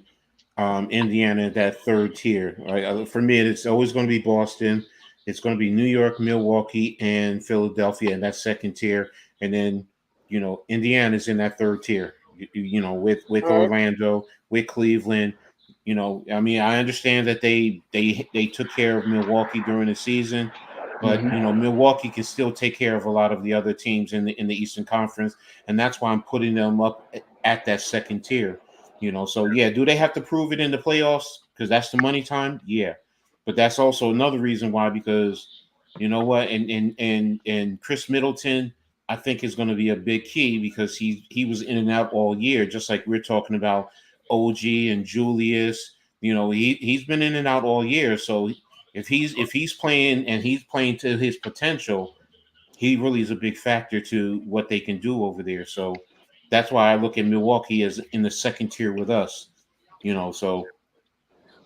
Indiana at that third tier. Right? For me, it's always going to be Boston. It's going to be New York, Milwaukee, and Philadelphia in that second tier, and then Indiana's in that third tier. With Orlando, with Cleveland. I mean, I understand that they took care of Milwaukee during the season, but Milwaukee can still take care of a lot of the other teams in the Eastern Conference, and that's why I'm putting them up at that second tier. So yeah, do they have to prove it in the playoffs? Because that's the money time. Yeah, but that's also another reason why. Because you know what, and Chris Middleton, I think is going to be a big key because he was in and out all year, just like we're talking about OG and Julius. He's been in and out all year. So if he's playing and he's playing to his potential, he really is a big factor to what they can do over there. So that's why I look at Milwaukee as in the second tier with us. So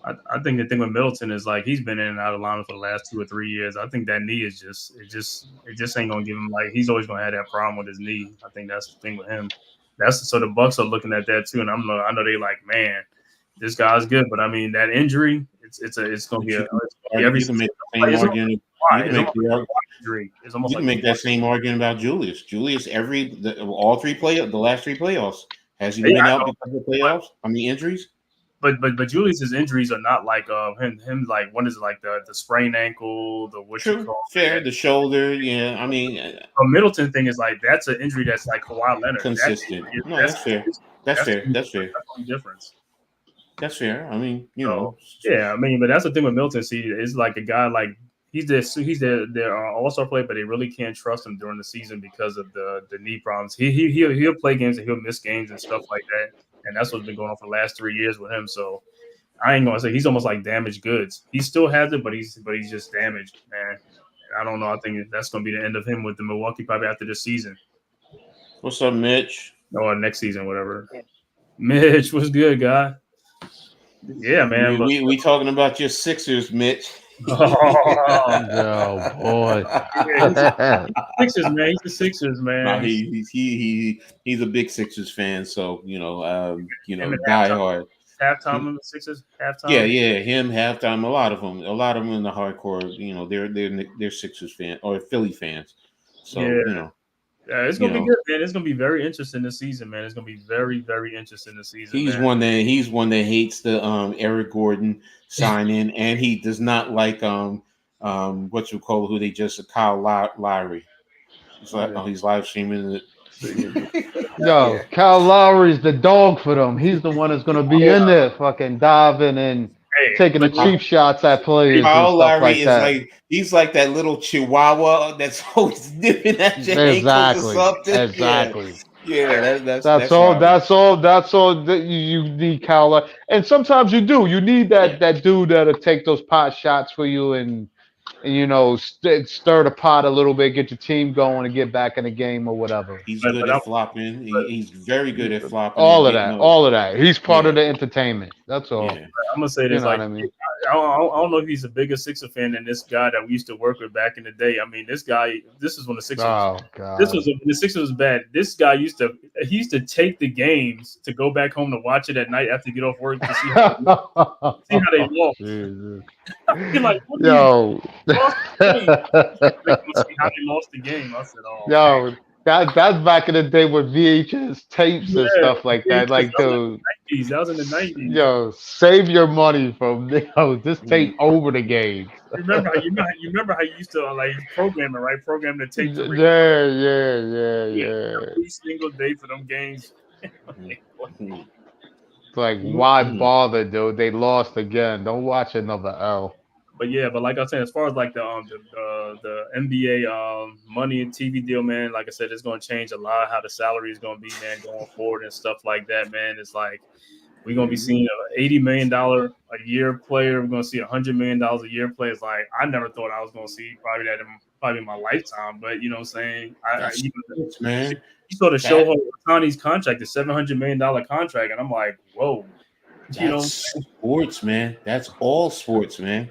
I think the thing with Middleton is like he's been in and out of line for the last 2 or 3 years. I think that knee is just ain't gonna give him, like, he's always gonna have that problem with his knee. I think that's the thing with him. So the Bucks are looking at that too, and I know they like, man, this guy's good, but I mean that injury, it's gonna be every. You can make the same argument. You can make that same argument about Julius. Julius, the last 3 playoffs, has he been out because of the playoffs? I mean injuries. But Julius's injuries are not like him like, what is it, like the sprained ankle, the shoulder. Yeah, I mean, a Middleton thing is like that's an injury that's like Kawhi Leonard, consistent. That's fair. That's fair. That's the difference. That's fair. I mean, yeah. I mean, but that's the thing with Middleton. See, it's like a guy like he's their all-star player, but they really can't trust him during the season because of the knee problems. He'll play games and he'll miss games and stuff like that. And that's what's been going on for the last 3 years with him. So I ain't gonna say he's almost like damaged goods. He still has it, but he's just damaged, man. And I don't know. I think that's gonna be the end of him with the Milwaukee probably after this season. What's up, Mitch? Or next season, whatever. Mitch, what's good, guy? Yeah, man. We talking about your Sixers, Mitch. Oh boy. Sixers, man. He's the Sixers, man. No, he's a big Sixers fan, so die hard. Halftime on the Sixers, halftime. Yeah, him halftime. A lot of them in the hardcore. They're Sixers fan or Philly fans. So yeah, it's gonna be good, man. It's gonna be very interesting this season, man. It's gonna be very, very interesting this season. He's one that hates the Eric Gordon sign-in, and he does not like who they just Kyle Lowry. It's like he's live streaming it. Yo, Kyle Lowry's the dog for them. He's the one that's gonna be in there, fucking diving and taking the cheap shots at players. Kyle Lowry is he's like that little chihuahua that's always nipping at your ankles or something. Exactly. Yeah, That's that's all. Robert. That's all. That's all that you need, Kyle. And sometimes you do. You need that dude that'll take those pot shots for you and stir the pot a little bit, get your team going, and get back in the game or whatever. He's But good but at I'm flopping. He's very good at flopping and All of getting that. up. All of that. He's part of Yeah, the entertainment. That's all. yeah. I'm gonna say You this know what like I mean? I don't know if he's a bigger Sixer fan than this guy that we used to work with back in the day. I mean, this guy. This is when the Sixers. Oh This God. was the Sixers was bad. This guy he used to take the games to go back home to watch it at night after you get off work to see how they lost. Jesus. You're like, what are you Yo. lost the game? Like, see how they lost the game. I said, oh man. Yo, that's back in the day with VHS tapes and Yeah, stuff like that. Like, dude, that was in the 90s. yo, save your money from just Mhm. tape over the games. You remember how you used to like program it, right? Program the tape to Yeah. every single day for them games. Mhm. It's like, why Mhm. bother, dude? They lost again. Don't watch another L. But yeah, but like I was saying, as far as like the NBA money and TV deal, man, like I said, it's going to change a lot how the salary is going to be, man, going forward and stuff like that, man. It's like we're going to be seeing a $80 million a year player. We're going to see $100 million a year player. It's like I never thought I was going to see probably in my lifetime. But you know what I'm saying? That's sports, man. You saw the That- Shohei Ohtani's contract, the $700 million contract, and I'm like, whoa. You know, That's sports, man. That's all sports, man.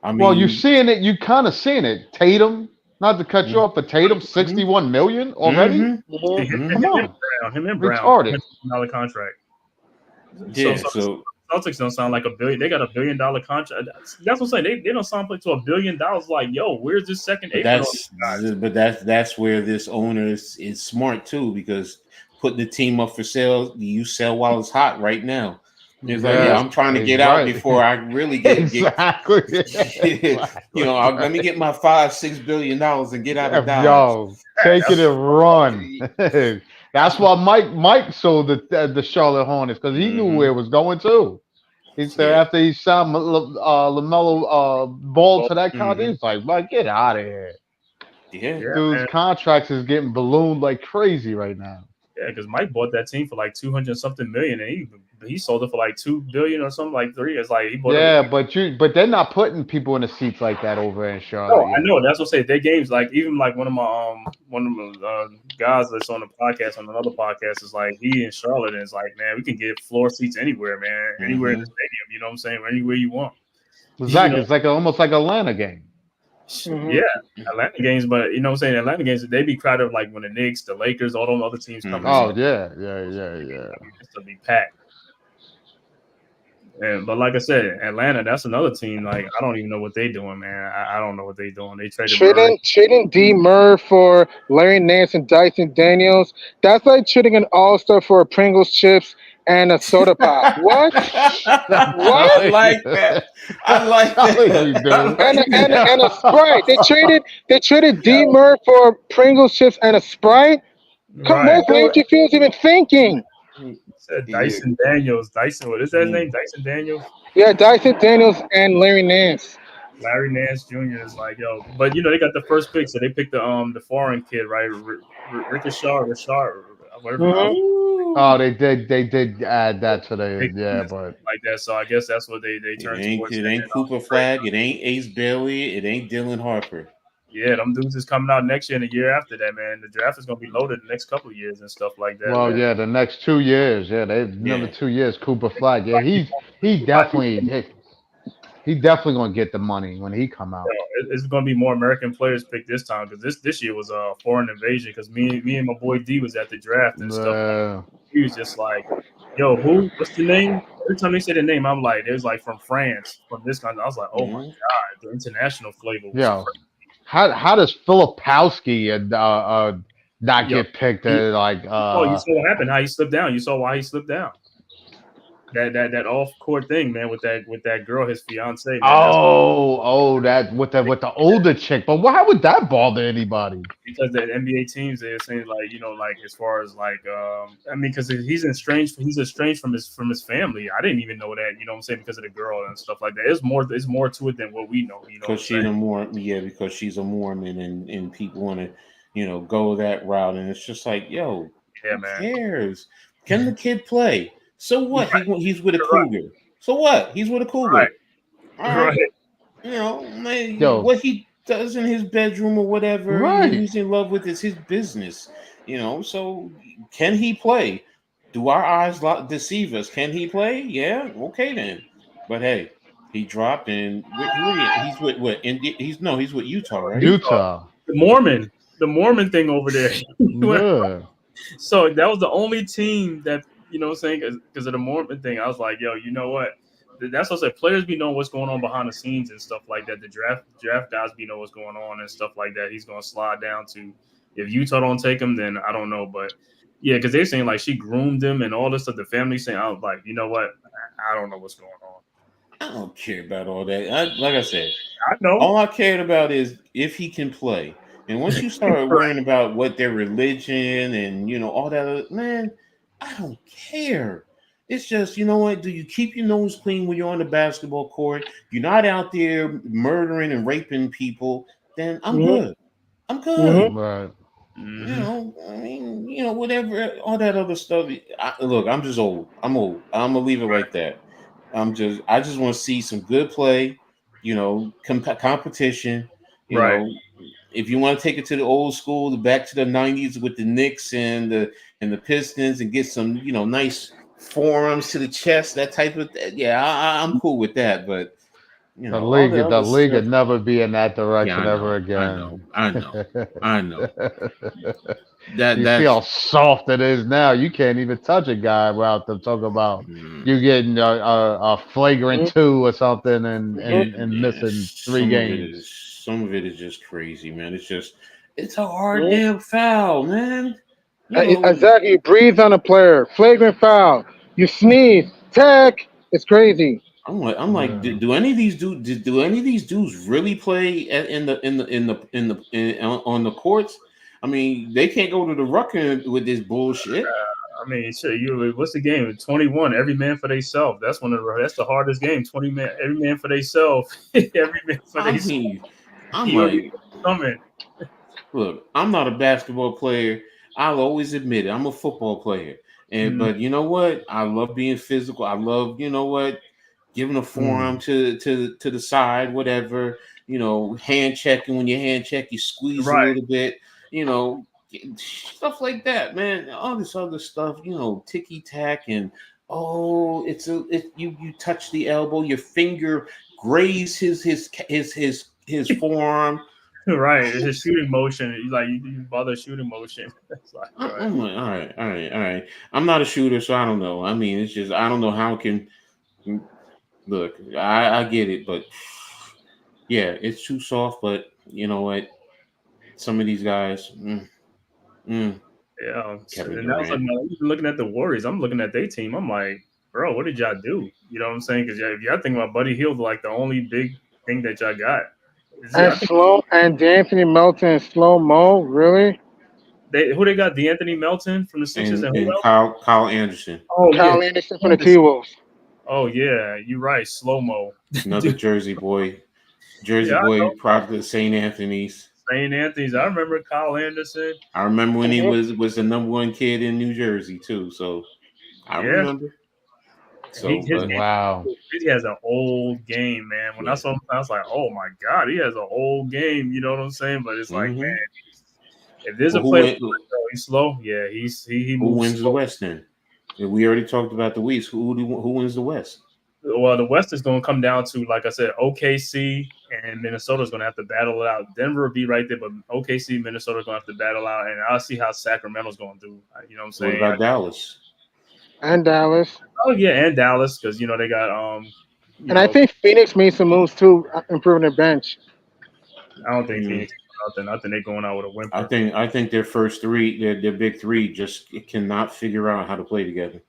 I mean, Well, you're seeing it. You kind of seeing it. Tatum, not to cut you off, but Tatum, Mhm. 61 million already. Mhm. Come on, him and Brown, retarded. $100 contract. Yeah, So so Celtics don't sound like a billion. They got $1 billion contract. That's what I'm saying. They don't sound like to $1 billion. Like, yo, where's this second apron? that's where this owner is smart too, because putting the team up for sale, you sell while it's hot right now. It's like, yeah, I'm trying to get out before I really get exactly. let me get my $5-6 billion and get out of Dodge. Yo, take it and run. That's why Mike sold the Charlotte Hornets, because he knew where it was going to. He said after he signed LaMelo Ball to that contract, he's like, "Mike, get out of here." Yeah, Dude's contracts is getting ballooned like crazy right now. Yeah, because Mike bought that team for like 200 something million, and he sold it for like $2 billion or something, like $3. It's like he bought it. But they're not putting people in the seats like that over in Charlotte. No, I know. That's what I say. Their games, like even like one of my guys that's on the podcast on another podcast is like he in Charlotte and it's like, man, we can get floor seats anywhere, man, anywhere in the stadium. You know what I'm saying? Anywhere you want. Exactly. It's like almost like Atlanta game. Yeah, Atlanta games, but you know what I'm saying? Atlanta games, they be crowded like when the Knicks, the Lakers, all those other teams come in. Oh, yeah. It's to be packed. But like I said, Atlanta, that's another team. Like I don't even know what they're doing, man. I don't know what they're doing. They trading D Murr for Larry Nance and Dyson Daniels. That's like trading an All-Star for a Pringles chips and a soda pop. What? I like that. I like that. And a Sprite. They traded D Murr for Pringles chips and a Sprite. Come on, what you feels even thinking? Said Dyson Daniels. Dyson, what is that his name? Dyson Daniels? Yeah, Dyson Daniels and Larry Nance. Larry Nance Jr. is like, yo, but you know they got the first pick, so they picked the foreign kid, right? Ricochet, whatever. Oh, they did add that to the but like that. So I guess that's what they turned towards. It ain't Cooper Flag. It ain't Ace Bailey. It ain't Dylan Harper. Yeah, them dudes is coming out next year and the year after that, man. The draft is gonna be loaded the next couple of years and stuff like that. Well, man. yeah, the next 2 years. Yeah, another 2 years. Cooper Flag. Yeah, he definitely gonna get the money when he come out. It's gonna be more American players picked this time because this year was a foreign invasion. Because me and my boy D was at the draft and stuff. He was just like, "Yo, what's the name?" Every time they say the name, I'm like, "There's like from France, from this country." I was like, "Oh my god, the international flavor." Yeah. How does Filipowski not get picked? You saw what happened. How he slipped down. You saw why he slipped down. That off court thing, man, with that girl, his fiance. Man, that with the older chick. But why would that bother anybody? Because the NBA teams, they're saying like as far as like I mean, because he's estranged from his family. I didn't even know that. You know what I'm saying? Because of the girl and stuff like that. It's more to it than what we know. You know, because she's a Mormon and people want to go that route, and it's just like, yo. Yeah, Who man. cares? Can the kid play? So what? He's with a You're right. cougar. So what? He's with a cougar. Right. All right. Right. You know, man, Yo, what he does in his bedroom or whatever, right. who's in love with is his business. You know, so can he play? Do our eyes deceive us? Can he play? Yeah, okay then. But hey, he dropped and he's with what? He's with Utah, right? Utah. Utah. The Mormon thing over there. Yeah. So that was the only team that, you know what I'm saying, because of the Mormon thing. I was like, yo, you know what? That's what I said. Players be knowing what's going on behind the scenes and stuff like that. The draft guys be know what's going on and stuff like that. He's gonna slide down to, if Utah don't take him, then I don't know. But yeah, because they're saying like she groomed him and all this stuff. The family saying, I was like, you know what? I don't know what's going on. I don't care about all that. Like I said, I know. all I cared about is if he can play. And once you start worrying about what their religion and all that, man, I don't care. It's just, you know what? Do you keep your nose clean when you're on the basketball court? You're not out there murdering and raping people. Then I'm good. I'm good. Right. I mean, whatever, all that other stuff. Look, I'm just old. I'm old. I'm gonna leave it like that. I just want to see some good play. Competition. Right. If you want to take it to the old school, back to the '90s with the Knicks and the Pistons, and get some, nice forearms to the chest, that type of. Yeah, I'm cool with that. But The all league, the the other league stuff. would never be in that direction Yeah, ever I again. know. I know. You see how soft it is now. You can't even touch a guy without them talking about you getting a flagrant 2 or something and missing 3 games. Some of it is just crazy, man. It's a hard damn foul, man. Exactly. You breathe on a player. Flagrant foul. You sneeze. Tech. It's crazy. I'm like, do any of these dudes really play on the courts? I mean, they can't go to the rucker with this bullshit. I mean, shit. What's the game? 21. Every man for themselves. That's that's the hardest game. 20 man. Every man for themselves. Every man for themselves. I'm like, coming. Look, I'm not a basketball player. I'll always admit it. I'm a football player, but you know what? I love being physical. I love, giving a forearm to the side, whatever. Hand checking. When you hand check, you squeeze a little bit. Stuff like that, man. All this other stuff, ticky tack and you touch the elbow, your finger graze his forearm. Right, his shooting motion. You bother shooting motion. Like, I'm like, all right. I'm not a shooter, so I don't know. I mean, it's just I don't know how it can look. I get it, but yeah, it's too soft. But you know what? Some of these guys. Yeah, and that was like, looking at the Warriors. I'm looking at their team. I'm like, bro, what did y'all do? You know what I'm saying? Because if y'all think about Buddy Hield's like the only big thing that y'all got. And D'Anthony Melton and slow mo, really? Who they got? D'Anthony Melton from the Sixers and Kyle Anderson. Oh, Kyle Anderson from the T-Wolves. Oh yeah, you're right. Slow mo. Another Jersey boy. Boy, product of St. Anthony's. St. Anthony's. I remember Kyle Anderson. I remember when he was the number 1 kid in New Jersey too. So I remember. So wow, he has an old game, man. When I saw him, I was like, "Oh my god, he has an old game." You know what I'm saying? But it's like, man, if there's a player he's slow, yeah, he who wins slow. The West then? We already talked about the West. Who wins the West? Well, the West is going to come down to, like I said, OKC and Minnesota is going to have to battle it out. Denver will be right there, but OKC, Minnesota is going to have to battle out, and I'll see how Sacramento's going to do. You know what I'm saying? What about Dallas? And Dallas. Oh yeah, and Dallas because they got I think Phoenix made some moves too, improving their bench. I don't think Phoenix. I think they're going out with a whimper. I think their first three, their big three, just cannot figure out how to play together.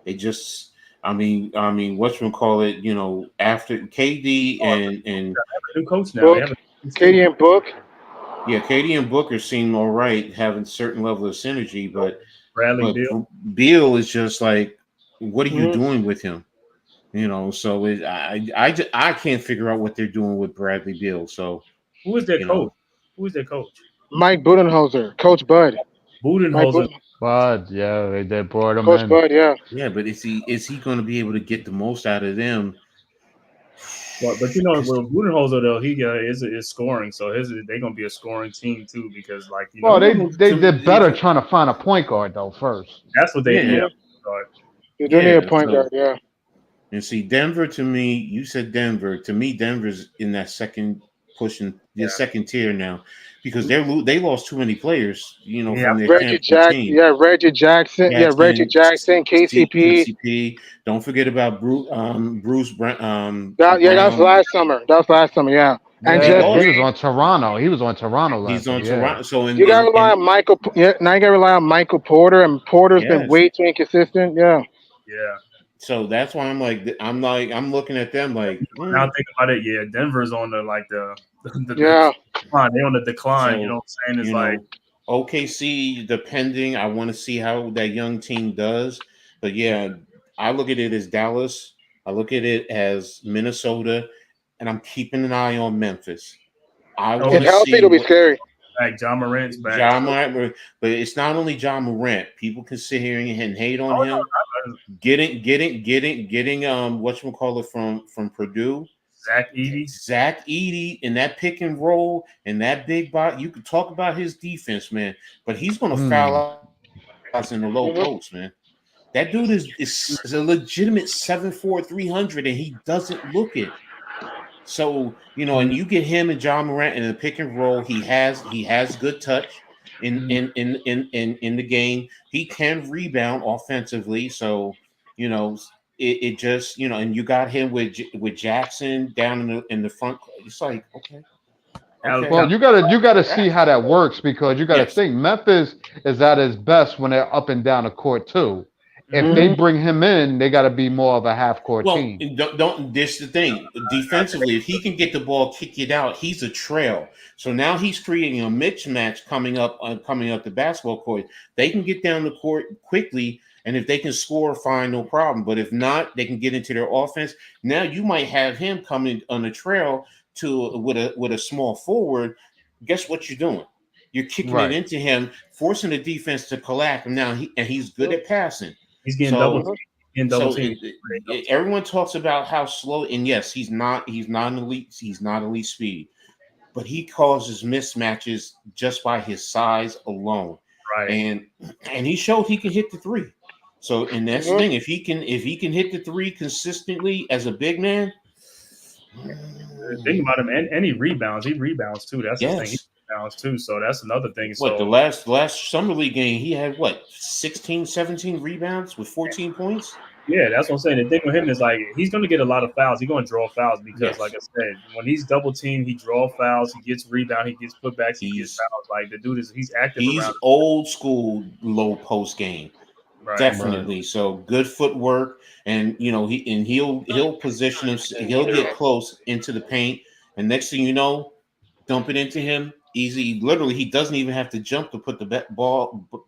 They just. I mean, whatchamacallit, after KD and new coach now. KD and Book. Yeah, KD and Booker seem all right, having a certain level of synergy, but Beal is just like, what are you doing with him? So I can't figure out what they're doing with Bradley Beal. So who is their coach? Who is their coach? Mike Budenholzer, Coach Bud. Budenholzer. Bud, yeah, they brought him Coach in. Bud, yeah. Yeah, but is he going to be able to get the most out of them? But you know, with Budenholzer though, he is scoring, so they're gonna be a scoring team too because like you Well, know they did better trying to find a point guard though first. that's what they Yeah, You do need a point So guard, yeah. and see, Denver to me, you said Denver. To me, Denver's in that second pushing the second tier now because they lost too many players, yeah. from their championship team. Reggie Jackson, Jackson, KCP. KCP. Don't forget about Bruce That's Brown. last summer. That was last summer, yeah. And They Yeah, just he lost. was on Toronto. He was on Toronto He's last on year. Yeah. Toronto. So you gotta rely on Michael. Yeah, now you gotta rely on Michael Porter, and Porter's been yes. way too inconsistent. Yeah. So that's why I'm looking at them like. Now think about it, yeah. Denver's on the Yeah. decline. They on the decline. You So, know what I'm saying? It's like OKC, depending, I want to see how that young team does. But yeah, I look at it as Dallas. I look at it as Minnesota, and I'm keeping an eye on Memphis. I want If to healthy, see it'll be scary. like John Morant's back. John Morant, but it's not only John Morant. People can sit here and hate on him. Getting whatchamacallit from Purdue. Zach Edey in that pick and roll and that big body. You could talk about his defense, man, but he's going to foul out in the low post, man. That dude is a legitimate 7'4", 300, and he doesn't look it. So and you get him and John Morant in the pick and roll. He has good touch in the game. He can rebound offensively. So it just and you got him with Jackson down in the front. It's like okay. Well, you gotta see how that works because you gotta think Memphis is at his best when they're up and down the court too. If they bring him in, they got to be more of a half court team. Don't. This the thing. Defensively, if he can get the ball, kick it out, he's a trail. So now he's creating a mismatch coming up the basketball court. They can get down the court quickly, and if they can score, fine, no problem. But if not, they can get into their offense. Now you might have him coming on the trail with a small forward. Guess what you're doing? You're kicking it into him, forcing the defense to collapse. Now he's good at passing. He's getting double team. Everyone talks about how slow, and yes, he's not elite. He's not elite speed, but he causes mismatches just by his size alone. Right. And he showed he can hit the three. So and that's the thing. If he can hit the three consistently as a big man, think about him and he rebounds. He rebounds too. That's the thing. He rebounds too. So that's another thing. The last summer league game, he had 16, 17 rebounds with 14 points. Yeah, that's what I'm saying. The thing with him is like he's going to get a lot of fouls. He's going to draw fouls because, like I said, when he's double teamed, he draws fouls. He gets rebound. He gets putbacks. He gets fouls. Like the dude he's active. He's around old school low post game. Right, definitely. Right. So good footwork, and he'll position him. He'll get close into the paint, and next thing you know, dump it into him easy. Literally, he doesn't even have to jump to put the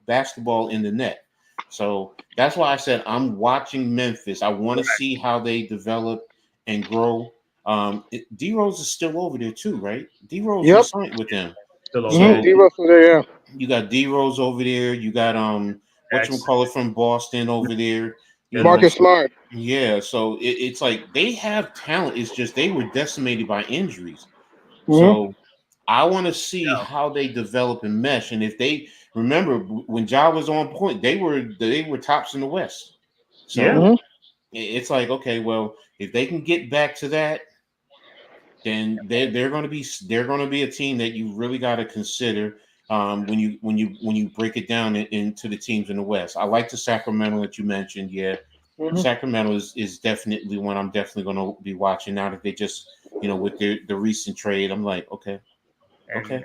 basketball in the net. So that's why I said I'm watching Memphis. I want to see how they develop and grow. D Rose is still over there too, right? D Rose is signed with them. Still over there. D Rose over there, yeah. You got D Rose over there. You got whatchamacallit from Boston over there. Marcus Smart. Yeah, so it's like they have talent. It's just they were decimated by injuries. So I want to see how they develop and mesh. And if they remember when Ja was on point, they were tops in the West. So it's like, okay, well, if they can get back to that, then they're going to be a team that you really got to consider. When you break it down into the teams in the West. I like the Sacramento that you mentioned. Yeah, Sacramento is definitely one I'm definitely going to be watching now that they just with the recent trade. I'm like, okay. And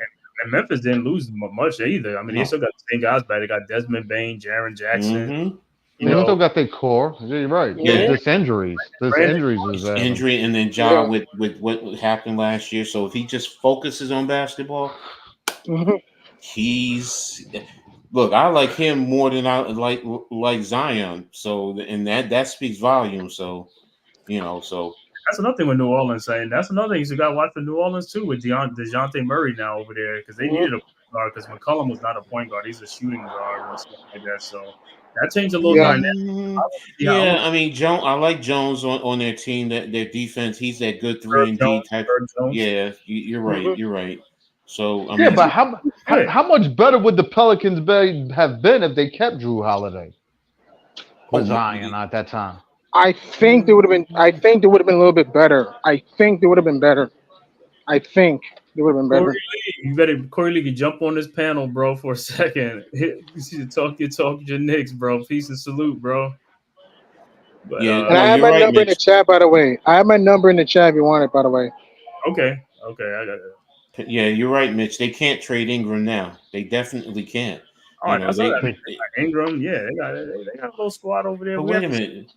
Memphis didn't lose much either. I mean, they still got the same guys back. They got Desmond Bain, Jaren Jackson. They still got their core. You're right. Yeah. There's injuries. Injury, and then Ja with what happened last year. So if he just focuses on basketball. I like him more than I like Zion. So and that speaks volumes. So that's another thing with New Orleans saying. That's another thing you got to watch for New Orleans too with DeJounte Murray now over there because they needed guard because McCollum was not a point guard. He's a shooting guard and stuff like that. So that changed a little dynamic. Yeah, I mean, I like Jones on their team. That their defense, he's that good 3-and-D type. Yeah, you're right. Mhm. You're right. So I Yeah, mean, but how much better would the Pelicans have been if they kept Drew Holiday with Zion at that time? I think they would have been. I think they would have been a little bit better. I think they would have been better. I think they would have been Corey better. Lee, you better Corey Lee, can jump on this panel, bro, for a second. You talk your Knicks, bro. Peace and salute, bro. But yeah, And no, I have you're my right, number in the Mitch. chat, by the way. I have my number in the chat if you want it, by the way. okay, I got it. Yeah, you're right, Mitch. They can't trade Ingram now. They definitely can't. All right, that's all that. They, Ingram, yeah, they got a little squad over there. but wait a minute,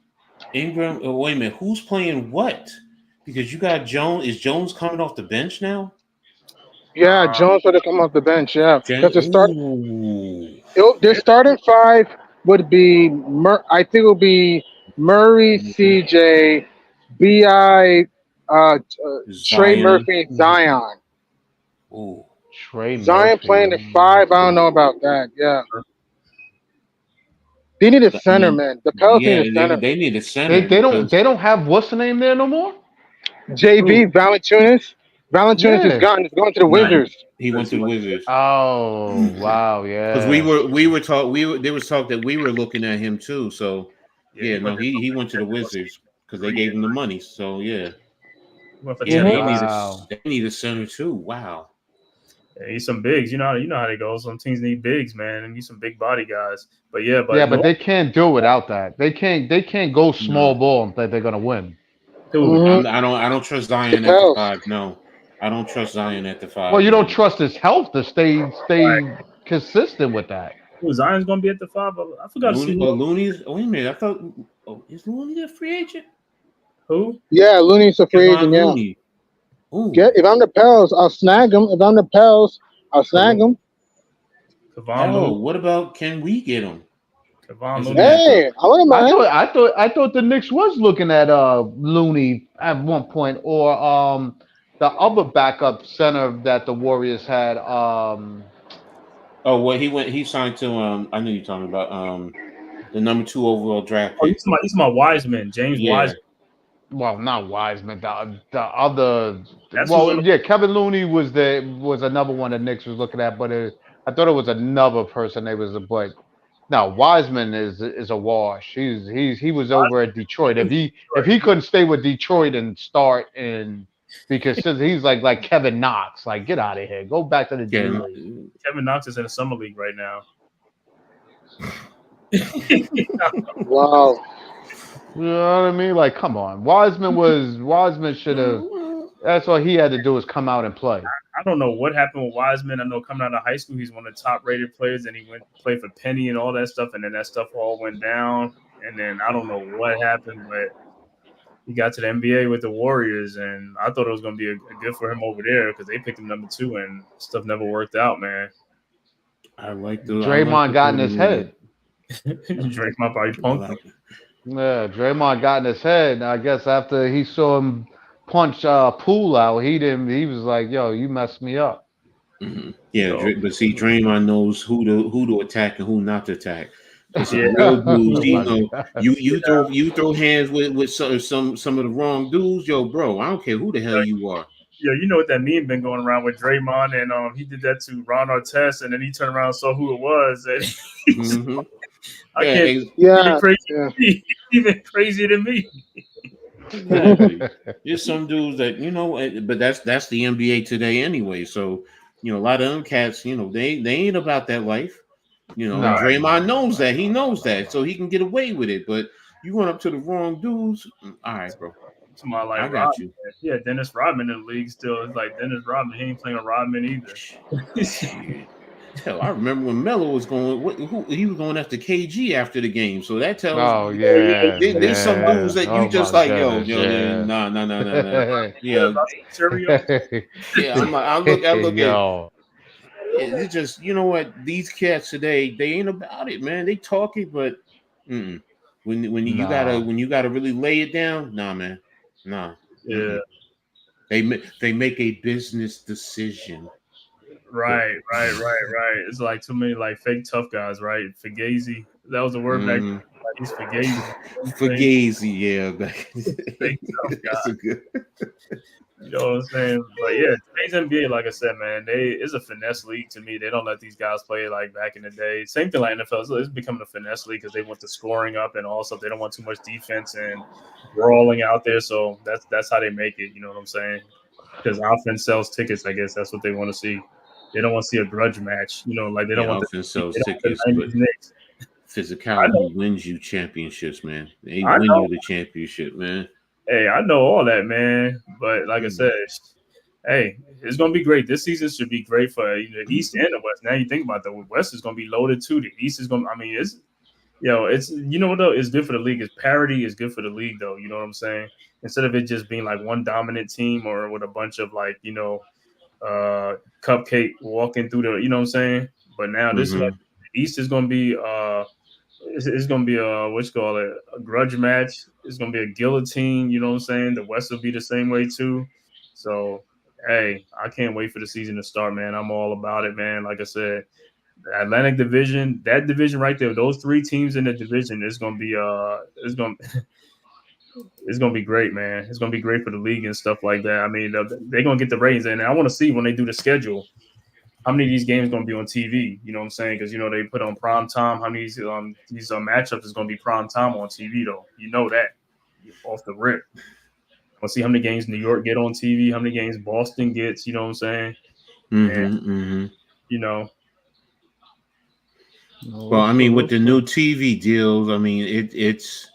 Ingram. Wait a minute, who's playing what? Because you got Jones. Is Jones coming off the bench now? Yeah, Jones would have come off the bench. Yeah, because Ooh. their starting five would be. I think it would be Murray, CJ, Bi, Trey Zion. Murphy, Zion. Ooh. Trey Zion Murphy. playing the five. I don't know about that. Yeah. They need a center, man. The Pelicans need a center. They need a center. They don't have what's the name there no more? JB Valanciunas. Valanciunas is gone. He's going to the Wizards. He went to the Wizards. Oh wow, yeah. Because there was talk that we were looking at him too. So he went to the Wizards because they gave him the money. So yeah, they need a center too. Wow. Yeah, he's some bigs. You know how they go. Some teams need bigs, man, and need some big body guys. But they can't do without that. They can't go small ball and think they're gonna win. Dude, I don't trust Zion at the 5. No, I don't trust Zion at the 5. Well, you don't trust his health to stay consistent with that. Zion's gonna be at the 5. I forgot to see. Looney's. Wait a minute. I thought. Is Looney a free agent? Who? Yeah, Looney's a free agent. Yeah. If I'm the Pels, I'll snag him. If I'm the Pels, I'll snag him. What about can we get him? Hey, I thought the Knicks was looking at Looney at one point, or the other backup center that the Warriors had. He signed to I know you're talking about the number 2 overall draft pick. He's my Wiseman, James Wiseman. Well, not Wiseman. The other. Kevin Looney was another one the Knicks was looking at, but I thought it was another person. But no, Wiseman is a wash. He was over at Detroit. If he couldn't stay with Detroit and start because he's like Kevin Knox, like get out of here, go back to the G League. Kevin Knox is in the summer league right now. Wow. You know what I mean? Like, come on. Wiseman should have. That's all he had to do was come out and play. I don't know what happened with Wiseman. I know coming out of high school, he's one of the top-rated players, and he went to play for Penny and all that stuff, and then that stuff all went down. And then I don't know what happened, but he got to the NBA with the Warriors, and I thought it was going to be a good for him over there because they picked him number 2, and stuff never worked out, man. I like Draymond got in his head. Draymond probably punked him. Yeah, Draymond got in his head. I guess after he saw him punch Poole out, he was like, "Yo, you messed me up." Mm-hmm. Yeah, but see, Draymond knows who to attack and who not to attack. Real dudes, you throw hands with some of the wrong dudes, yo, bro. I don't care who the hell you are. Yeah, you know what that meme been going around with Draymond, and he did that to Ron Artest, and then he turned around and saw who it was, and even crazier than me. Exactly. There's some dudes that but that's the NBA today anyway. So a lot of them cats, they ain't about that life. Draymond knows that. He knows that, so he can get away with it. But you run up to the wrong dudes, all right, bro. I got you. Yeah, Dennis Rodman in the league still. It's like Dennis Rodman. He ain't playing with Rodman either. Hell, I remember when Melo was he was going after KG after the game. So that tells. Oh yeah. There's some dudes that you just like, nah. Yeah. I look at. It's just what these cats today, they ain't about it, man. They talk it, but when you gotta really lay it down, nah, man. Nah. Yeah. They make a business decision. Right. It's like too many like fake tough guys, right? Fugazi. That was the word back then. Mm-hmm. Like, he's Fugazi. You know what I'm saying? Fugazi, yeah, back in the Fake day. tough That's guy. a good. You know what I'm saying? But yeah, today's NBA, like I said, man, it's a finesse league to me. They don't let these guys play like back in the day. Same thing like NFL. It's becoming a finesse league because they want the scoring up and also they don't want too much defense and brawling out there. So that's how they make it. You know what I'm saying? Because offense sells tickets. I guess that's what they want to see. They don't want to see a grudge match. You know, like they don't Yeah, want the offense they sells don't want the tickets, but 90s Knicks. I know, physicality wins you championships, man. They I win know. you the championship, man. Hey, I know all that, man. But like I Mm. said, hey, it's gonna be great. This season should be great for the East and the West. Now you think about the West is gonna be loaded too. The East is gonna. I mean, it's you know what though? It's good for the league. It's parity is good for the league though. You know what I'm saying? Instead of it just being like one dominant team or with a bunch of like cupcake walking through the. You know what I'm saying? But now this is like Mm-hmm. the East is gonna be it's gonna be what's called a grudge match. It's gonna be a guillotine. You know what I'm saying? The West will be the same way too. So hey, I can't wait for the season to start, man. I'm all about it, man. Like I said, the Atlantic Division, that division right there, those three teams in the division is gonna be it's gonna be great, man. It's gonna be great for the league and stuff like that. I mean, they're gonna get the ratings, and I want to see when they do the schedule how many of these games going to be on TV? You know what I'm saying? Because they put on prime time. How many of these matchups is going to be prime time on TV though? You know that off the rip. We'll see how many games New York get on TV, how many games Boston gets. You know what I'm saying? And Mm-hmm. Mm-hmm. you know, Well, I mean, with the So new TV deals, I mean, it's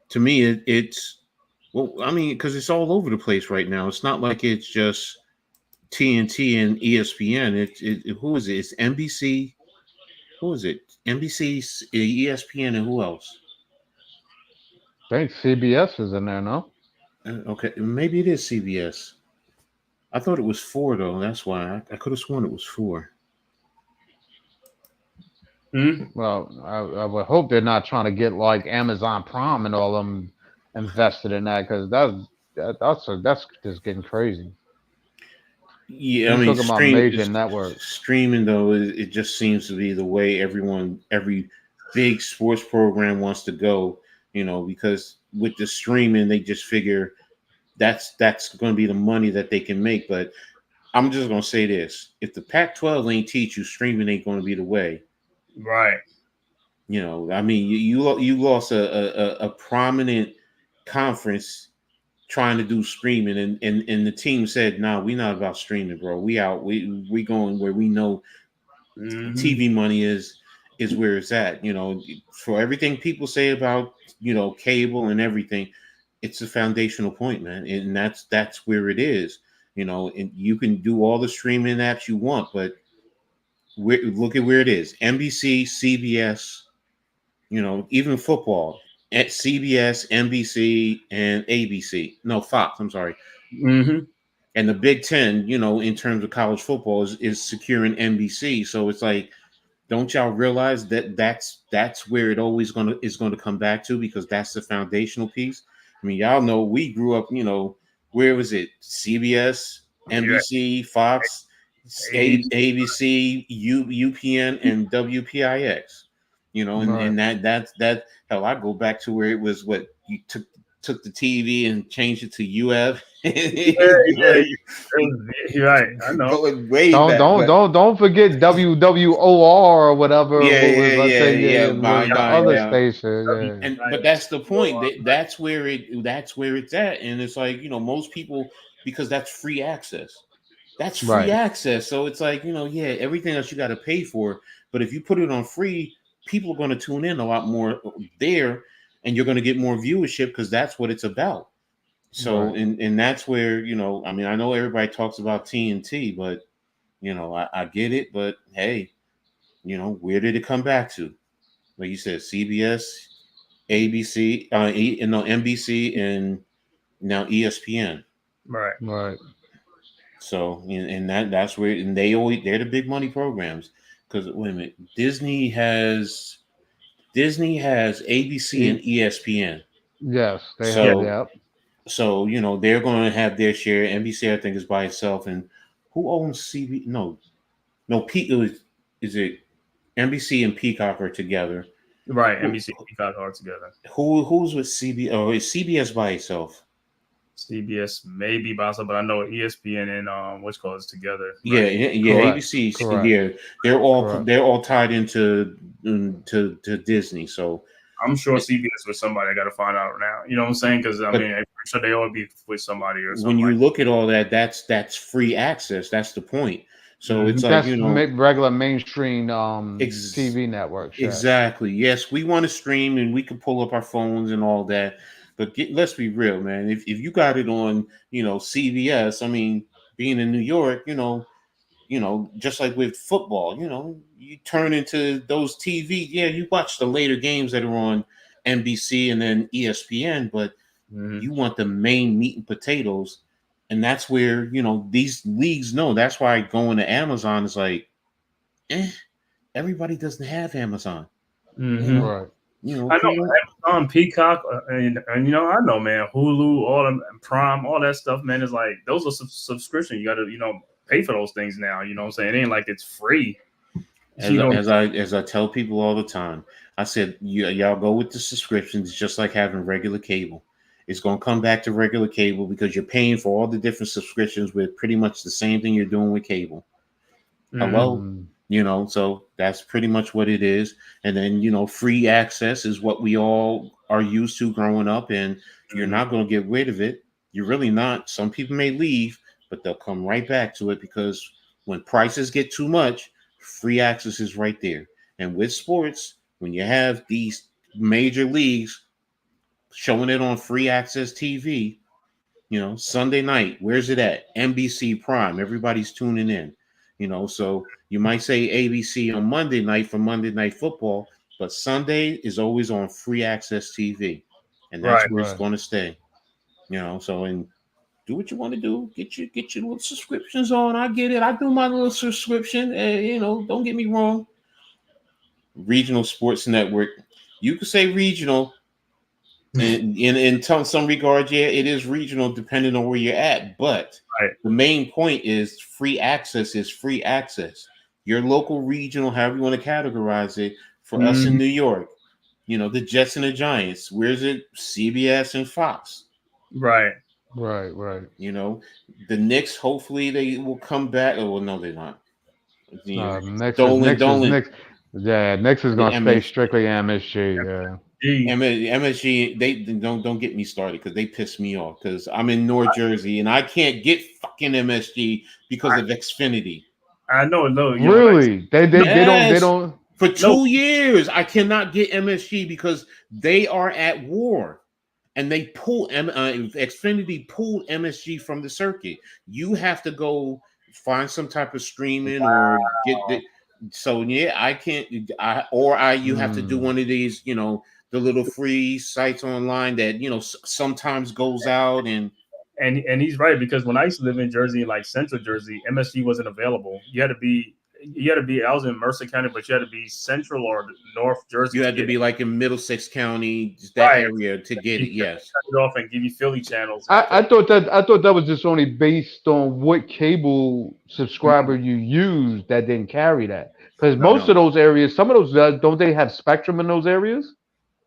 to me, it's well, I mean, because it's all over the place right now. It's not like it's just TNT and ESPN. Who is it? It's NBC. Who is it? NBC, ESPN, and who else? I think CBS is in there, no? Okay, maybe it is CBS. I thought it was four though. That's why I could have sworn it was four. Well, I would hope they're not trying to get like Amazon Prime and all them invested in that because that's just getting crazy. Yeah, I You mean, talking about major networks, streaming though, it just seems to be the way every big sports program wants to go. Because with the streaming, they just figure that's going to be the money that they can make. But I'm just going to say this: if the Pac-12 ain't teach you, streaming ain't going to be the way. right? I mean, you lost a prominent conference trying to do streaming, and the team said, "Nah, we not about streaming, bro. We going where we know Mm-hmm. TV money is where it's at. For everything people say about cable and everything, it's a foundational point, man, and that's where it is. And you can do all the streaming apps you want, but look at where it is: NBC, CBS. Even football at CBS, NBC, and ABC. No, Fox. I'm sorry. Mm-hmm. And the Big Ten, in terms of college football, is securing NBC. So it's like, don't y'all realize that that's where it always is going to come back to, because that's the foundational piece. I mean, y'all know we grew up. Where was it? CBS, Yeah. NBC, Fox, ABC. ABC, UPN, and WPIX. right? And that hell, I go back to where it was what you took the TV and changed it to UF. Yeah. You're right. I know. Going way Don't back, don't but don't don't forget WWOR or whatever. yeah, What was yeah, I yeah, think yeah. was the Mine other now. station? But that's the point. That's where it's at, and it's like most people, because that's free access. That's Yeah, free right, access. So it's like yeah, everything else you got to pay for. But if you put it on free, people are going to tune in a lot more there, and you're going to get more viewership because that's what it's about. So right, and that's where I mean, I know everybody talks about TNT, but I get it. But hey, where did it come back to? Like you said, CBS, ABC, no, NBC, and now ESPN. Right. right. So, and that's where, and they're the big money programs. Because wait a minute, Disney has ABC and E- ESPN. yes, they Yeah. have. So Yep. they're going to have their share. NBC, I think, is by itself, and who owns CB? No, No, is it NBC and Peacock are together. Right, NBC and Peacock are together. Who's with CBS? Oh, is CBS by itself? CBS maybe by itself, but I know ESPN and what's called is together. Yeah, Right? yeah. Correct. ABC. Correct. Yeah, Correct. they're all tied into to Disney. So I'm sure CBS with somebody. I got to find out now. You know what I'm saying? Because I But- mean, I'm sure they all be with somebody or when something. you Like look at all that, that's free access. That's the point. So it's like, That's you know, regular mainstream Ex- TV networks. Yes. exactly. Yes, we want to stream and we can pull up our phones and all that. But let's be real, man. If you got it on, you know, CBS, I mean, being in New York, you know, just like with football, you know, you turn into those TV. Yeah, you watch the later games that are on NBC and then ESPN, but you want the main meat and potatoes. And that's where, you know, these leagues know. That's why going to Amazon is like, everybody doesn't have Amazon. You know, Right. you I know, know Amazon, Peacock, and you know, I know, man, Hulu, all them, Prime, all that stuff, man, is like those are subscription. You got to, you know, pay for those things now. You know what I'm saying? It ain't like it's free. as I tell people all the time, I said, y'all go with the subscriptions, just like having regular cable. It's going to come back to regular cable because you're paying for all the different subscriptions with pretty much the same thing you're doing with cable. Hello, you know, so that's pretty much what it is. And then, you know, free access is what we all are used to growing up, and you're not going to get rid of it. You're really not. Some people may leave, but they'll come right back to it because when prices get too much, free access is right there. And with sports, when you have these major leagues showing it on free access TV, you know, Sunday night, where's it at? NBC Prime. Everybody's tuning in. You know, so you might say ABC on Monday night for Monday Night Football, but Sunday is always on free access TV. And that's Right. where it's Right. going to stay. You know, so and do what you want to do. Get your little subscriptions on. I get it. I do my little subscription. You know, don't get me wrong. Regional Sports Network. You could say regional, and in some regards, yeah, it is regional depending on where you're at. But Right. the main point is free access is free access. Your local regional, however you want to categorize it, for us in New York, you know, the Jets and the Giants. Where's it? CBS and Fox. Right. Right. Right. You know, the Knicks. Hopefully, they will come back. Oh well, no, they're not. You know, Dolan. Yeah, Knicks is The gonna stay MS, strictly MSG. Yeah. MSG, they don't get me started because they piss me off because I'm in North Jersey and I can't get fucking MSG because of Xfinity. I know, no, Really? They Yes. don't. For 2 years, I cannot get MSG because they are at war. And they Xfinity pulled MSG from the circuit. You have to go find some type of streaming or get the. So yeah, I can't. You have to do one of these, you know, the little free sites online that, you know, sometimes goes out and he's right, because when I used to live in Jersey, like Central Jersey, MSG wasn't available. You had to be. I was in Mercer County, but you had to be Central or North Jersey. You had to be like in Middlesex County, that area to get it. Yes. Cut it off and give you Philly channels. I thought that was just only based on what cable subscriber you use that didn't carry that. Because most of those areas, some of those don't they have Spectrum in those areas?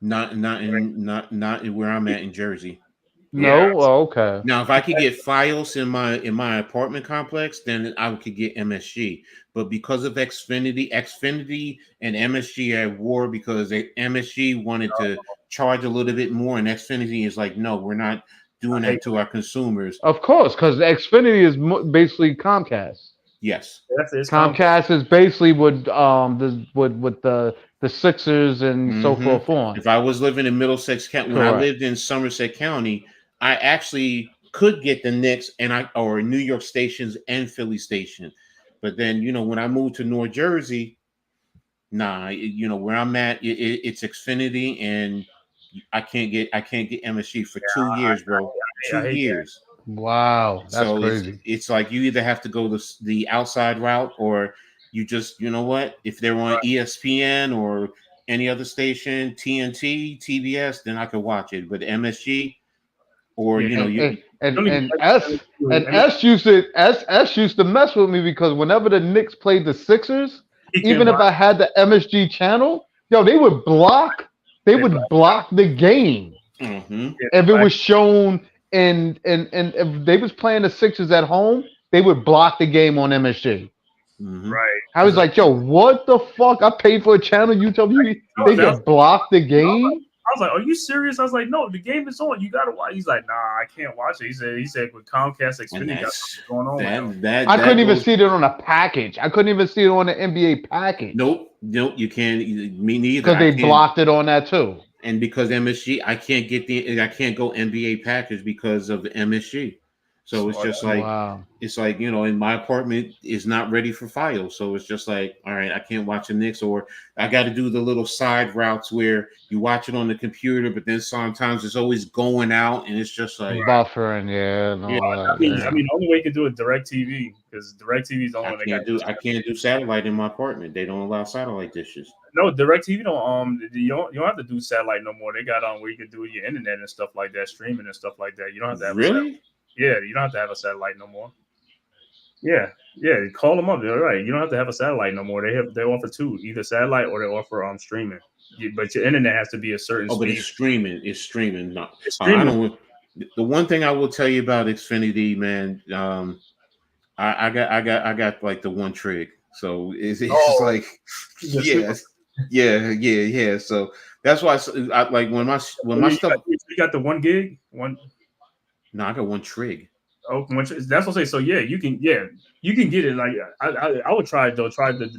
Not where I'm at in Jersey. No. Oh, okay. Now, if I could get FiOS in my apartment complex, then I could get MSG. But because of Xfinity and MSG are at war because MSG wanted to charge a little bit more, and Xfinity is like, no, we're not doing that to our consumers. Of course, because Xfinity is basically Comcast. Yes, Comcast is basically with the Sixers and so forth on. If I was living in Middlesex County, when I lived in Somerset County, I actually could get the Knicks or New York stations and Philly station. But then, you know, when I moved to North Jersey, you know, where I'm at, it's Xfinity, and I can't get MSG for 2 years, bro. 2 years. Wow, that's So crazy. it's like you either have to go the outside route, or you just, you know what, if they're on ESPN or any other station, TNT, TBS, then I could watch it. But MSG, or Yeah, you know, you and S used to mess with me because whenever the Knicks played the Sixers, he can even if watch. I had the MSG channel, yo, they would block the game mhm. if it was shown and if they was playing the Sixers at home, they would block the game on MSG. Mhm. Right. I was like, yo, what the fuck? I paid for a channel. You tell me they could block the game? I was like, "Are you serious?" I was like, "No, the game is on. You gotta watch." He's like, "Nah, I can't watch it." He said with Comcast And Xfinity got that's something going on. with them. I couldn't even goes, see it on a package. I couldn't even see it on the NBA package. Nope, you can't. Me neither. Because they blocked it on that too. And because MSG, I can't go NBA package because of the MSG. So it's just like wow. It's like, you know, in my apartment is not ready for files. So it's just like, all right, I can't watch the Knicks, or I got to do the little side routes where you watch it on the computer, but then sometimes it's always going out and it's just like buffering, yeah. No, I mean, the only way you can do it DirecTV, because DirecTV is the only one I can't do satellite in my apartment. They don't allow satellite dishes. No, DirecTV don't you don't have to do satellite no more. They got where you can do your internet and stuff like that, streaming and stuff like that. You don't have to have really? Yeah, you don't have to have a satellite no more. Yeah, call them up. They're right. You don't have to have a satellite no more. They offer two, either satellite or they offer streaming. But your internet has to be a certain speed. But it's streaming. It's streaming. No, it's streaming. I don't. The one thing I will tell you about Xfinity, man, I got like the one trig. So it's like, yeah. So that's why I like when my stuff. You got the 1 gig one. No, I got one trig. Oh, that's what I say. So you can get it. Like I would try it though. Try the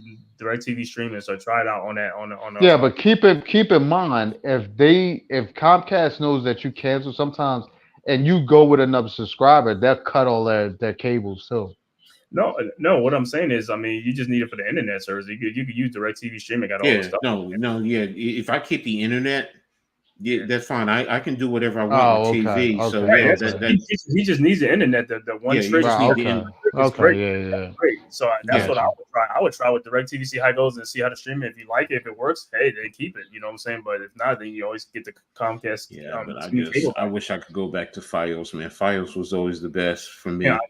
DirecTV streaming. So try it out on that on. Yeah, but keep in mind if Comcast knows that you cancel sometimes and you go with another subscriber, they'll cut all their cables too. No. What I'm saying is, I mean, you just need it for the internet service. You could use DirecTV streaming. Got all the stuff. Yeah. If I keep the internet. Yeah, that's fine. I can do whatever I want with TV. Okay. So he just needs the internet. The one straight. Great. So that's what I would try. I would try with DirecTV, see how it goes, and see how to stream it. If you like it, if it works, hey, they keep it. You know what I'm saying? But if not, then you always get the Comcast. Yeah, but I wish I could go back to Fios, man. Fios was always the best for me. Yeah, I know.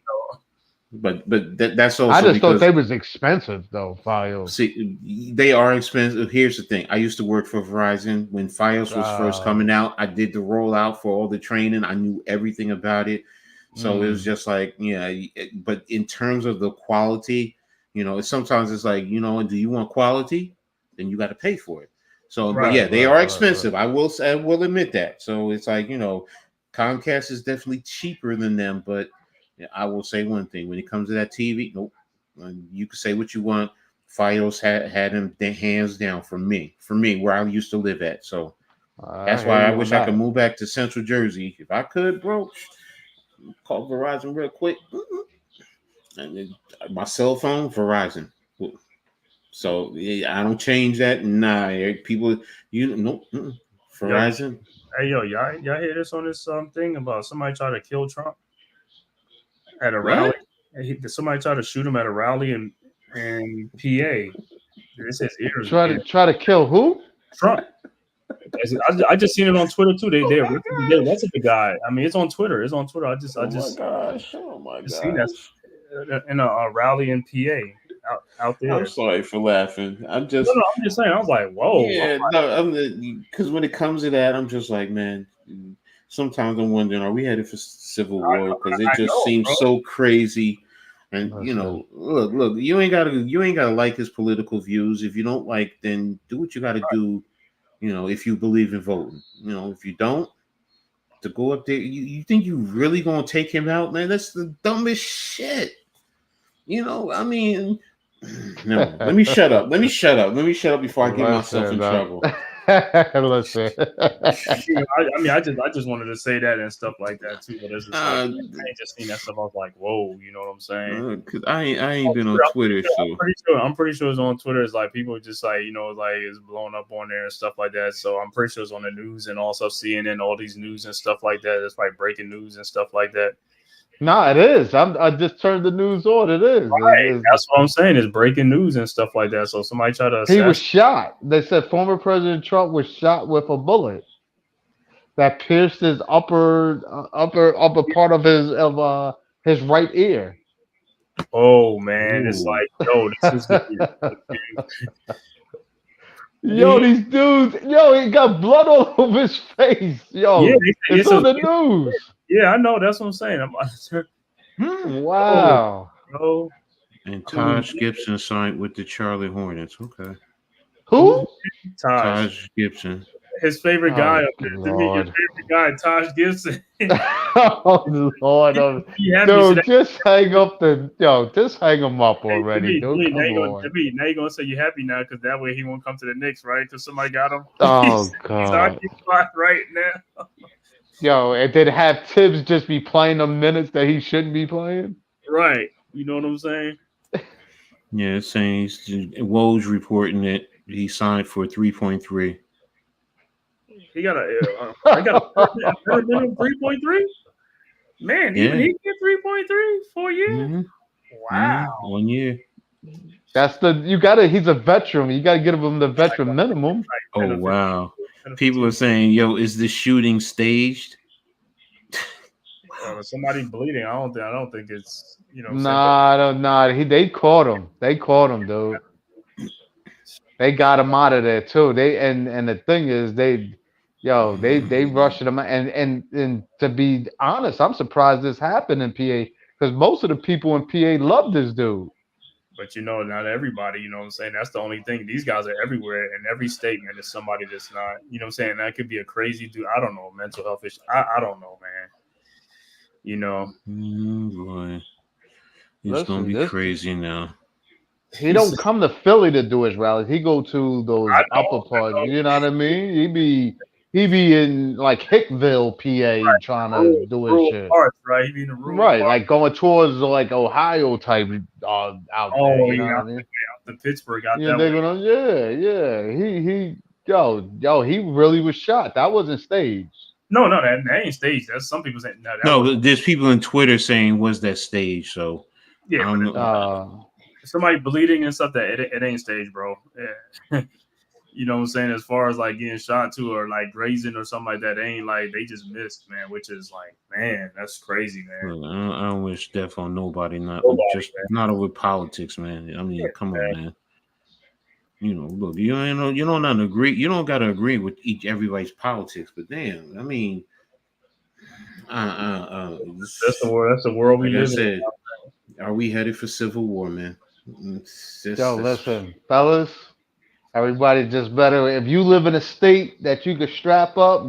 But that's also. I just thought they was expensive though. Fios. See, they are expensive. Here's the thing: I used to work for Verizon when Fios was first coming out. I did the rollout for all the training. I knew everything about it, so it was just like, But in terms of the quality, sometimes it's like, do you want quality? Then you got to pay for it. So, they are expensive. Right. I will admit that. So it's like, Comcast is definitely cheaper than them, but. I will say one thing: when it comes to that TV, nope. You can say what you want. Fios had them hands down for me, where I used to live at. So that's why I wish I could move back to Central Jersey. If I could, bro, call Verizon real quick. And then my cell phone, Verizon. So I don't change that. Nah, people, Verizon. Hey, y'all hear this on this thing about somebody trying to kill Trump? At a rally, somebody tried to shoot him at a rally in PA. It says ears. Try to kill who? Trump. I just seen it on Twitter too. They arrested the guy. I mean, it's on Twitter. I just. Oh my gosh! Seen that in a rally in PA out there. I'm sorry for laughing. I'm just saying. I was like, whoa. Yeah, because when it comes to that, I'm just like, man. Sometimes I'm wondering, are we headed for civil war? Because it just seems so crazy. And look, you ain't gotta like his political views. If you don't like, then do what you gotta do. If you believe in voting. If you don't, to go up there, you think you really gonna take him out, man? That's the dumbest shit. I mean, no. Let me shut up. Let me shut up before I get myself in trouble. Listen. I just wanted to say that and stuff like that too. But it's just I ain't just seen that stuff. I was like, whoa, you know what I'm saying? Because I ain't been on Twitter, so I'm pretty sure it's on Twitter. It's like people just like like it's blowing up on there and stuff like that. So I'm pretty sure it's on the news and also CNN, all these news and stuff like that. It's like breaking news and stuff like that. No, it is. I just turned the news on. It is. Right. That's what I'm saying. It's breaking news and stuff like that. So somebody tried to. He was shot. They said former President Trump was shot with a bullet. that pierced his upper part of his right ear. Oh man, it's Ooh. like, yo, this is the Yo, he, these dudes, yo, he got blood all over his face. yeah, Yo, it's it's on a, the news. yeah, I know. That's what I'm saying. I'm yo, Wow. bro. And I mean, Taj Gibson signed with the Charlotte Hornets. Okay. Who? Taj, Taj Gibson. his favorite guy, Oh to me, your Lord. favorite guy, Taj Gibson. Oh Lord. He happy. So Dude, just hang him up hey, already, dude. now Come you gonna on. now you gonna say you're happy now because that way he won't come to the Knicks, right? Because somebody got him. Oh He's God. occupied right now. Yo, and then have Tibbs just be playing the minutes that he shouldn't be playing. Right. You know what I'm saying? Yeah, it's saying Woj reporting that he signed for 3.3. He got I got a better minimum 3.3. Man, even Yeah. he get 3.3 for a year. Mm-hmm. Wow. 1 year. He's a veteran. You gotta give him the veteran minimum. Oh And wow. People are saying, yo, is the shooting staged? somebody bleeding. I don't think it's what I'm saying. But Nah. They caught him. They caught him, dude. They got him out of there too. And the thing is, they rushed him. And to be honest, I'm surprised this happened in PA because most of the people in PA love this dude. But not everybody, you know what I'm saying? That's the only thing. These guys are everywhere in every state, man. There's somebody that's not, you know what I'm saying? That could be a crazy dude. I don't know, mental health issue. I don't know, man. Boy. It's gonna be crazy now. He don't come to Philly to do his rallies. He go to those upper parts. know. You know what I mean? He be in like Hickville, PA, trying to do his Rural shit. parts, right? He be in the rural Right, parts. like going towards like Ohio type out there. You know what I mean? Out the Pittsburgh out Yeah, that they're way. gonna, he really was shot. That wasn't staged. No, that ain't staged. That's some people saying that No, there's people in Twitter saying, was that staged? So yeah, somebody bleeding and stuff that it ain't staged, bro. Yeah. You know what I'm saying? As far as like getting shot to or like grazing or something like that, they ain't like they just missed, man. Which is like, man, that's crazy, man. Look, I don't wish death on nobody. Not over politics, man. I mean, come on, man. Look, you don't not agree. You don't got to agree with everybody's politics, but damn, I mean, That's the world we live in. Are we headed for civil war, man? Listen, fellas, everybody just better. If you live in a state that you can strap up,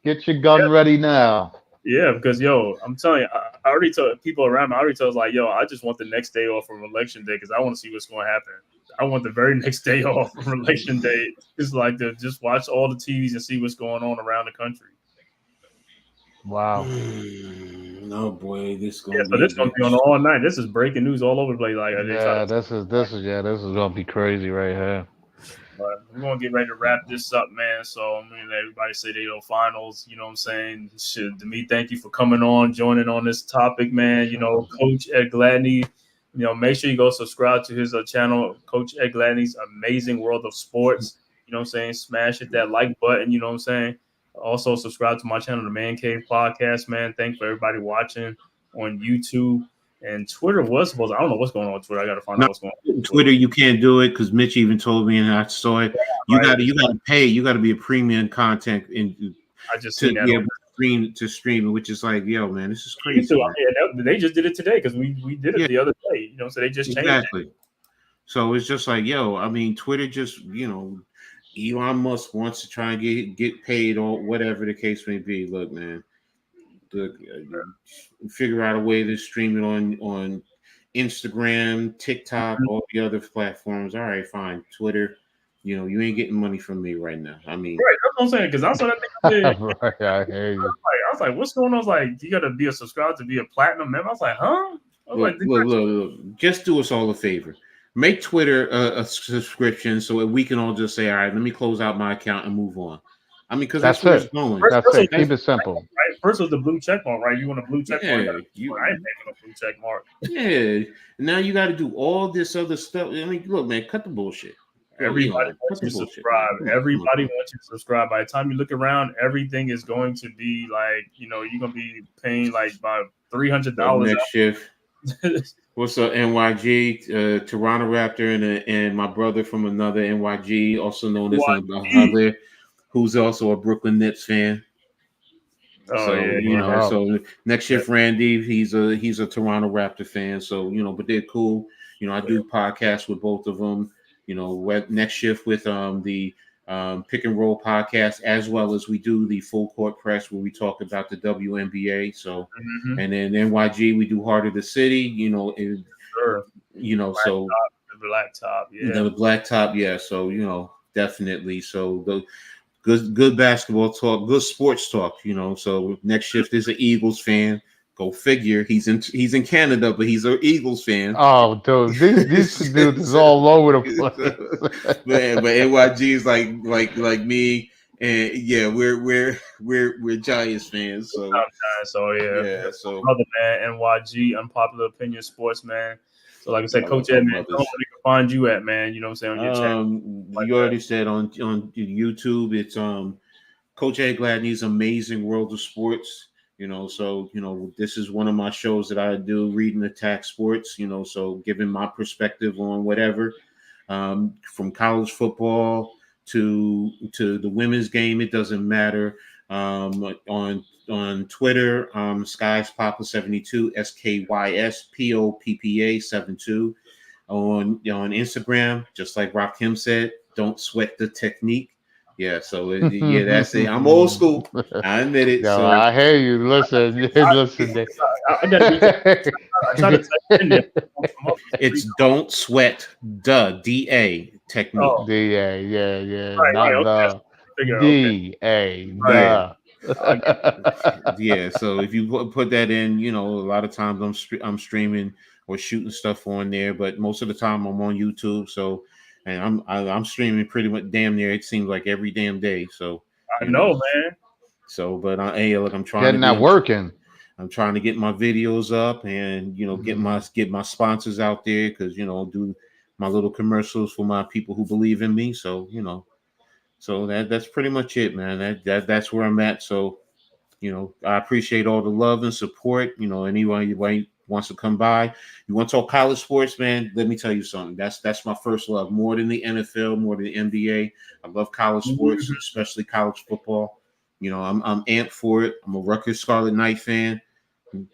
get your gun ready now. Yeah, because I'm telling you, I already told people around me. I already told like, I just want the next day off from election day because I want to see what's going to happen. I want the very next day off from election day. It's like to just watch all the TVs and see what's going on around the country. Wow. No boy, this gonna be on all night. This is breaking news all over the place. Like this is gonna be crazy right here. But we're gonna get ready to wrap this up, man. So I'm gonna let everybody say they finals. You know what I'm saying? Demi, thank you for coming on, joining on this topic, man. Coach Ed Gladney. Make sure you go subscribe to his channel, Coach Ed Gladney's Amazing World of Sports. You know what I'm saying? Smash hit that like button. You know what I'm saying? Also subscribe to my channel, TheMan-Cave Podcast, man. Thanks for everybody watching on YouTube and Twitter. I don't know what's going on with Twitter. I got to find out what's going on. Twitter, you can't do it because Mitch even told me and I saw it. You got to pay. You got to be a premium content I just seen that be able to stream it, which is like, yo, man, this is crazy. They just did it today because we did it the other day. So they just changed it. So it's just like, yo, I mean, Twitter just, Elon Musk wants to try and get paid or whatever the case may be. Look, man, figure out a way to stream it on Instagram, TikTok, all the other platforms. All right, fine. Twitter, you ain't getting money from me right now. I mean, right, that's what I'm saying because I saw that thing. Right, I hear you. I was like, what's going on? I was like, you got to be a subscriber to be a platinum member. I was like, huh? Look, just do us all a favor. Make Twitter a subscription so that we can all just say, all right, let me close out my account and move on. I mean, because that's where it's going. That's it. Keep it simple. Right? First was the blue check mark, right? You want a blue check mark? I ain't making a blue check mark. Yeah. Now you got to do all this other stuff. I mean, look, man, cut the bullshit. Everybody Elon, wants cut you the to bullshit, man. subscribe. Come on, come on, Everybody come on. wants you to subscribe. By the time you look around, everything is going to be like, you're gonna be paying like about Up $300 next shift. What's up, NYG? Toronto Raptor and my brother from another NYG, also known as Javier, who's also a Brooklyn Nets fan. Oh So yeah. What up? so next shift, Randy, he's a Toronto Raptor fan. So but they're cool. I do podcasts with both of them. Next shift with the Pick and Roll podcast, as well as we do the Full Court Press where we talk about the WNBA. So, Mm-hmm. and then NYG we do Heart of the City. Sure. So The black top, yeah. the black top, yeah. So definitely. So the good basketball talk, good sports talk. So next shift is an Eagles fan. Go figure. He's in Canada, but he's an Eagles fan. Oh, dude, these two dudes is all over the place. but NYG is like me, and yeah, we're Giants fans. So yeah. so Brother, man, NYG, Unpopular Opinion Sports, man. So like I said, I Coach love Ed, my man, tell brothers. them where they can find you at, man. You know what I'm saying, on your channel. Like You already said on YouTube, it's Coach Ed Gladney's Amazing World of Sports. So this is one of my shows that I do, Read and Attack Sports. So giving my perspective on whatever, from college football to the women's game, it doesn't matter. On Twitter, Skies Papa 72, SKYSPOPPA 72. On Instagram, just like Rakim said, don't sweat the technique. Yeah, so yeah, that's it. I'm old school. I admit it. Yo, So I hear you. Listen, listen. I gotta be. I try to type it in there. it's don't sweat the DA technique. Oh, yeah. right. Not Okay. the Okay. DA. Yeah. The. Yeah, so if you put that in, a lot of times I'm streaming or shooting stuff on there, but most of the time I'm on YouTube. So, and I'm streaming pretty much damn near, it seems like every damn day. So I know, man. So, but hey, look, I'm trying Getting that working. I'm trying to get my videos up and get my sponsors out there because do my little commercials for my people who believe in me. So so that's pretty much it, man. That's where I'm at. So I appreciate all the love and support. Anybody wants to come by, you want to talk college sports, man, let me tell you something. That's my first love, more than the NFL, more than the NBA. I love college sports, especially college football. I'm amped for it. I'm a Rutgers Scarlet Knight fan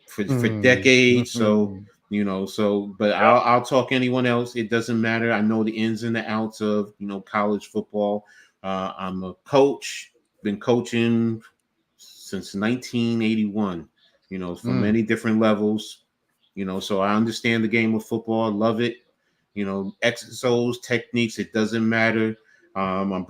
for decades. So but I'll talk anyone else. It doesn't matter. I know the ins and the outs of college football. I'm a coach, been coaching since 1981, from many different levels, so I understand the game of football, love it, X's, O's, techniques, it doesn't matter. I'm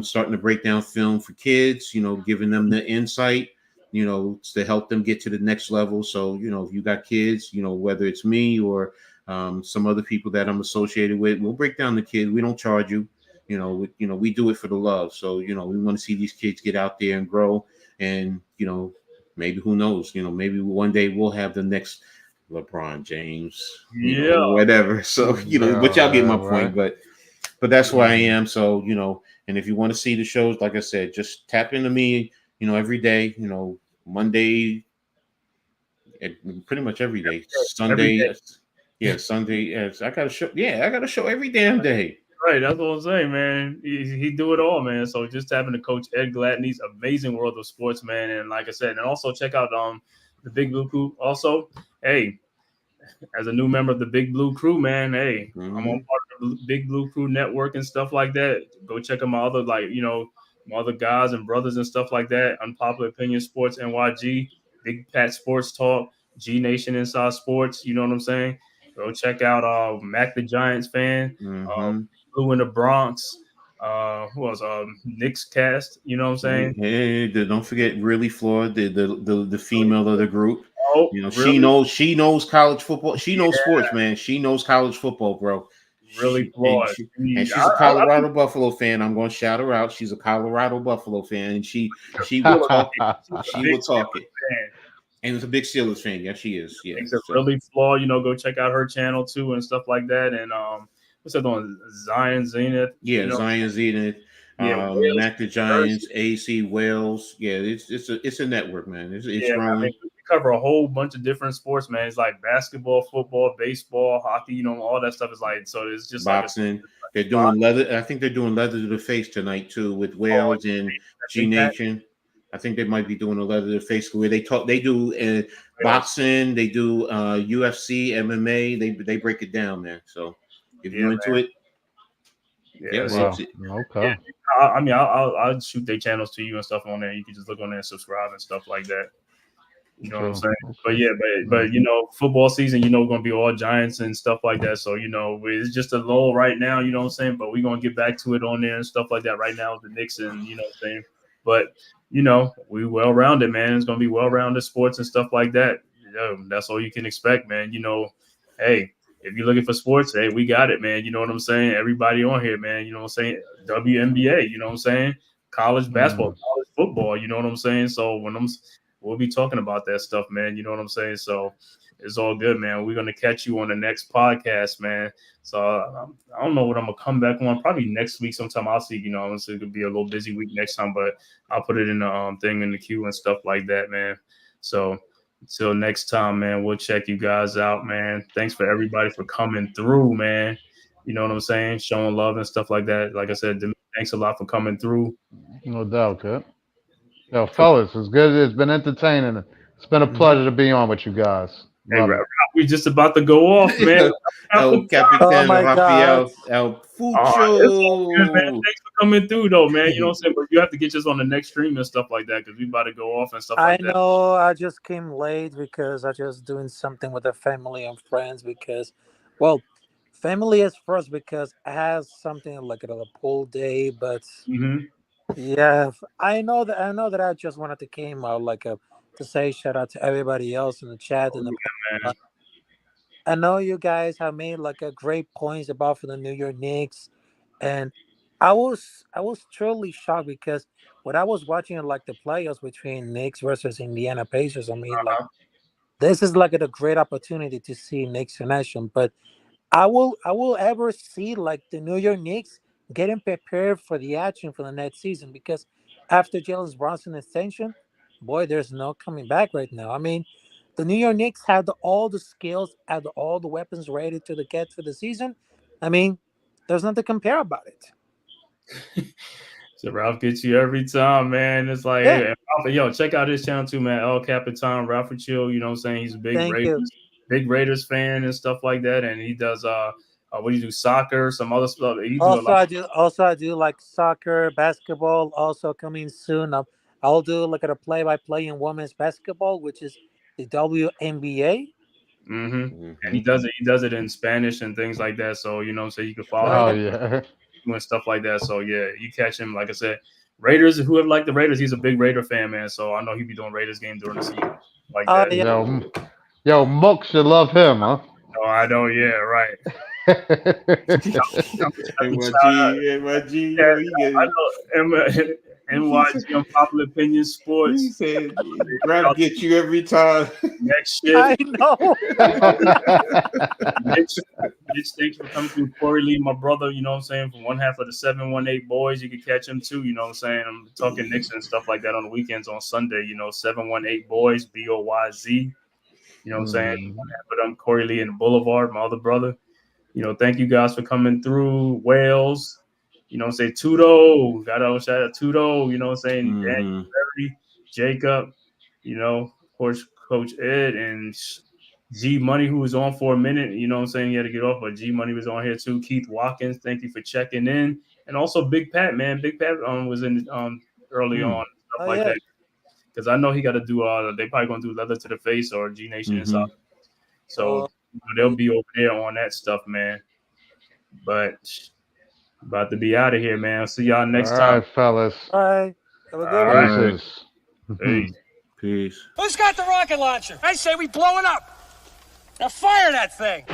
starting to break down film for kids, giving them the insight, to help them get to the next level. So, if you got kids, whether it's me or some other people that I'm associated with, we'll break down the kids. We don't charge you. We do it for the love. So, we want to see these kids get out there and grow. And, maybe who knows, maybe one day we'll have the next LeBron James, whatever. So, but y'all get my point. But that's where I am. So, and if you want to see the shows, like I said, just tap into me, every day, Monday, pretty much every day. Sunday. Every day. Yeah, Sunday. I got a show. Yeah, I got a show every damn day. Right, that's what I'm saying, man. He do it all, man. So just tapping to Coach Ed Gladney's Amazing World of Sports, man. And like I said, and also check out the Big Blue Crew. Also, hey, as a new member of the Big Blue Crew, man, hey, I'm on part of the Big Blue Crew network and stuff like that. Go check out my other, my other guys and brothers and stuff like that. Unpopular Opinion Sports, NYG, Big Pat Sports Talk, G Nation Inside Sports. You know what I'm saying? Go check out Mac the Giants fan. Blue in the Bronx. Who else? Knicks cast. You know what I'm saying? Hey, don't forget Really Flawed, the female of the group. Oh, really? She knows college football. She knows sports, man. She knows college football, bro. Really Flawed. And she's a Colorado Buffalo fan. I'm going to shout her out. She's a Colorado Buffalo fan, and she will talk it. She will talk it. And it's a big Steelers fan. Yeah, she is. Yeah. Really Flawed. Go check out her channel too and stuff like that. And what's that on Zion Zenith? Yeah, Zion Zenith. Wales, Mac the Giants, AC Wales. Yeah, it's a network, man. It's man, growing. we cover a whole bunch of different sports, man. It's like basketball, football, baseball, hockey. All that stuff is like, so it's just Boxing. like They're doing leather. I think they're doing leather to the face tonight too with Wales and G Nation. I think they might be doing a leather to the face where they talk. They do boxing. They do UFC, MMA. They break it down, man. So if you're into it, okay. I mean, I'll shoot their channels to you and stuff on there. You can just look on there and subscribe and stuff like that. You know what I'm saying? Okay. But football season, going to be all Giants and stuff like that. So, it's just a lull right now, you know what I'm saying? But we're going to get back to it on there and stuff like that right now with the Knicks and, you know what I'm saying? But, we well-rounded, man. It's going to be well-rounded sports and stuff like that. That's all you can expect, man. Hey, if you're looking for sports, hey, we got it, man. You know what I'm saying? Everybody on here, man. You know what I'm saying? WNBA, you know what I'm saying? College basketball, college football, you know what I'm saying? So we'll be talking about that stuff, man. You know what I'm saying? So it's all good, man. We're going to catch you on the next podcast, man. So I don't know what I'm going to come back on. Probably next week sometime. I'll see, it's going to be a little busy week next time, but I'll put it in the thing in the queue and stuff like that, man. So until next time, man, we'll check you guys out, man. Thanks for everybody for coming through, man. You know what I'm saying? Showing love and stuff like that. Like I said, thanks a lot for coming through. No doubt, kid. Yo, fellas, it's good. It's been entertaining. It's been a pleasure to be on with you guys. Hey, we just about to go off, man. El Capitan Rafael El Fucho. Good, man. Thanks for coming through, though, man. You know what I'm saying? But you have to get us on the next stream and stuff like that because we about to go off and stuff like that. I know. I just came late because I just doing something with the family and friends because, well, family is first because I have something like a pool day, but yeah, I know that I just wanted to came out to say shout out to everybody else in the chat and I know you guys have made a great points about for the New York Knicks, and I was truly shocked because when I was watching the playoffs between Knicks versus Indiana Pacers, I mean this is a great opportunity to see Knicks in action, but I will ever see the New York Knicks getting prepared for the action for the next season because after Jalen Brunson extension, boy, there's no coming back right now. I mean, the New York Knicks had all the skills, had all the weapons ready to get for the season. I mean, there's nothing to compare about it. So Ralph gets you every time, man. It's like, hey, yo, check out his channel too, man. El Capitan, Ralph Chill. You know what I'm saying? He's a big Raiders fan and stuff like that, and he does what do you do? Soccer, some other stuff. I do soccer, basketball. Also coming soon. I'll do a play-by-play in women's basketball, which is the WNBA. And he does it in Spanish and things like that. So you can follow him and stuff like that. So yeah, you catch him. Like I said, Raiders. Whoever like the Raiders, he's a big Raider fan, man. So I know he'll be doing Raiders game during the season like that. Yeah. Yo, Mook should love him, huh? Oh, I know. Yeah, right. NYG. I know. NYG Unpopular Opinion Sports. He said, Rap get you every time. Next shit. I know. Mitch, thanks for coming through. Corey Lee, my brother, you know what I'm saying? From one half of the 718 boys. You can catch him too, you know what I'm saying? I'm talking Knicks and stuff like that on the weekends on Sunday, 718 boys, BOYZ. You know what I'm saying? One half of them, Corey Lee and Boulevard, my other brother. Thank you guys for coming through. Wales. Say Tudo. Got to shout out Tudo. You know what I'm saying? Danny, Larry, Jacob, of course, Coach Ed and G Money, who was on for a minute. You know what I'm saying? He had to get off, but G Money was on here too. Keith Watkins, thank you for checking in. And also Big Pat, man. Big Pat was in early on, stuff like that. Because I know he got to do, they probably going to do Leather to the Face or G Nation inside. So they'll be over there on that stuff, man. But about to be out of here, man. I'll see y'all next time. All right, fellas. All right. Have a good one. Peace. Peace. Who's got the rocket launcher? I say we blow it up. Now fire that thing.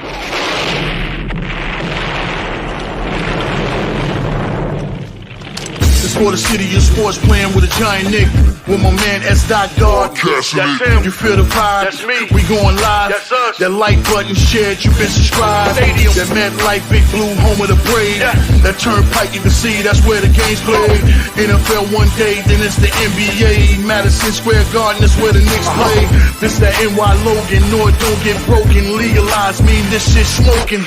This for the city of sports, playing with a giant Nick. With my man S. God. That's him. You feel the vibe? That's me. We going live. That's us. That like button shared, you been subscribed. Stadium. That MetLife, Big Blue, home of the Braves. Yeah. That turnpike you can see, that's where the game's played. NFL one day, then it's the NBA. Madison Square Garden, that's where the Knicks play. This that NY Logan, no it don't get broken. Legalized, mean this shit smoking.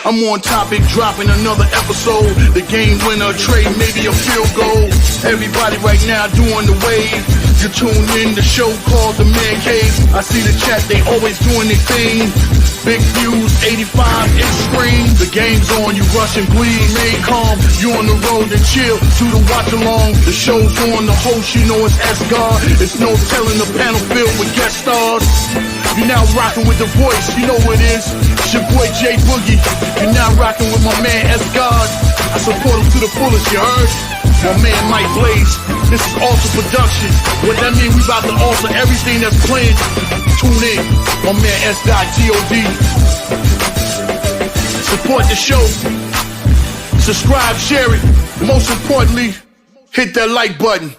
I'm on topic, dropping another episode. The game winner, trade, maybe a field goal. Everybody right now doing the wave. You tune in, the show called TheMan-Cave. I see the chat, they always doing their thing. Big views, 85 inch screen. The game's on, you rush and bleed. Remain calm, you on the road and chill. Do the watch along, the show's on. The host, you know it's S-God. It's no telling, the panel filled with guest stars. You're now rocking with the voice, you know what it is. It's your boy J Boogie. You're now rocking with my man S-God. I support him to the fullest, you heard? My man Mike Blaze. This is Alter Production. What that mean? We about to alter everything that's playing. Tune in. My man S.God. Support the show. Subscribe, share it. Most importantly, hit that like button.